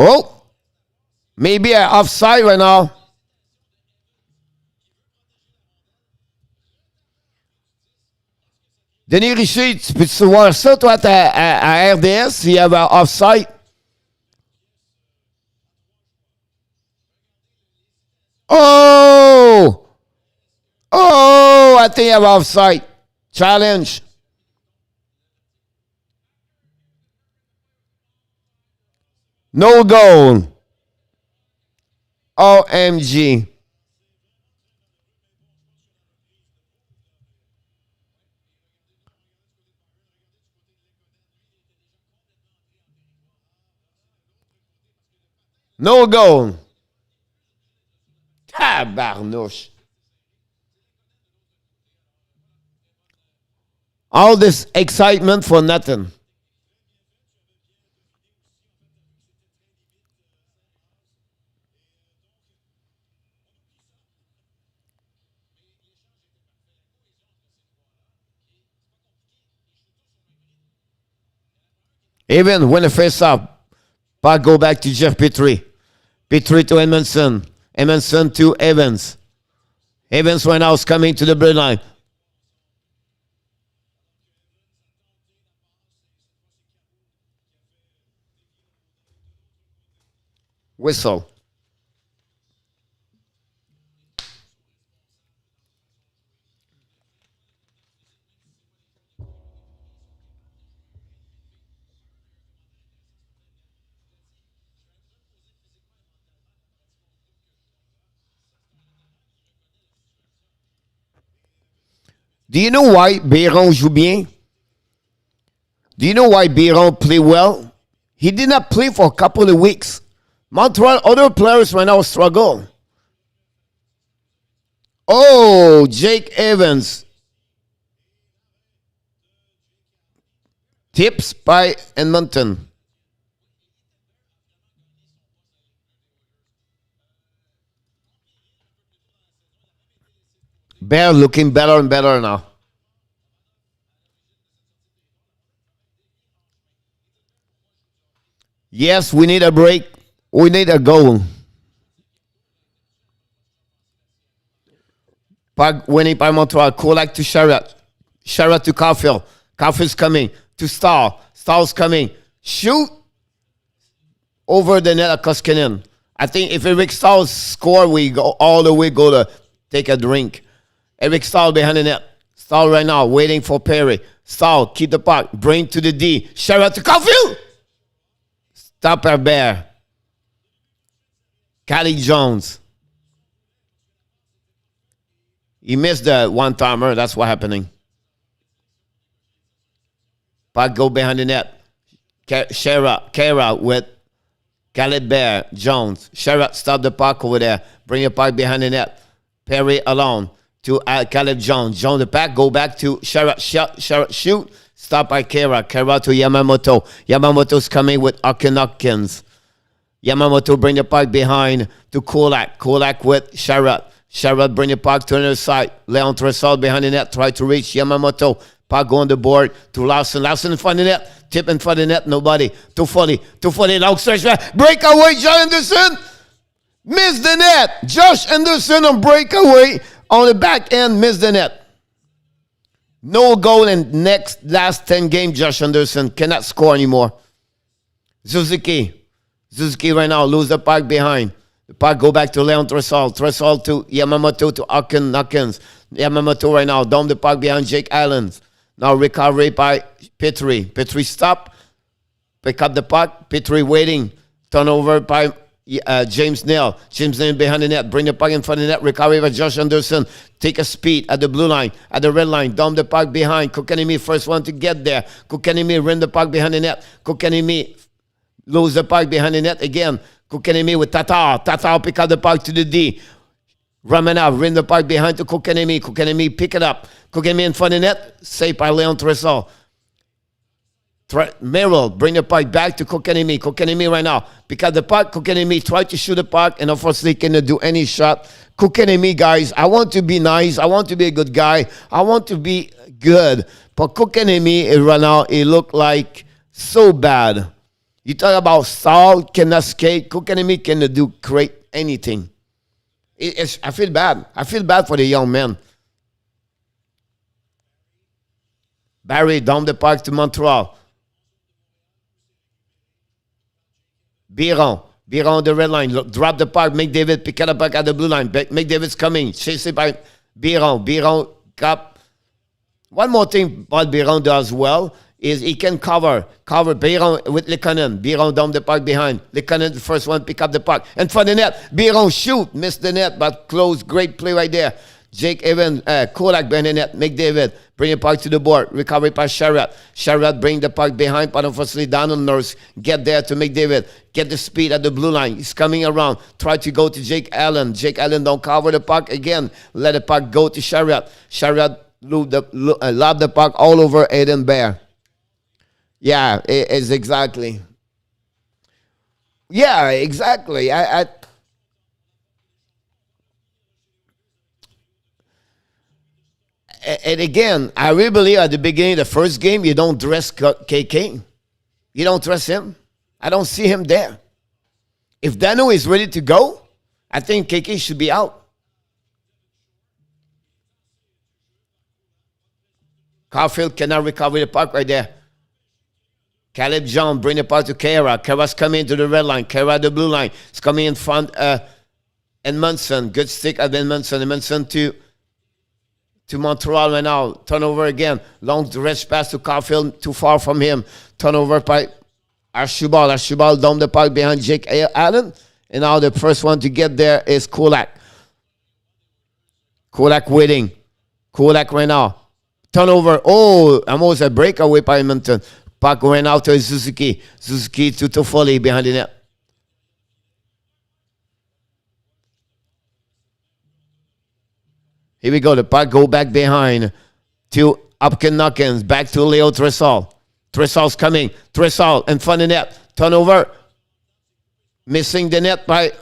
Oh, maybe I'm offside right now. Denis Richer, tu peux-tu voir ça, toi, à RDS, s'il y avait offside? Oh! Oh, I think I'm offside. Challenge. No goal. OMG. No goal. Tabarnouche. All this excitement for nothing. Even when the face up, puck go back to Jeff Petrie. Petrie to Edmondson. Edmondson to Evans. Evans right now is coming to the blue line. Whistle. Do you know why Biron joue bien? Do you know why Biron play well? He did not play for a couple of weeks. Montreal, other players right now struggle. Oh, Jake Evans. Tips by Edmonton. Bear looking better and better now. Yes, we need a break. We need a goal. Winning by Montreal. Kulak to Sherratt. Sherratt to Caulfield. Caulfield's coming to Stahl. Stahl's coming. Shoot over the net at Koskinen. I think if Eric Stahl score, we go all the way, go to take a drink. Eric Stahl behind the net. Stahl right now waiting for Perry. Stahl, keep the puck. Bring to the D. Sherratt to Caulfield. Stop our bear. Cali Jones. He missed the one-timer. That's what happening. Puck go behind the net. Kara with Caleb Bear. Jones. Sherratt stop the puck over there. Bring the puck behind the net. Perry alone to Caleb Jones. Jones the puck. Go back to Sherratt. Sherratt shoot. Stop by Kara. Kara to Yamamoto. Yamamoto's coming with Hawkins. Yamamoto bring the puck behind to Kulak. Kulak with Sherratt. Sherratt bring the puck to the other side. Leon Tressel behind the net. Try to reach Yamamoto. Puck go on the board to Larson. Larson in front of the net. Tip in front of the net. Nobody. Too funny. Long stretch back. Breakaway. Josh Anderson. Missed the net. Josh Anderson on breakaway on the back end. Missed the net. No goal in last 10 games. Josh Anderson cannot score anymore. Suzuki right now lose the puck behind. The puck go back to Leon Tressel. Tressel to Yamamoto to Hawkins. Yamamoto right now down the puck behind Jake Allen. Now recovery by Petrie. Petrie stop. Pick up the puck. Petrie waiting. Turnover by James Neal. James Neal behind the net. Bring the puck in front of the net. Recovery by Josh Anderson. Take a speed at the blue line. At the red line. Down the puck behind. Kokanemi first one to get there. Kokanemi ran the puck behind the net. Kokanemi lose the puck behind the net again. Kokanemi with Tatar. Tatar pick up the puck to the D. Ramanov ran the puck behind to Kokanemi. Kokanemi pick it up. Kokanemi in front of the net. Saved by Leon Tressel. Merrill bring the puck back to Kokanemi. Kokanemi right now. Pick up the puck. Kokanemi try to shoot the puck and unfortunately cannot do any shot. Kokanemi, guys, I want to be nice. I want to be a good guy. I want to be good. But Kokanemi right now, it looked like so bad. You talk about Saul cannot skate. Kokanemi cannot do great anything. I feel bad. I feel bad for the young man. Barry down the puck to Montreal. Biron on the red line. Drop the puck. McDavid pick up the puck at the blue line. McDavid's coming. Chased by Biron got one more thing. What Biron does well is he can cover Biron with Lehkonen. Biron down the puck behind. Lehkonen, the first one, pick up the puck. And for the net, Biron shoot, missed the net, but close. Great play right there. Jake Evans, Kulak behind the net. McDavid, bring the puck to the board. Recovery by Sherratt. Sherratt bring the puck behind, but unfortunately Donald Nurse get there to McDavid. Get the speed at the blue line. He's coming around. Try to go to Jake Allen. Jake Allen don't cover the puck again. Let the puck go to Sherratt. Sherratt lob the puck all over Aiden Bear. Yeah, it's exactly. Yeah, exactly. And again, I really believe at the beginning of the first game, you don't dress KK. You don't dress him. I don't see him there. If Dano is ready to go, I think KK should be out. Caulfield cannot recover the puck right there. Caleb John bring the puck to Kara. Kara's coming to the red line. Kara the blue line. It's coming in front. Edmondson. Good stick at Edmondson. Edmondson to Montreal right now. Turnover again. Long stretch pass to Caulfield. Too far from him. Turnover by Archibald. Archibald down the puck behind Jake Allen. And now the first one to get there is Kulak. Kulak waiting. Kulak right now. Turnover. Oh, almost a breakaway by Edmonton. Puck went out to Suzuki. Suzuki to Toffoli behind the net. Here we go. The puck go back behind to Upkin-Nuckins. Back to Leo Tressal. Tressal's coming. Tressal in front of the net. Turnover. Missing the net by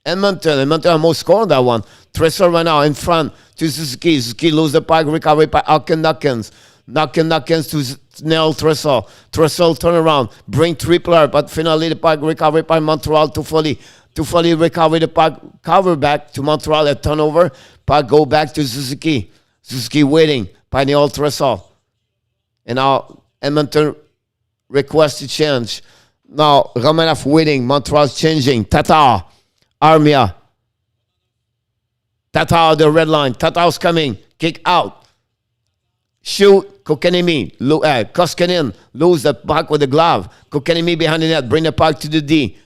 Edmonton. Edmonton almost scored that one. Tressal right now in front to Suzuki. Suzuki lose the puck. Recovered by Upkin-Nuckins. Nuckins to Nell Tressal. Tressal turn around. Bring tripler. But finally the puck recovered by Montreal to Foley. To Foley recover the puck. Cover back to Montreal. A turnover. Puck go back to Suzuki. Suzuki waiting by Nell Tressal. And now Edmonton request to change. Now Romanov waiting. Montreal's changing. Tatar. Armia. Tatar the red line. Tatar's coming. Kick out. Shoot, Kokanemi, Koskinen, lose the puck with the glove. Kokanemi behind the net, bring the puck to the D.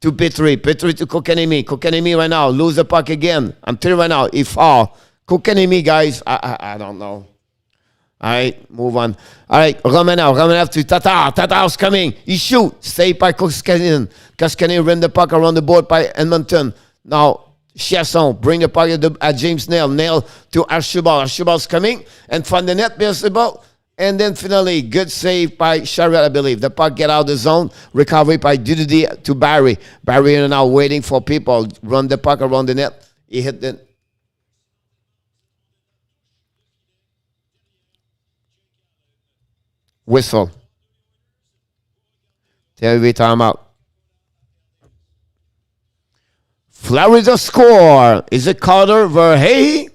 To Petrie to Kokanemi. Kokanemi right now, lose the puck again. I'm telling you right now, he fall. Kokanemi, guys, I don't know. All right, move on. All right, Romanov to Tatar. Tatar's coming. He shoot, saved by Koskinen. Koskinen ran the puck around the board by Edmonton. Now, Chasson, bring the puck at James Nail. Nail to Archibald. Archibald's coming. And from the net, Beelzebub. And then finally, good save by Sherratt, I believe. The puck get out of the zone. Recovery by Duddy to Barry. Barry is now waiting for people. Run the puck around the net. He hit the... Whistle. TV timeout. Florida score. Is it Carter Verhey?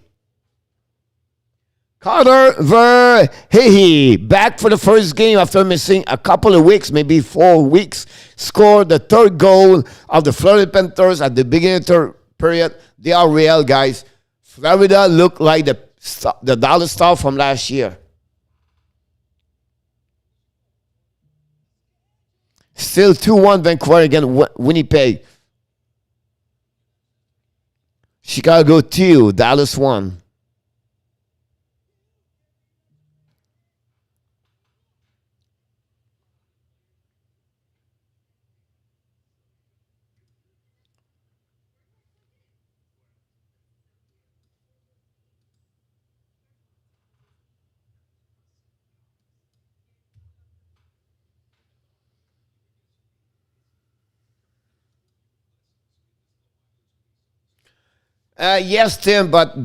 Carter Verhey, back for the first game after missing a couple of weeks, maybe 4 weeks, scored the third goal of the Florida Panthers at the beginning of the third period. They are real, guys. Florida looked like the Dallas Star from last year. Still 2-1 Vancouver against Winnipeg. Chicago 2, Dallas 1. Yes, Tim, but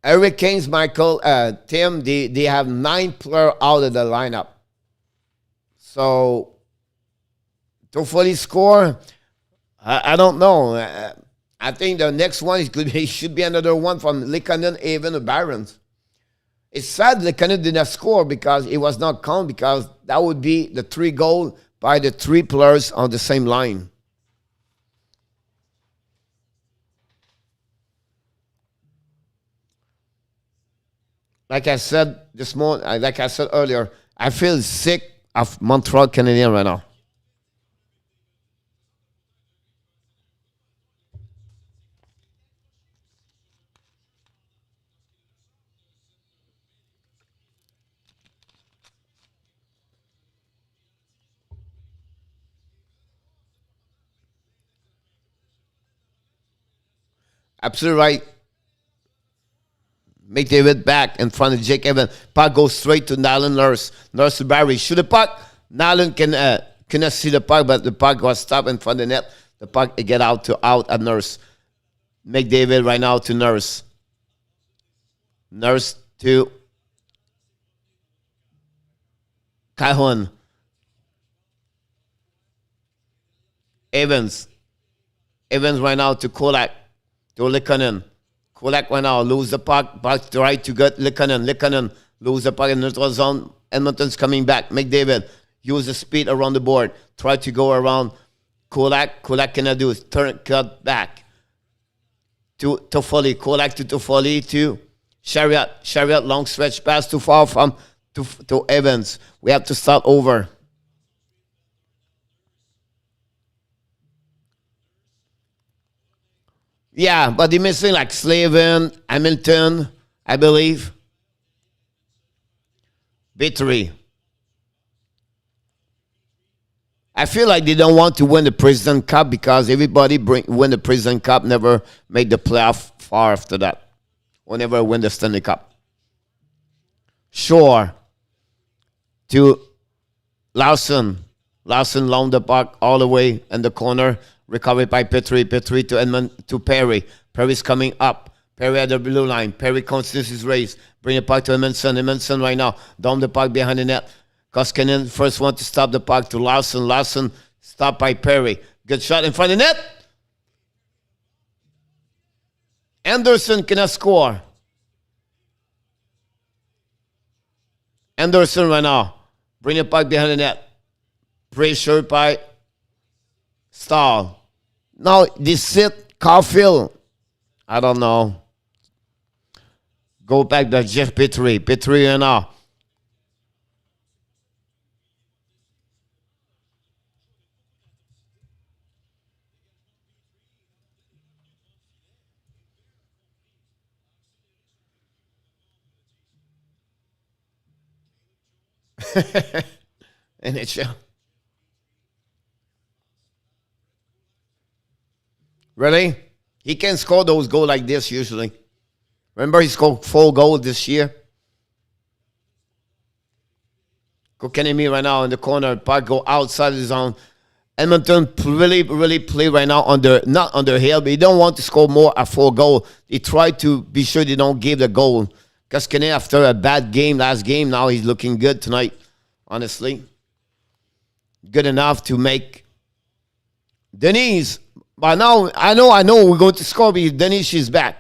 Hurricanes, Michael, Tim, they have 9 players out of the lineup. So, to fully score, I don't know. I think the next one should be another one from Lehkonen, Avon, or Barons. It's sad Lehkonen did not score because it was not count, because that would be the 3 goals by the 3 players on the same line. like I said this morning, like I said earlier, I feel sick of Montreal Canadiens right now. Absolutely right. McDavid back in front of Jake Evans. Puck goes straight to Nylan Nurse. Nurse to Barry. Shoot the puck. Nylan cannot see the puck, but the puck was stopped in front of the net. The puck get out at Nurse. McDavid right now to Nurse. Nurse to Cajon. Evans. Evans right now to Kolak. To Lehkonen. Kolak right now lose the puck. Back to right to get Lehkonen. Lehkonen lose the puck in neutral zone. Edmonton's coming back. McDavid use the speed around the board. Try to go around Kolak. Kolak cannot do it. Turn cut back to Toffoli. Kolak to Toffoli to Chariot. Chariot long stretch pass too far from to Evans. We have to start over. Yeah, but they're missing like Slavin, Hamilton, I believe. Victory. I feel like they don't want to win the President Cup because everybody win the President Cup never make the playoff far after that. Or never win the Stanley Cup. Sure. To Larson. Larson long the puck all the way in the corner. Recovered by Petrie. Petrie to Edmund to Perry. Perry's coming up. Perry at the blue line. Perry continues his race. Bring the puck to Edmondson. Edmondson right now. Down the puck behind the net. Koskinen first one to stop the puck to Larson. Larson stopped by Perry. Good shot in front of the net. Anderson cannot score. Anderson right now. Bring the puck behind the net. Pressure by Stahl. Now this sit Caulfield. I don't know. Go back to Jeff Petrie. Petrie right now. NHL. Really? He can score those goals like this usually. Remember he scored 4 goals this year? Kokanemi right now in the corner. Puck go outside the zone. Edmonton really play right now under not under hill, but he don't want to score more at 4 goals. He try to be sure they don't give the goal. Because after a bad game last game, now he's looking good tonight, honestly. Good enough to make Denise. But now I know we're going to score because Denise is back.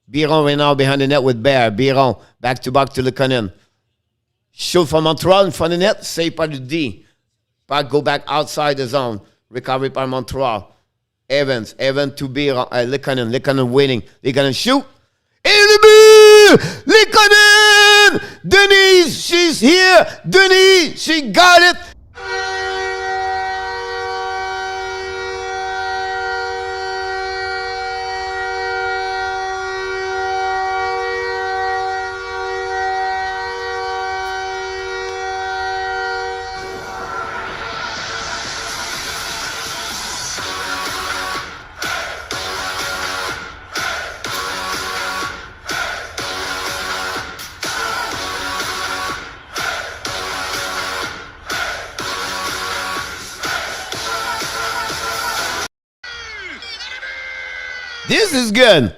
Biron right now behind the net with Bear. Biron back to Lehkonen. Shoot from Montreal in front of the net. Save by the D. Puck go back outside the zone. Recovery by Montreal. Evans to Biron. Lehkonen. Lehkonen winning. Lehkonen shoot. In the Lehkonen! Denise, she's here. Denise, she got it. This is good.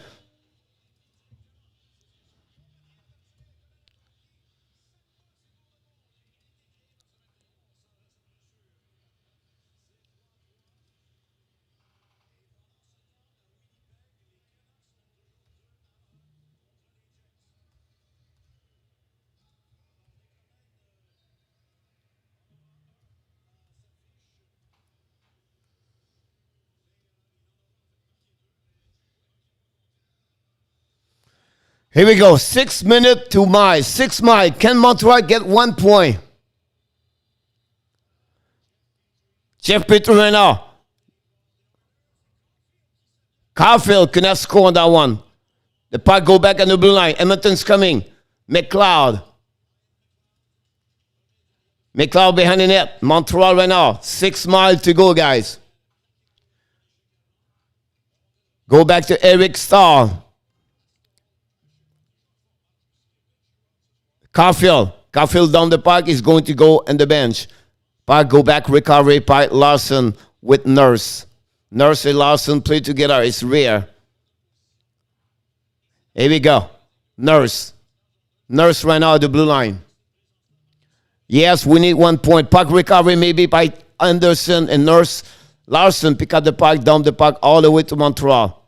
Here we go. 6 minutes to mile. 6 mile. Can Montreal get 1 point? Jeff Petrie right now. Caulfield cannot score on that one. The puck go back on the blue line. Edmonton's coming. McLeod. McLeod behind the net. Montreal right now. 6 miles to go, guys. Go back to Eric Stahl. Caulfield. Caulfield down the puck is going to go on the bench. Puck go back, recovery by Larson with Nurse. Nurse and Larson play together. It's rare. Here we go. Nurse. Nurse right now at the blue line. Yes, we need 1 point. Puck recovery maybe by Anderson and Nurse. Larson pick up the puck, down the puck all the way to Montreal.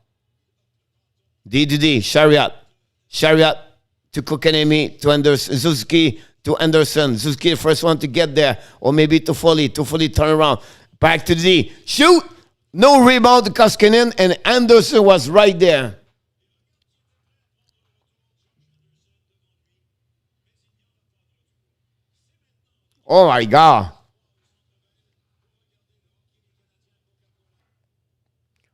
DDD, Chariot. Chariot to Kokanemi, to Anderson. Suzuki to Anderson. Suzuki the first one to get there. Or maybe to Foley. To Foley turn around. Back to D. Shoot! No rebound to Koskinen, and Anderson was right there. Oh my God.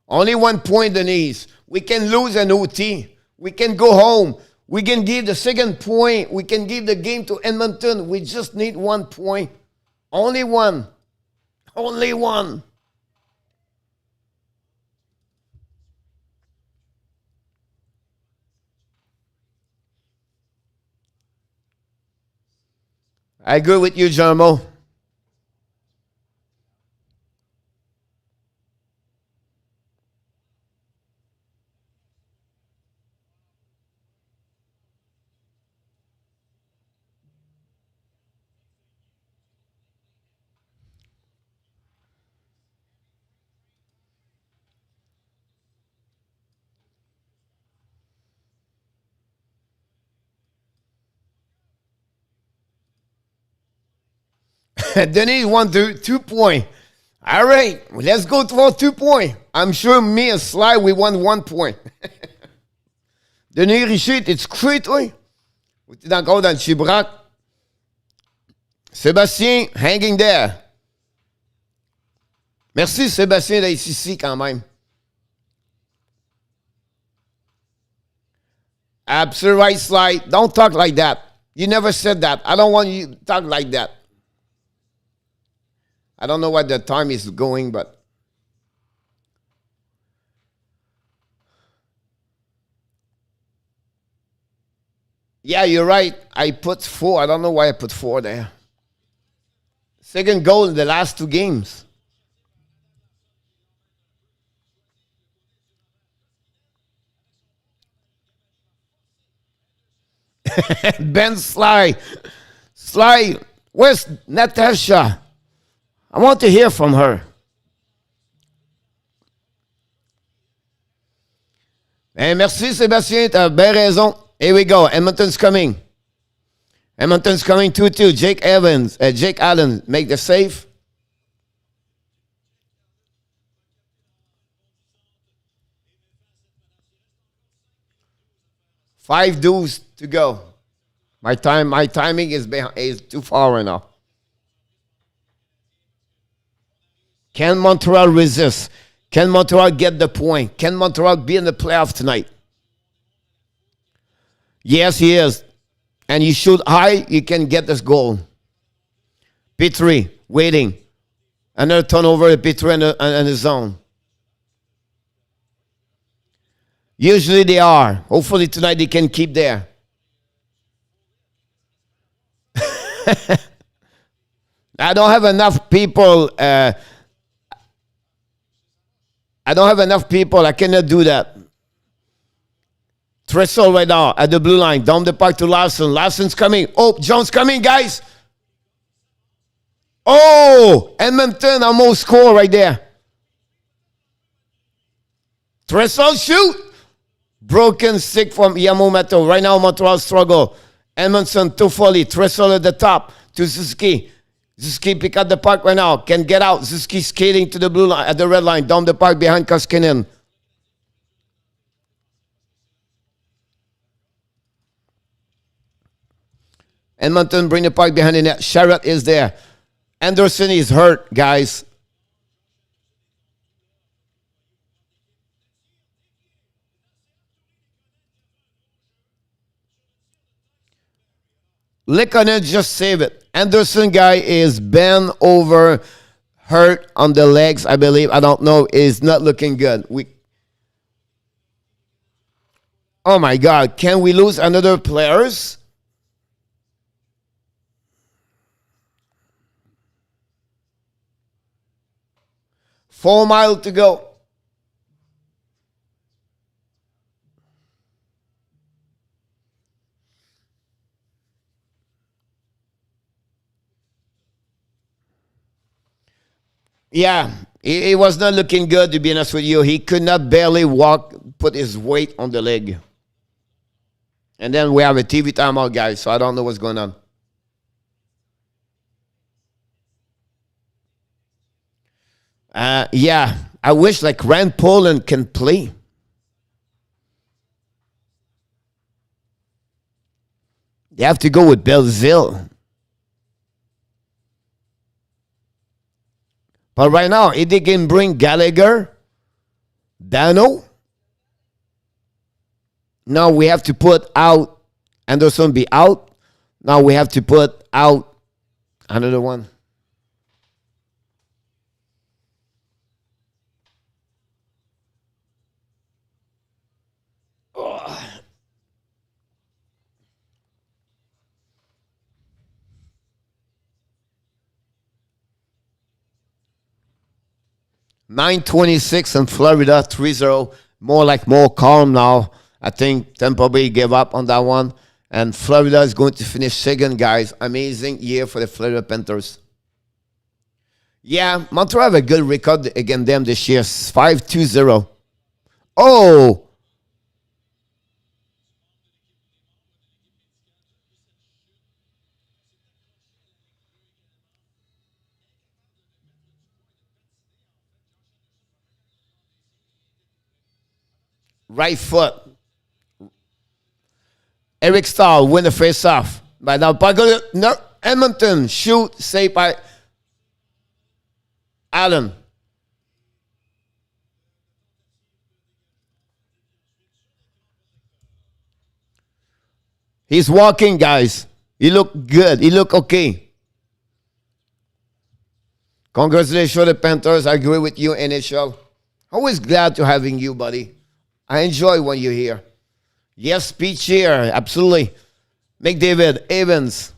Only 1 point, Denise. We can lose an OT. We can go home. We can give the second point. We can give the game to Edmonton. We just need 1 point. Only one. Only one. I agree with you, Jarmo. Denise won 2 points. All right, let's go for 2 points. I'm sure me and Sly, we won 1 point. Denis Richer, t'es-tu cru, toi? Ou t'es encore dans le chibrac? Sébastien, hanging there. Merci, Sébastien, d'être ici quand même. Absolute right, Sly. Don't talk like that. You never said that. I don't want you to talk like that. I don't know what the time is going, but yeah, you're right. I put 4. I don't know why I put 4 there. Second goal in the last 2 games. Ben Sly. Sly, where's Natasha? I want to hear from her. Merci, Sébastien. T'as bien raison. Here we go. Edmonton's coming. Edmonton's coming 2-2. Jake Allen make the save. 5 dudes to go. My timing is too far right now. Can Montreal resist? Can Montreal get the point? Can Montreal be in the playoff tonight? Yes, he is. And you shoot high, you can get this goal. Petrie, waiting. Another turnover, Petrie in the zone. Usually they are. Hopefully tonight they can keep there. I don't have enough people. I cannot do that. Tressel right now at the blue line. Down the puck to Larson. Larson's coming. Oh, Jones coming, guys. Oh, Edmonton almost score right there. Tressel shoot. Broken stick from Yamamoto. Right now, Montreal struggle. Edmondson to Foley. Tressel at the top to Suzuki. Suzuki pick up the puck right now. Can get out. Suzuki skating to the blue line, at the red line. Down the puck behind Koskinen. Edmonton bring the puck behind the net. Sherratt is there. Anderson is hurt, guys. Lehkonen just save it. Anderson guy is bent over, hurt on the legs, I believe. I don't know. Is not looking good. Oh my God. Can we lose another players? Four miles to go. Yeah, he was not looking good, to be honest with you. He could not barely walk, put his weight on the leg. And then we have a TV timeout, guys, so I don't know what's going on. Yeah, I wish like Rand Poland can play. They have to go with Belzile. But right now, if they can bring Gallagher, Dano, now we have to put out Anderson be out. Now we have to put out another one. Oh. 9:26 in Florida, 3-0. More calm now. I think Tampa Bay gave up on that one. And Florida is going to finish second, guys. Amazing year for the Florida Panthers. Yeah, Montreal have a good record against them this year. 5-2-0. Oh! Right foot. Eric Stahl win the face-off. But now, no, Edmonton shoot, saved by Allen. He's walking, guys. He look good. He look okay. Congratulations, the Panthers. I agree with you, NHL. Always glad to having you, buddy. I enjoy when you're here. Yes, speech here. Absolutely. McDavid, Evans.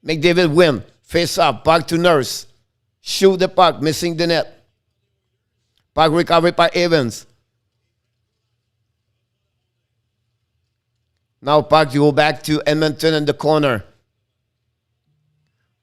McDavid win. Face up. Back to Nurse. Shoot the puck. Missing the net. Puck recovered by Evans. Now puck to go back to Edmonton in the corner.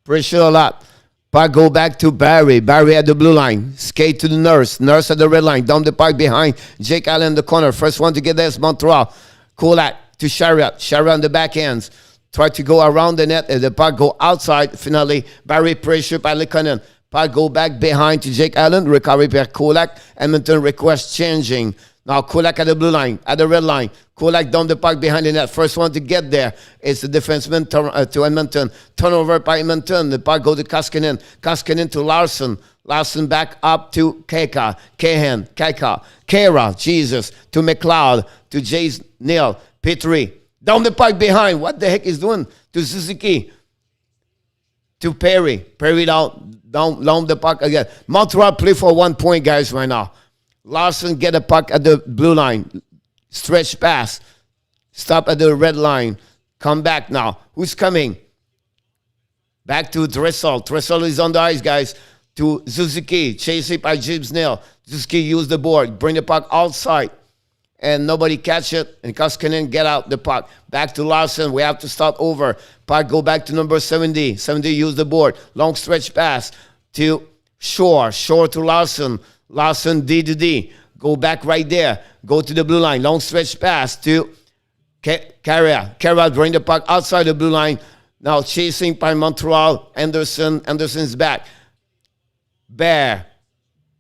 Pressure a lot. Puck go back to Barry. Barry at the blue line. Skate to the Nurse. Nurse at the red line. Down the puck behind. Jake Allen in the corner. First one to get there is Montreal. Kulak to Sherratt. Sherratt on the backhands. Try to go around the net. The puck go outside. Finally, Barry pressure by Lehkonen. Puck go back behind to Jake Allen. Recovery by Kulak. Edmonton request changing. Now Kulak at the blue line, at the red line. Kulak down the puck behind the net. First one to get there is the defenseman to Edmonton. Turnover by Edmonton. The puck go to Koskinen. Koskinen to Larson. Larson back up to Keka. Kahan. Keka. Kara. Jesus. To McLeod. To Jace Neal. Petrie. Down the puck behind. What the heck is doing? To Suzuki. To Perry. Perry down the puck again. Montreal play for 1 point, guys, right now. Larson get a puck at the blue line. Stretch pass. Stop at the red line. Come back now. Who's coming? Back to Dressel. Dressel is on the ice, guys. To Suzuki. Chase it by James Neal. Suzuki use the board. Bring the puck outside. And nobody catch it. And Koskinen get out the puck. Back to Larson. We have to start over. Puck go back to number 70. 70 use the board. Long stretch pass to Shore. Shore to Larson. Larson D to D. Go back right there. Go to the blue line. Long stretch pass to Carrier. Carrier bring the puck outside the blue line. Now chasing by Montreal. Anderson. Anderson's back. Bear.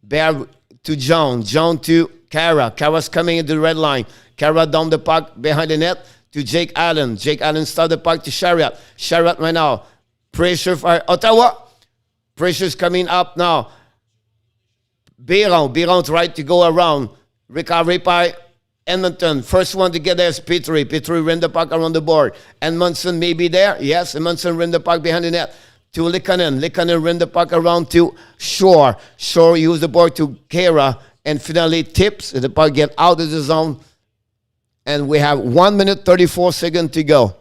Bear to John. John to Kara. Kara's coming into the red line. Kara down the puck behind the net to Jake Allen. Jake Allen start the puck to Chariot. Chariot right now. Pressure for Ottawa. Pressure's coming up now. Biron tried to go around. Recovery by Edmonton. First one to get there is Petrie. Petrie ran the puck around the board. Edmondson may be there. Yes, Edmondson ran the puck behind the net to Lehkonen. Lehkonen ran the puck around to Shore. Shore used the board to Kara. And finally tips. The puck get out of the zone. And we have 1 minute 34 seconds to go.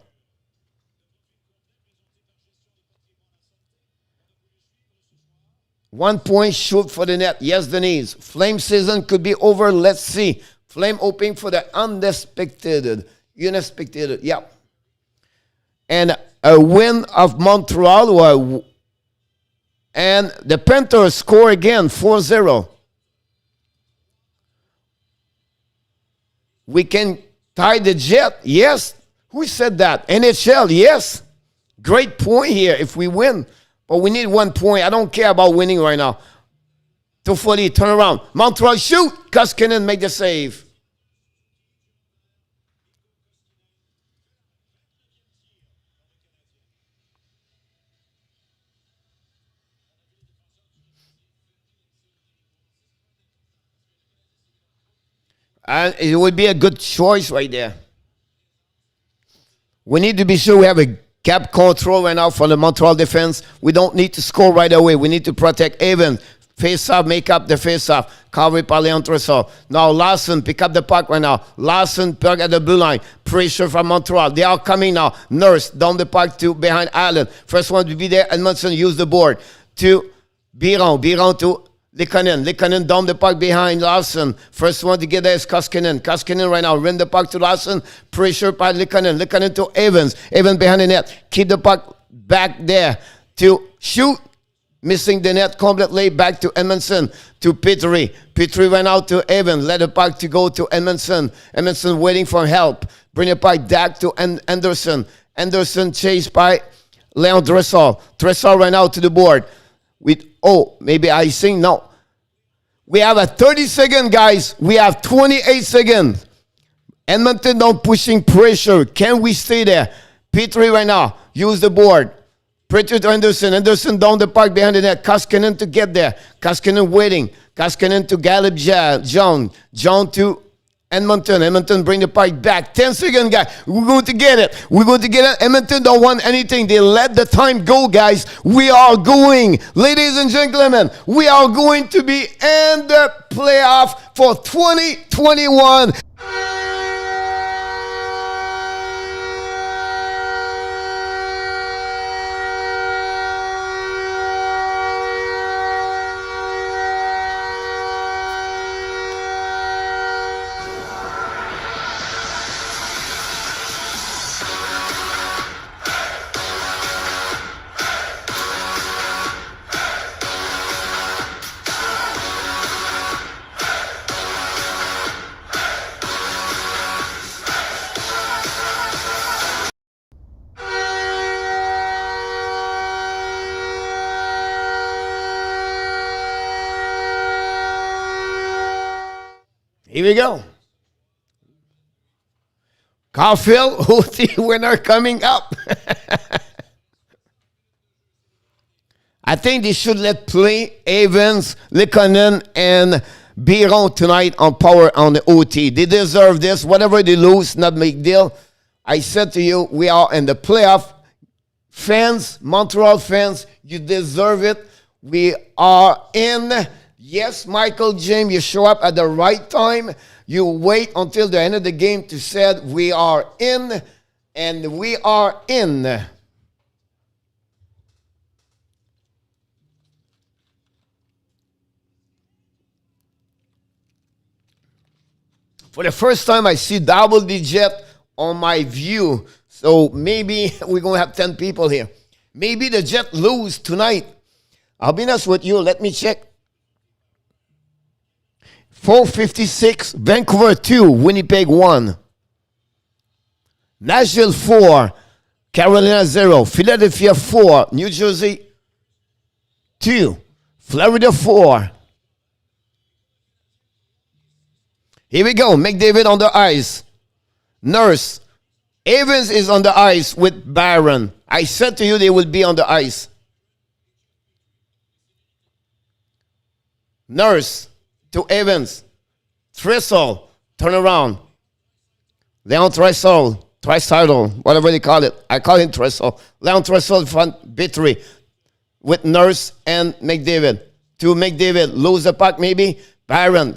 One point shoot for the net. Yes, Denise. Flame season could be over. Let's see. Flame hoping for the unexpected. Yeah. And a win of Montreal. And the Panthers score again, 4-0. We can tie the Jet. Yes. Who said that? NHL. Yes. Great point here if we win. But we need 1 point. I don't care about winning right now. Toffoli, turn around. Montreal, shoot. Koskinen make the save. And it would be a good choice right there. We need to be sure we have a cap control right now for the Montreal defense. We don't need to score right away. We need to protect Evans. Face-off, make up the face-off. Cover par Leandreso. Now Larson, pick up the puck right now. Larson, puck at the blue line. Pressure from Montreal. They are coming now. Nurse, down the puck to behind Allen. First one to be there. Edmondson use the board to Biron. Biron to Lehkonen. Lehkonen down the puck behind Larson. First one to get there is Koskinen. Koskinen right now. Run the puck to Larson. Pressure by Lehkonen. Lehkonen to Evans. Evans behind the net. Keep the puck back there to shoot. Missing the net completely. Back to Edmondson. To Petrie. Petrie ran out to Evans. Let the puck to go to Edmondson. Edmondson waiting for help. Bring the puck back to Anderson. Anderson chased by Leon Dressel. Dressel ran out to the board. With, maybe icing. No. We have a 30-second, guys. We have 28 seconds. Edmonton now pushing pressure. Can we stay there? Petrie right now. Use the board. Petrie to Anderson. Anderson down the park behind the net. Koskinen to get there. Koskinen waiting. Koskinen to Gallup John. John to Edmonton. Edmonton bring the puck back. 10 seconds, guys. We're going to get it. We're going to get it. Edmonton don't want anything. They let the time go, guys. We are going. Ladies and gentlemen, we are going to be in the playoff for 2021. Here we go. Caulfield, OT winner coming up. I think they should let play Evans, Lehkonen, and Biron tonight on power on the OT. They deserve this. Whatever they lose, not a big deal. I said to you, we are in the playoff. Fans, Montreal fans, you deserve it. We are in. Yes, Michael James, you show up at the right time. You wait until the end of the game to say we are in, and we are in. For the first time, I see double digit on my view. So maybe we're going to have 10 people here. Maybe the Jet lose tonight. I'll be honest with you. Let me check. 456, Vancouver 2, Winnipeg 1. Nashville 4, Carolina 0. Philadelphia 4, New Jersey 2. Florida 4. Here we go. McDavid on the ice. Nurse. Evans is on the ice with Byron. I said to you they will be on the ice. Nurse to Evans. Tristle, turn around. Leon Tristle, whatever they call it. I call him Tristle. Leon Tristle front, Bitry with Nurse and McDavid. To McDavid, lose the puck maybe. Byron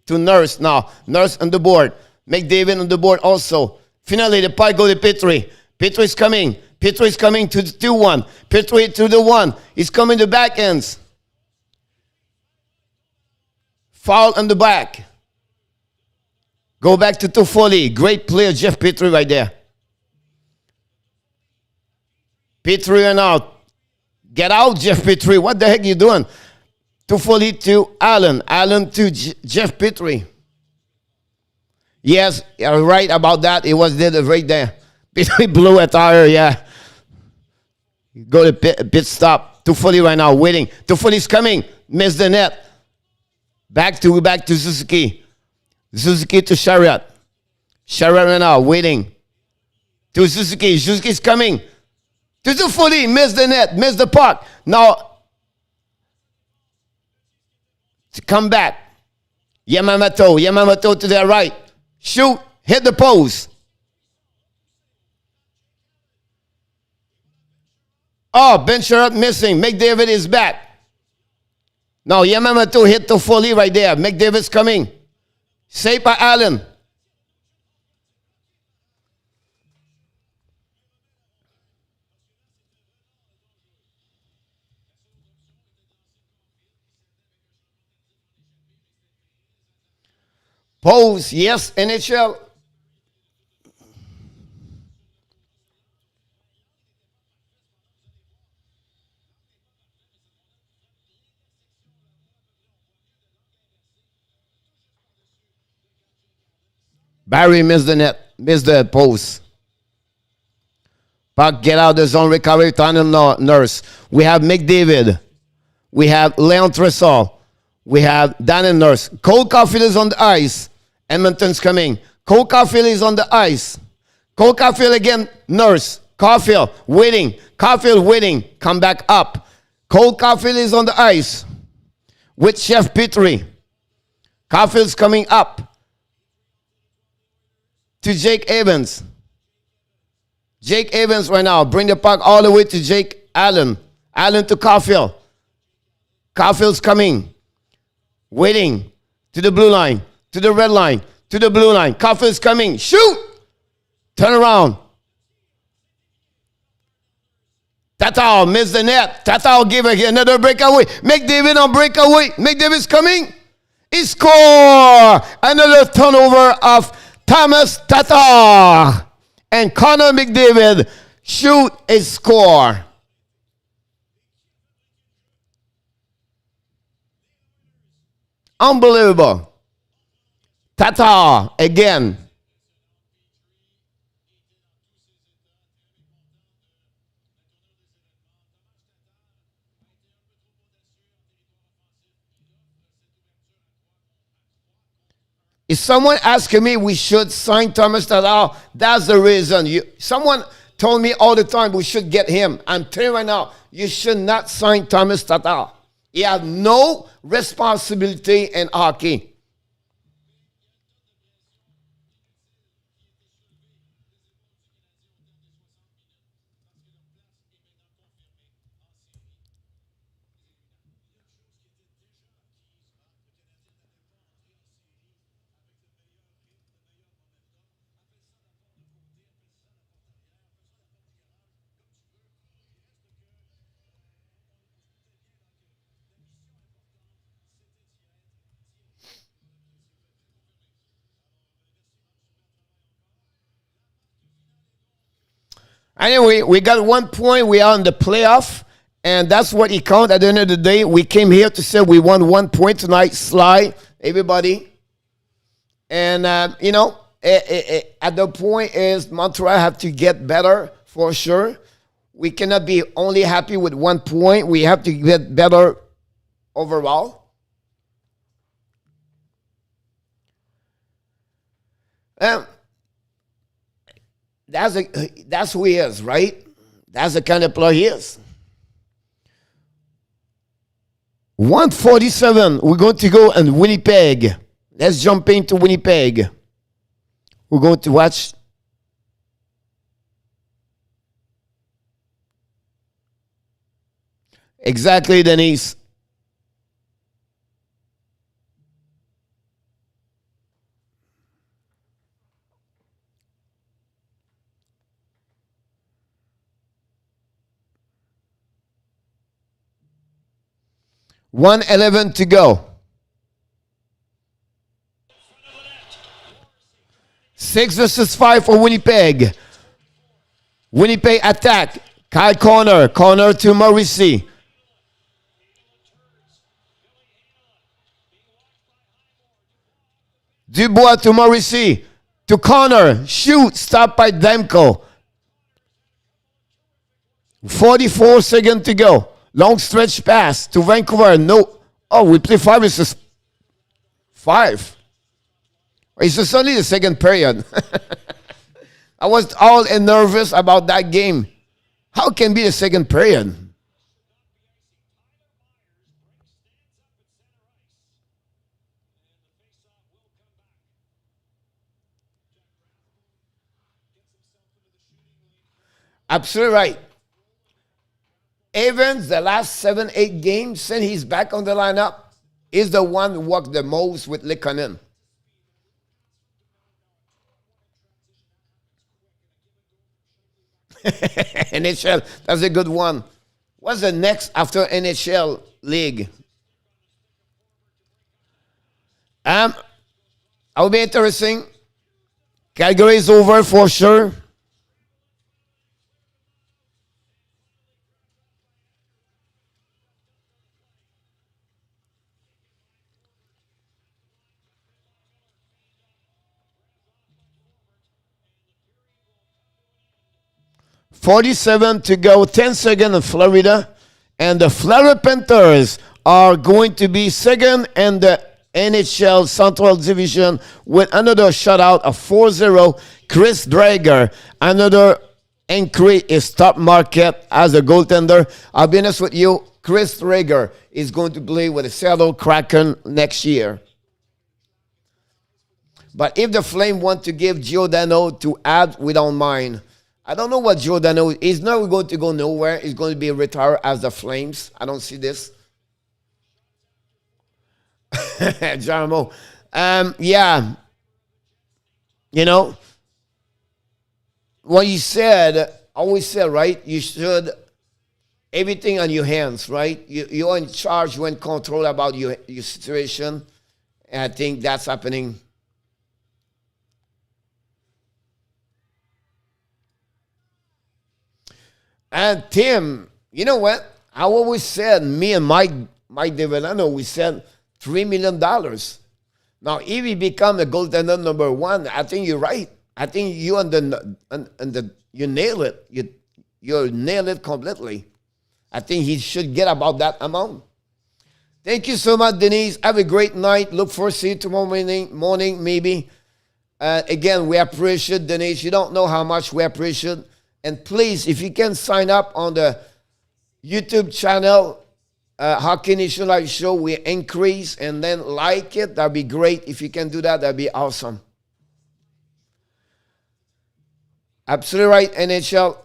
to Nurse now. Nurse on the board. McDavid on the board also. Finally, the puck go to Petrie. Petrie is coming. Petrie is coming to the 2-1. Petrie to the 1. He's coming to back ends. Foul on the back. Go back to Toffoli. Great player, Jeff Petrie right there. Petrie and out. Get out, Jeff Petrie. What the heck are you doing? Toffoli to Allen. Allen to Jeff Petrie. Yes, you're right about that. It was there right there. Petrie blew a tire, yeah. Go to pit stop. Toffoli right now, waiting. Toffoli's coming. Missed the net. Back to Suzuki. Suzuki to Chariot. Chariot right now, waiting. To Suzuki. Suzuki's coming. To Toffoli. Missed the net. Missed the puck. Now, to come back. Yamamoto to their right. Shoot. Hit the post. Oh, Ben Sherratt missing. McDavid is back. Now, Yamamoto hit Toffoli right there. McDavid's coming. Saved by Allen. Pose, yes, NHL. Barry missed the net, missed the post. Puck get out of the zone, recovery, tunnel Nurse. We have McDavid. We have Leon Trisol. We have Daniel Nurse. Cole Caulfield is on the ice. Edmonton's coming. Cole Caulfield is on the ice. Cole Caulfield again, Nurse. Caulfield waiting. Caulfield waiting. Come back up. Cole Caulfield is on the ice with Chef Petrie. Caulfield's coming up to Jake Evans. Jake Evans right now. Bring the puck all the way to Jake Allen. Allen to Caulfield. Caulfield's coming. Waiting to the blue line. To the red line. To the blue line. Caulfield's coming. Shoot! Turn around. Tatar missed the net. Tatar give another breakaway. McDavid on breakaway. McDavid's coming. He score! Another turnover of Thomas Tatar. And Connor McDavid shoot a score. Unbelievable. Tatar again. If someone asking me we should sign Thomas Tatar, that's the reason. Someone told me all the time we should get him. I'm telling you right now, you should not sign Thomas Tatar. He has no responsibility in hockey. Anyway, we got 1 point. We are in the playoff, and that's what it counts. At the end of the day, we came here to say we won 1 point tonight. Slide, everybody. And, at the point is Montreal have to get better for sure. We cannot be only happy with 1 point. We have to get better overall. that's who he is, right? That's the kind of player he is. 147. We're going to go in Winnipeg. Let's jump into Winnipeg. We're going to watch. Exactly, Denise. $111 to go. 6 versus 5 for Winnipeg. Winnipeg attack. Kyle Connor. Connor to Morrissey. Dubois to Morrissey. To Connor. Shoot. Stop by Demko. 44 seconds to go. Long stretch pass to Vancouver. No. Oh, we play 5 versus 5. It's just only the second period. I was all nervous about that game. How can it be the second period? Absolutely right. Evans, the last 7, 8 games since he's back on the lineup, is the one who worked the most with Lehkonen. NHL, that's a good one. What's the next after NHL league? I'll be interesting. Calgary is over for sure. $47 to go, 10 seconds in Florida. And the Florida Panthers are going to be second in the NHL Central Division with another shutout of 4-0. Chris Drager, another increase is top market as a goaltender. I'll be honest with you, Chris Drager is going to play with the Seattle Kraken next year. But if the Flame want to give Giordano to add, we don't mind. I don't know what Giordano is. He's not going to go nowhere. He's going to be retired as the Flames. I don't see this. Jarmo. Yeah. You know, what you said, always said, right? You should, everything on your hands, right? You're in charge, you're in control about your situation. And I think that's happening. And Tim, you know what? I always said, me and Mike Devellano, we said $3 million. Now, if he become a goaltender number 1, I think you're right. I think you you nail it. You nail it completely. I think he should get about that amount. Thank you so much, Denise. Have a great night. Look forward to see you tomorrow morning maybe. Again, we appreciate Denise. You don't know how much we appreciate. And please, if you can sign up on the YouTube channel, Hockey Nation Live Show, we increase and then like it. That'd be great. If you can do that, that'd be awesome. Absolutely right, NHL.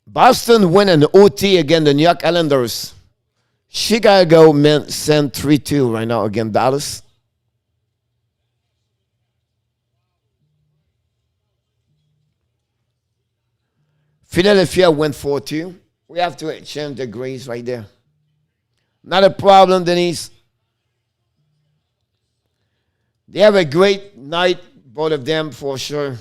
Boston win an OT against the New York Islanders. Chicago men sent 3-2 right now against Dallas. Philadelphia went 4-2. We have to exchange the grades right there. Not a problem, Denise. They have a great night, both of them, for sure.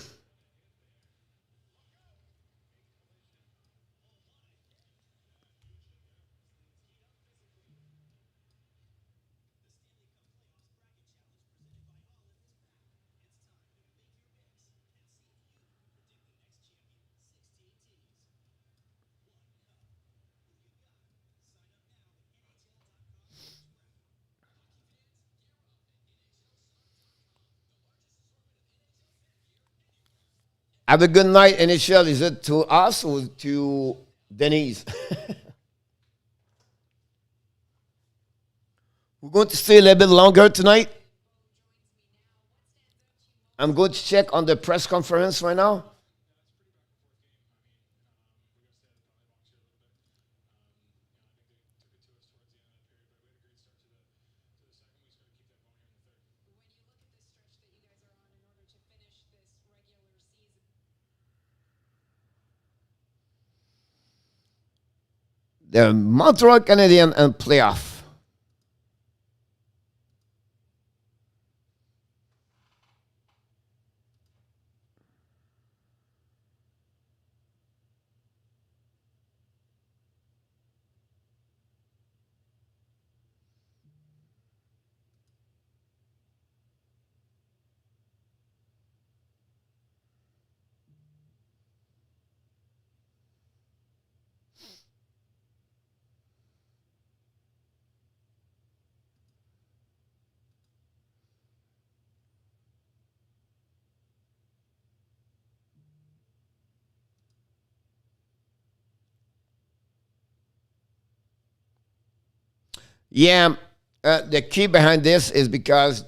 Have a good night, NHL. Is it to us or to Denise? We're going to stay a little bit longer tonight. I'm going to check on the press conference right now. The Montreal Canadiens and playoff. Yeah, the key behind this is because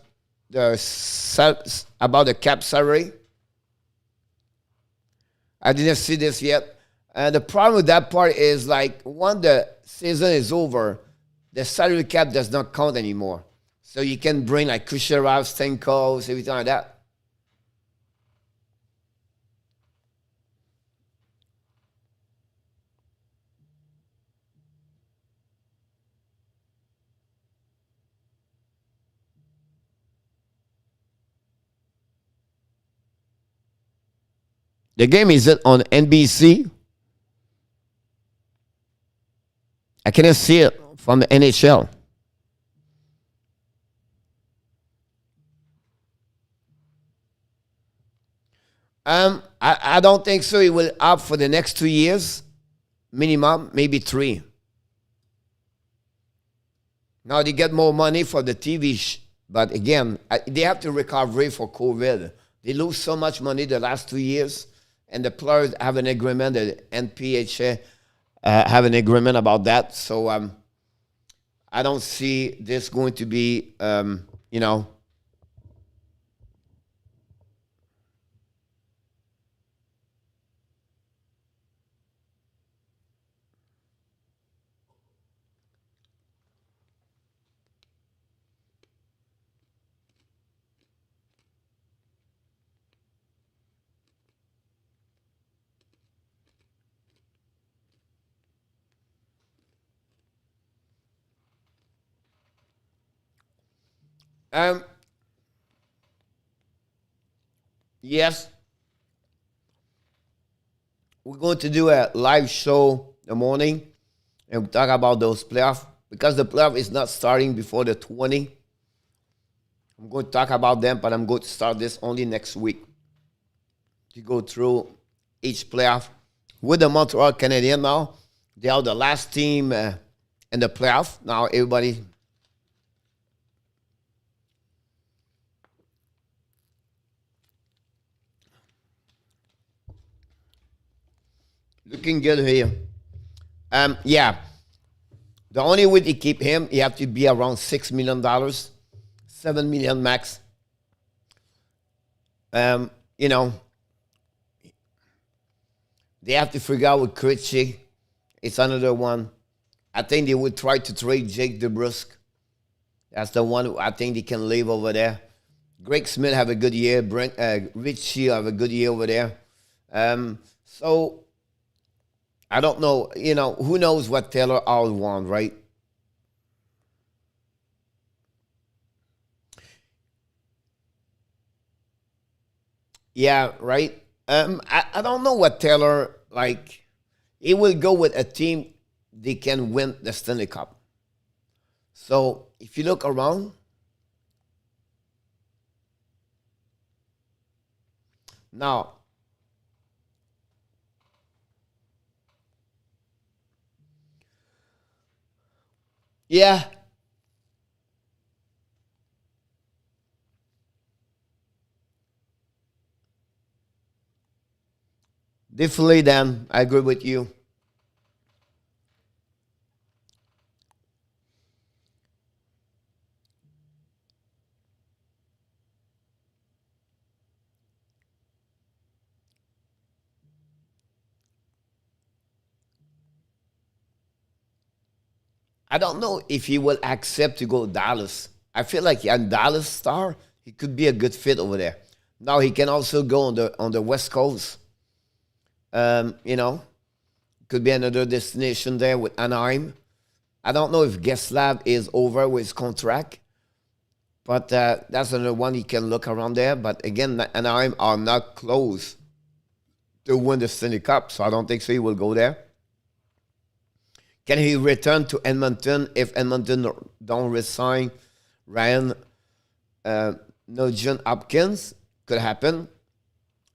about the cap salary. I didn't see this yet. The problem with that part is like when the season is over, the salary cap does not count anymore. So you can bring like Kucherov, Stenkovs, everything like that. The game is it on NBC. I cannot see it from the NHL. I don't think so. It will up for the next 2 years, minimum, maybe three. Now they get more money for the TV, but again, they have to recover for COVID. They lose so much money the last 2 years, and the players have an agreement. The NPHA have an agreement about that. So I don't see this going to be, you know. Um, yes, we're going to do a live show in the morning and we talk about those playoffs because the playoff is not starting before the 20. I'm going to talk about them, but I'm going to start this only next week to go through each playoff with the Montreal Canadiens now. They are the last team in the playoff. Now everybody looking good here. Yeah, the only way to keep him, you have to be around $6 million, 7 million max. You know, they have to figure out with Frenchy. It's another one. I think they would try to trade Jake DeBrusque. That's the one who I think they can leave over there. Greg Smith have a good year. Richie have a good year over there. So I don't know. You know, who knows what Taylor Hall want, right? Yeah, right. I don't know what Taylor like. He will go with a team they can win the Stanley Cup. So if you look around now, yeah, Definitely, Dan. I agree with you. I don't know if he will accept to go to Dallas. I feel like a Dallas star, he could be a good fit over there. Now he can also go on the West Coast. You know, could be another destination there with Anaheim. I don't know if Geslav is over with his contract, but that's another one he can look around there. But again, Anaheim are not close to win the Stanley Cup, so I don't think so he will go there. Can he return to Edmonton if Edmonton don't resign Ryan Nugent Hopkins? Could happen.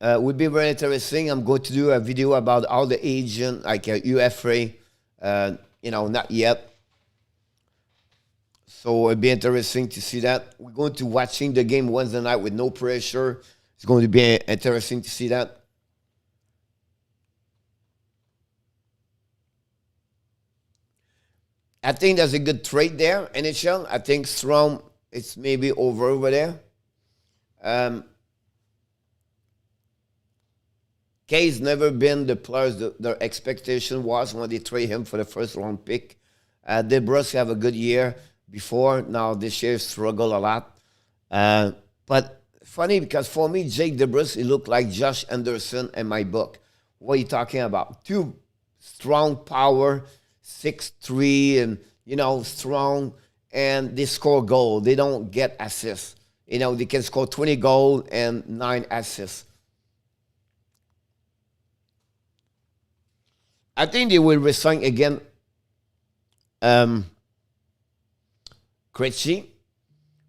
Would be very interesting. I'm going to do a video about all the agent, like UFA, not yet. So it'd be interesting to see that. We're going to watching the game Wednesday night with no pressure. It's going to be interesting to see that. I think there's a good trade there, NHL. I think Strom, it's maybe over there. Kay's never been the players their expectation was when they trade him for the first round pick. DeBrusque have a good year before. Now this year struggle a lot. But funny because for me, Jake DeBrusque, he looked like Josh Anderson in my book. What are you talking about? Two strong power, 6'3", and strong, and they score goal. They don't get assists. They can score 20 goals and 9 assists. I think they will resign again Frenchy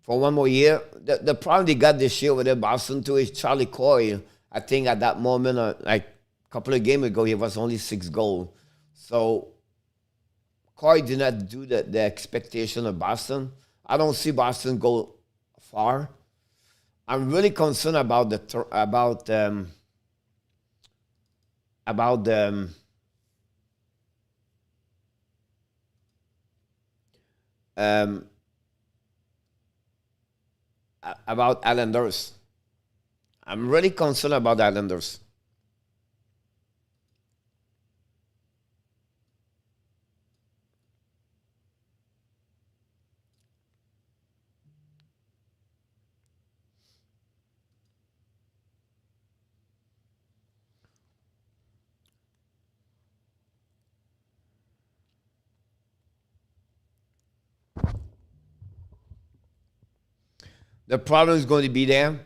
for one more year. The problem they got this year with the Boston too is Charlie Coyle. I think at that moment, like a couple of games ago, he was only 6 goals. So Coyle did not do the expectation of Boston. I don't see Boston go far. I'm really concerned about the about Islanders. I'm really concerned about the Islanders. The problem is going to be there.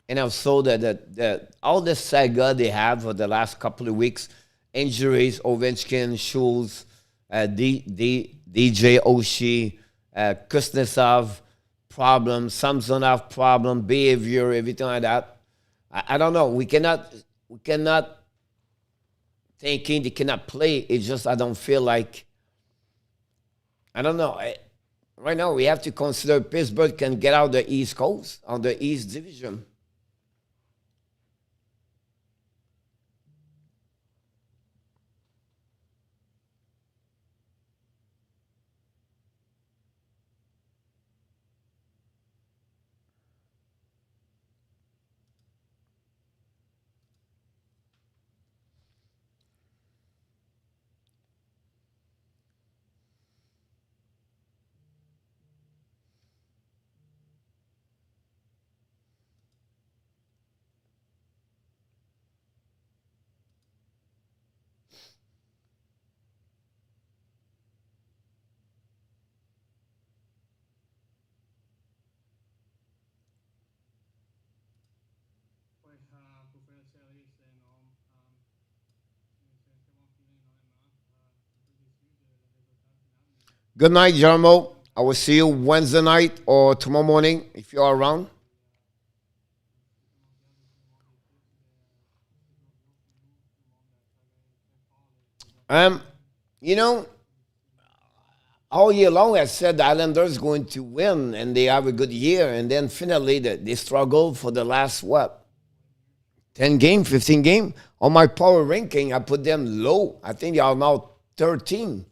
And also that all the saga they have for the last couple of weeks, injuries, Ovechkin, Schultz, DJ Oshie, Kuznetsov, problem, Samsonov problem, behavior, everything like that. I don't know. We cannot thinking they cannot play. It's just I don't feel like I don't know. Right now we have to consider Pittsburgh can get out the East Coast on the East Division. Good night, Jarmo. I will see you Wednesday night or tomorrow morning if you are around. Um, you know, all year long I said the Islanders going to win and they have a good year, and then finally they struggle for the last what 10 game, 15 game. On my power ranking, I put them low. I think they are now 13.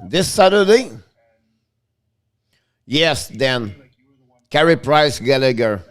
This Saturday, yes, then Carey Price Gallagher.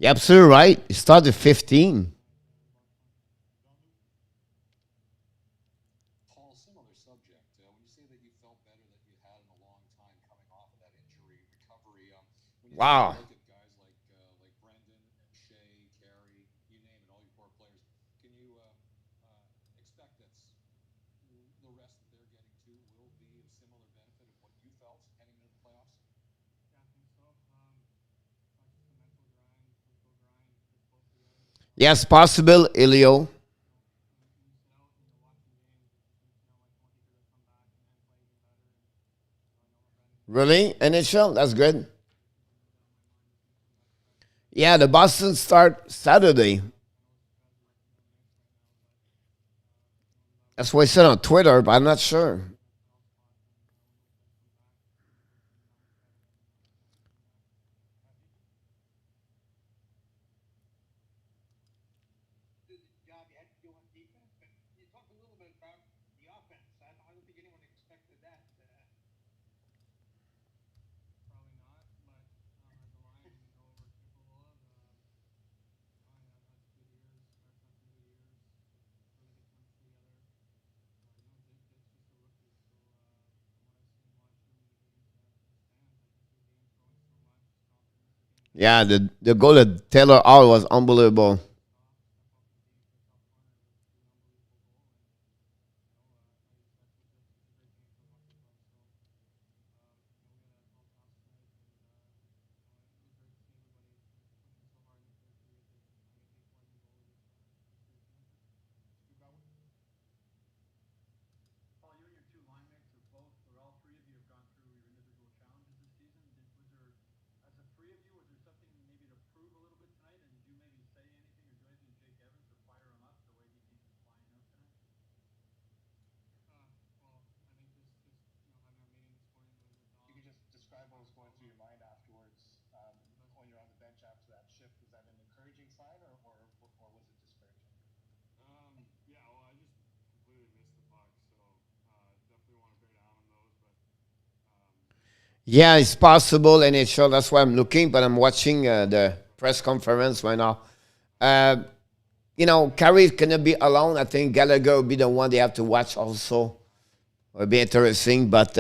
You're absolutely right. It started 15. Wow. Yes, possible, Elio. Really? NHL? That's good. Yeah, the Boston start Saturday. That's what I said on Twitter, but I'm not sure. Yeah, the goal of Taylor Hall was unbelievable. Yeah, it's possible NHL. That's why I'm looking, but I'm watching the press conference right now. Uh, Carey cannot be alone. I think Gallagher will be the one they have to watch also. It'll be interesting, but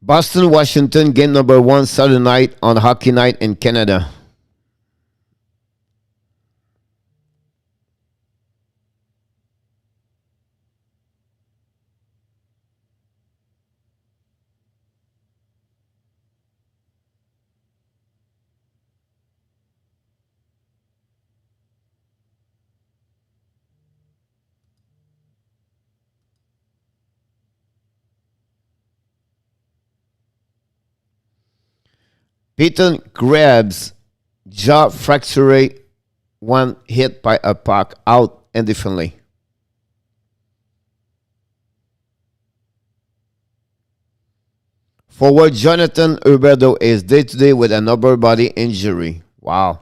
Boston, Washington, game number one Saturday night on Hockey Night in Canada. Peyton Krebs jaw fracture, one hit by a puck, out indefinitely. Forward Jonathan Huberdeau is day-to-day with an upper body injury. Wow.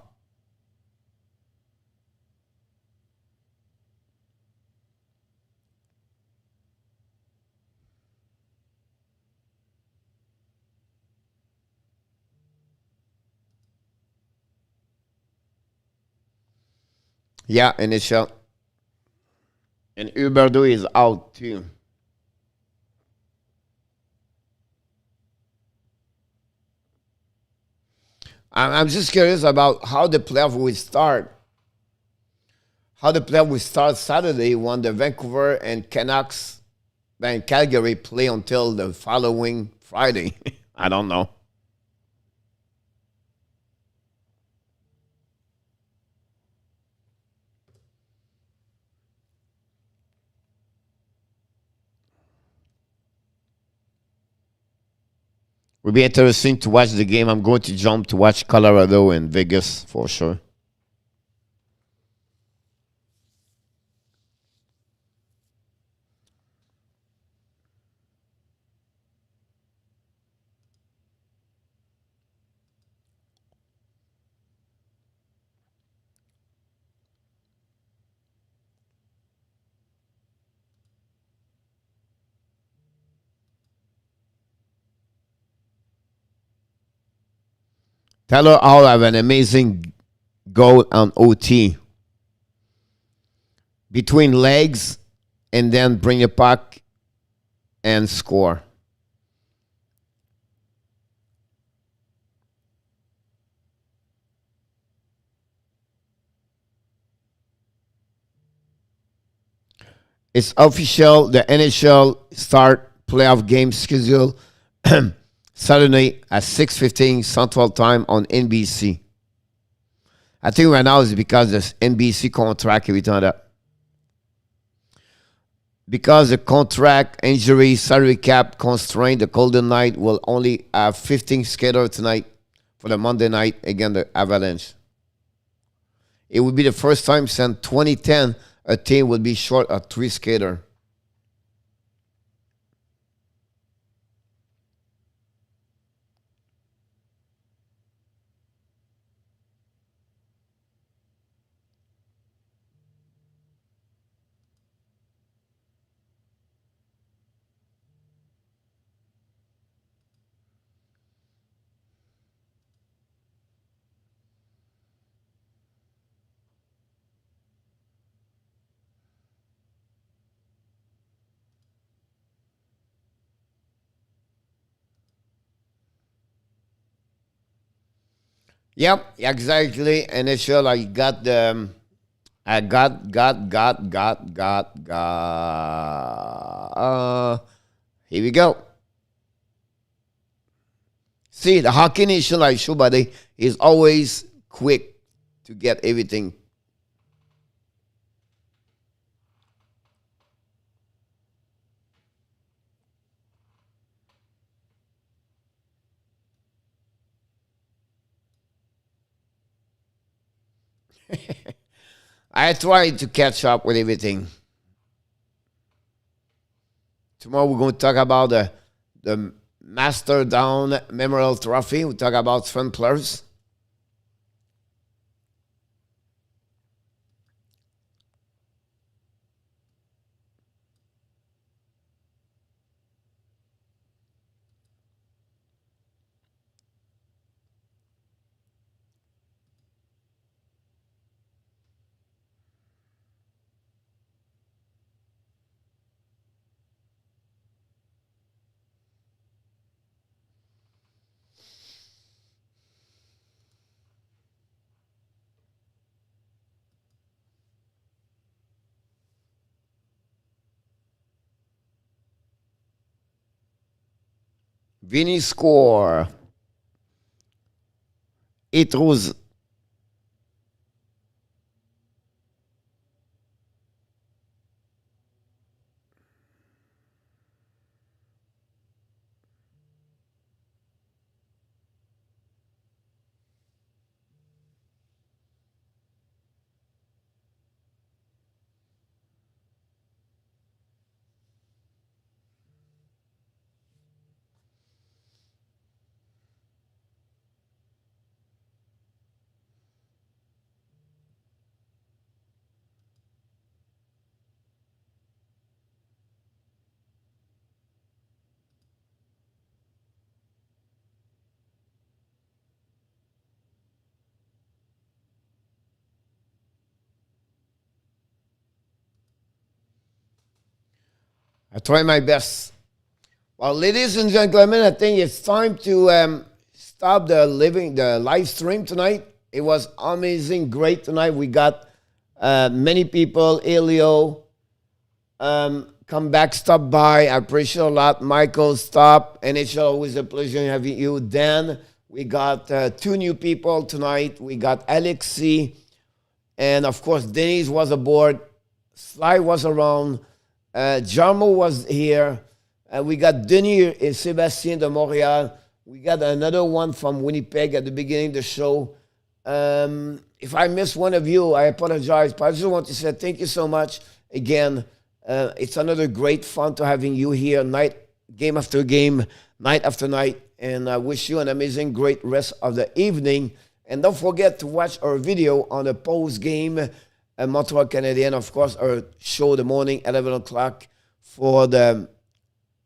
Yeah, initial. And Huberdeau is out too. I'm just curious about how the playoff will start. How the playoff will start Saturday when the Vancouver and Canucks and Calgary play until the following Friday. I don't know. Will be interesting to watch the game. I'm going to jump to watch Colorado and Vegas for sure. Taylor Hall have an amazing goal on OT between legs and then bring a puck and score. It's official. The NHL start playoff game schedule Saturday at 6:15 Central Time on NBC. I think right now is because this NBC contract everything like that. Because the contract injury salary cap constraint, the Golden Knight will only have 15 skater tonight for the Monday night against the Avalanche. It would be the first time since 2010 a team would be short of 3 skater. Yep, exactly. NHL, I got the, I got. Here we go. See, the Hockey Nation like show, buddy, is always quick to get everything. I try to catch up with everything. Tomorrow we're going to talk about the Master Down Memorial Trophy. We talk about Sven players. Vinny score. 8-12. I try my best. Well, ladies and gentlemen, I think it's time to stop the live stream tonight. It was amazing, great tonight. We got many people. Elio, come back, stop by. I appreciate a lot. Michael, stop. NHL, always a pleasure having you. Dan, we got 2 new people tonight. We got Alexi, and of course, Denise was aboard. Sly was around. Jarmo was here. We got Denis and Sébastien de Montreal. We got another one from Winnipeg at the beginning of the show. If I missed one of you, I apologize. But I just want to say thank you so much. Again, it's another great fun to having you here game after game, night after night. And I wish you an amazing, great rest of the evening. And don't forget to watch our video on the post-game Montreal Canadiens, of course, our show the morning, 11 o'clock, for the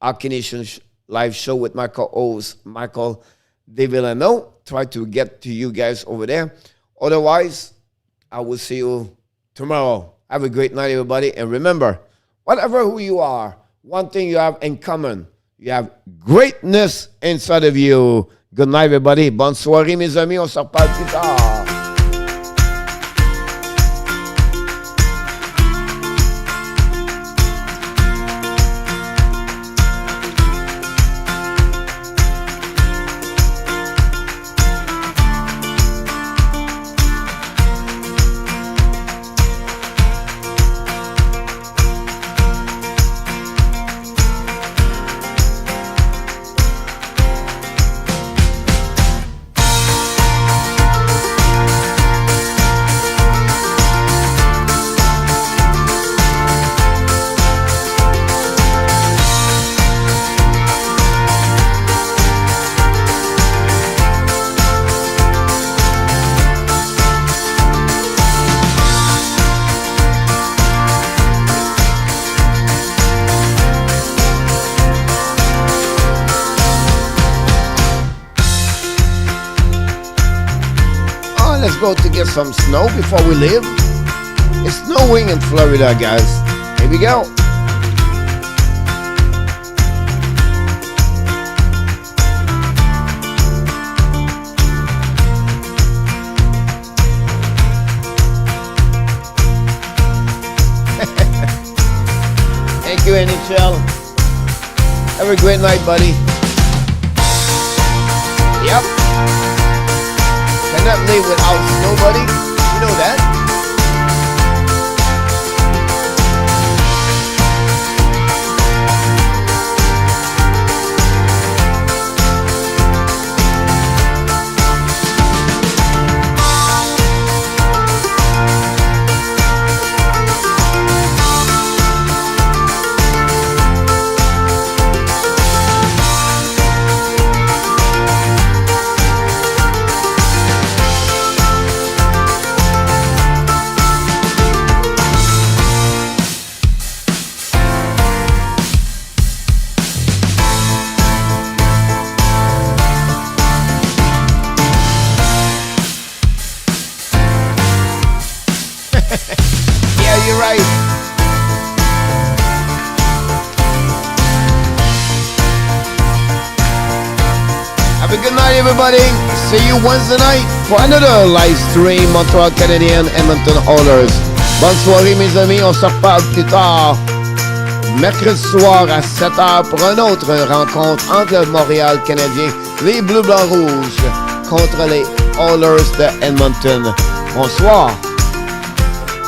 Hockey Nation live show with my co-host, Michael DeVillano. Try to get to you guys over there. Otherwise, I will see you tomorrow. Have a great night, everybody. And remember, whatever who you are, one thing you have in common, you have greatness inside of you. Good night, everybody. Bonne soirée, mes amis. On se reparle plus tard. Let's go to get some snow before we leave. It's snowing in Florida, guys. Here we go. Thank you, NHL. Have a great night, buddy. Yep. Cannot live without nobody. You know that? Yeah, you're right. Have a good night, everybody. See you Wednesday night for another live stream Montreal Canadiens, Edmonton Oilers. Bonne soirée, mes amis. On se reparle plus tard. mercredi soir à 7h pour une autre rencontre entre le Montréal Canadiens, les Bleus Blancs Rouges, contre les Oilers de Edmonton. Bonsoir.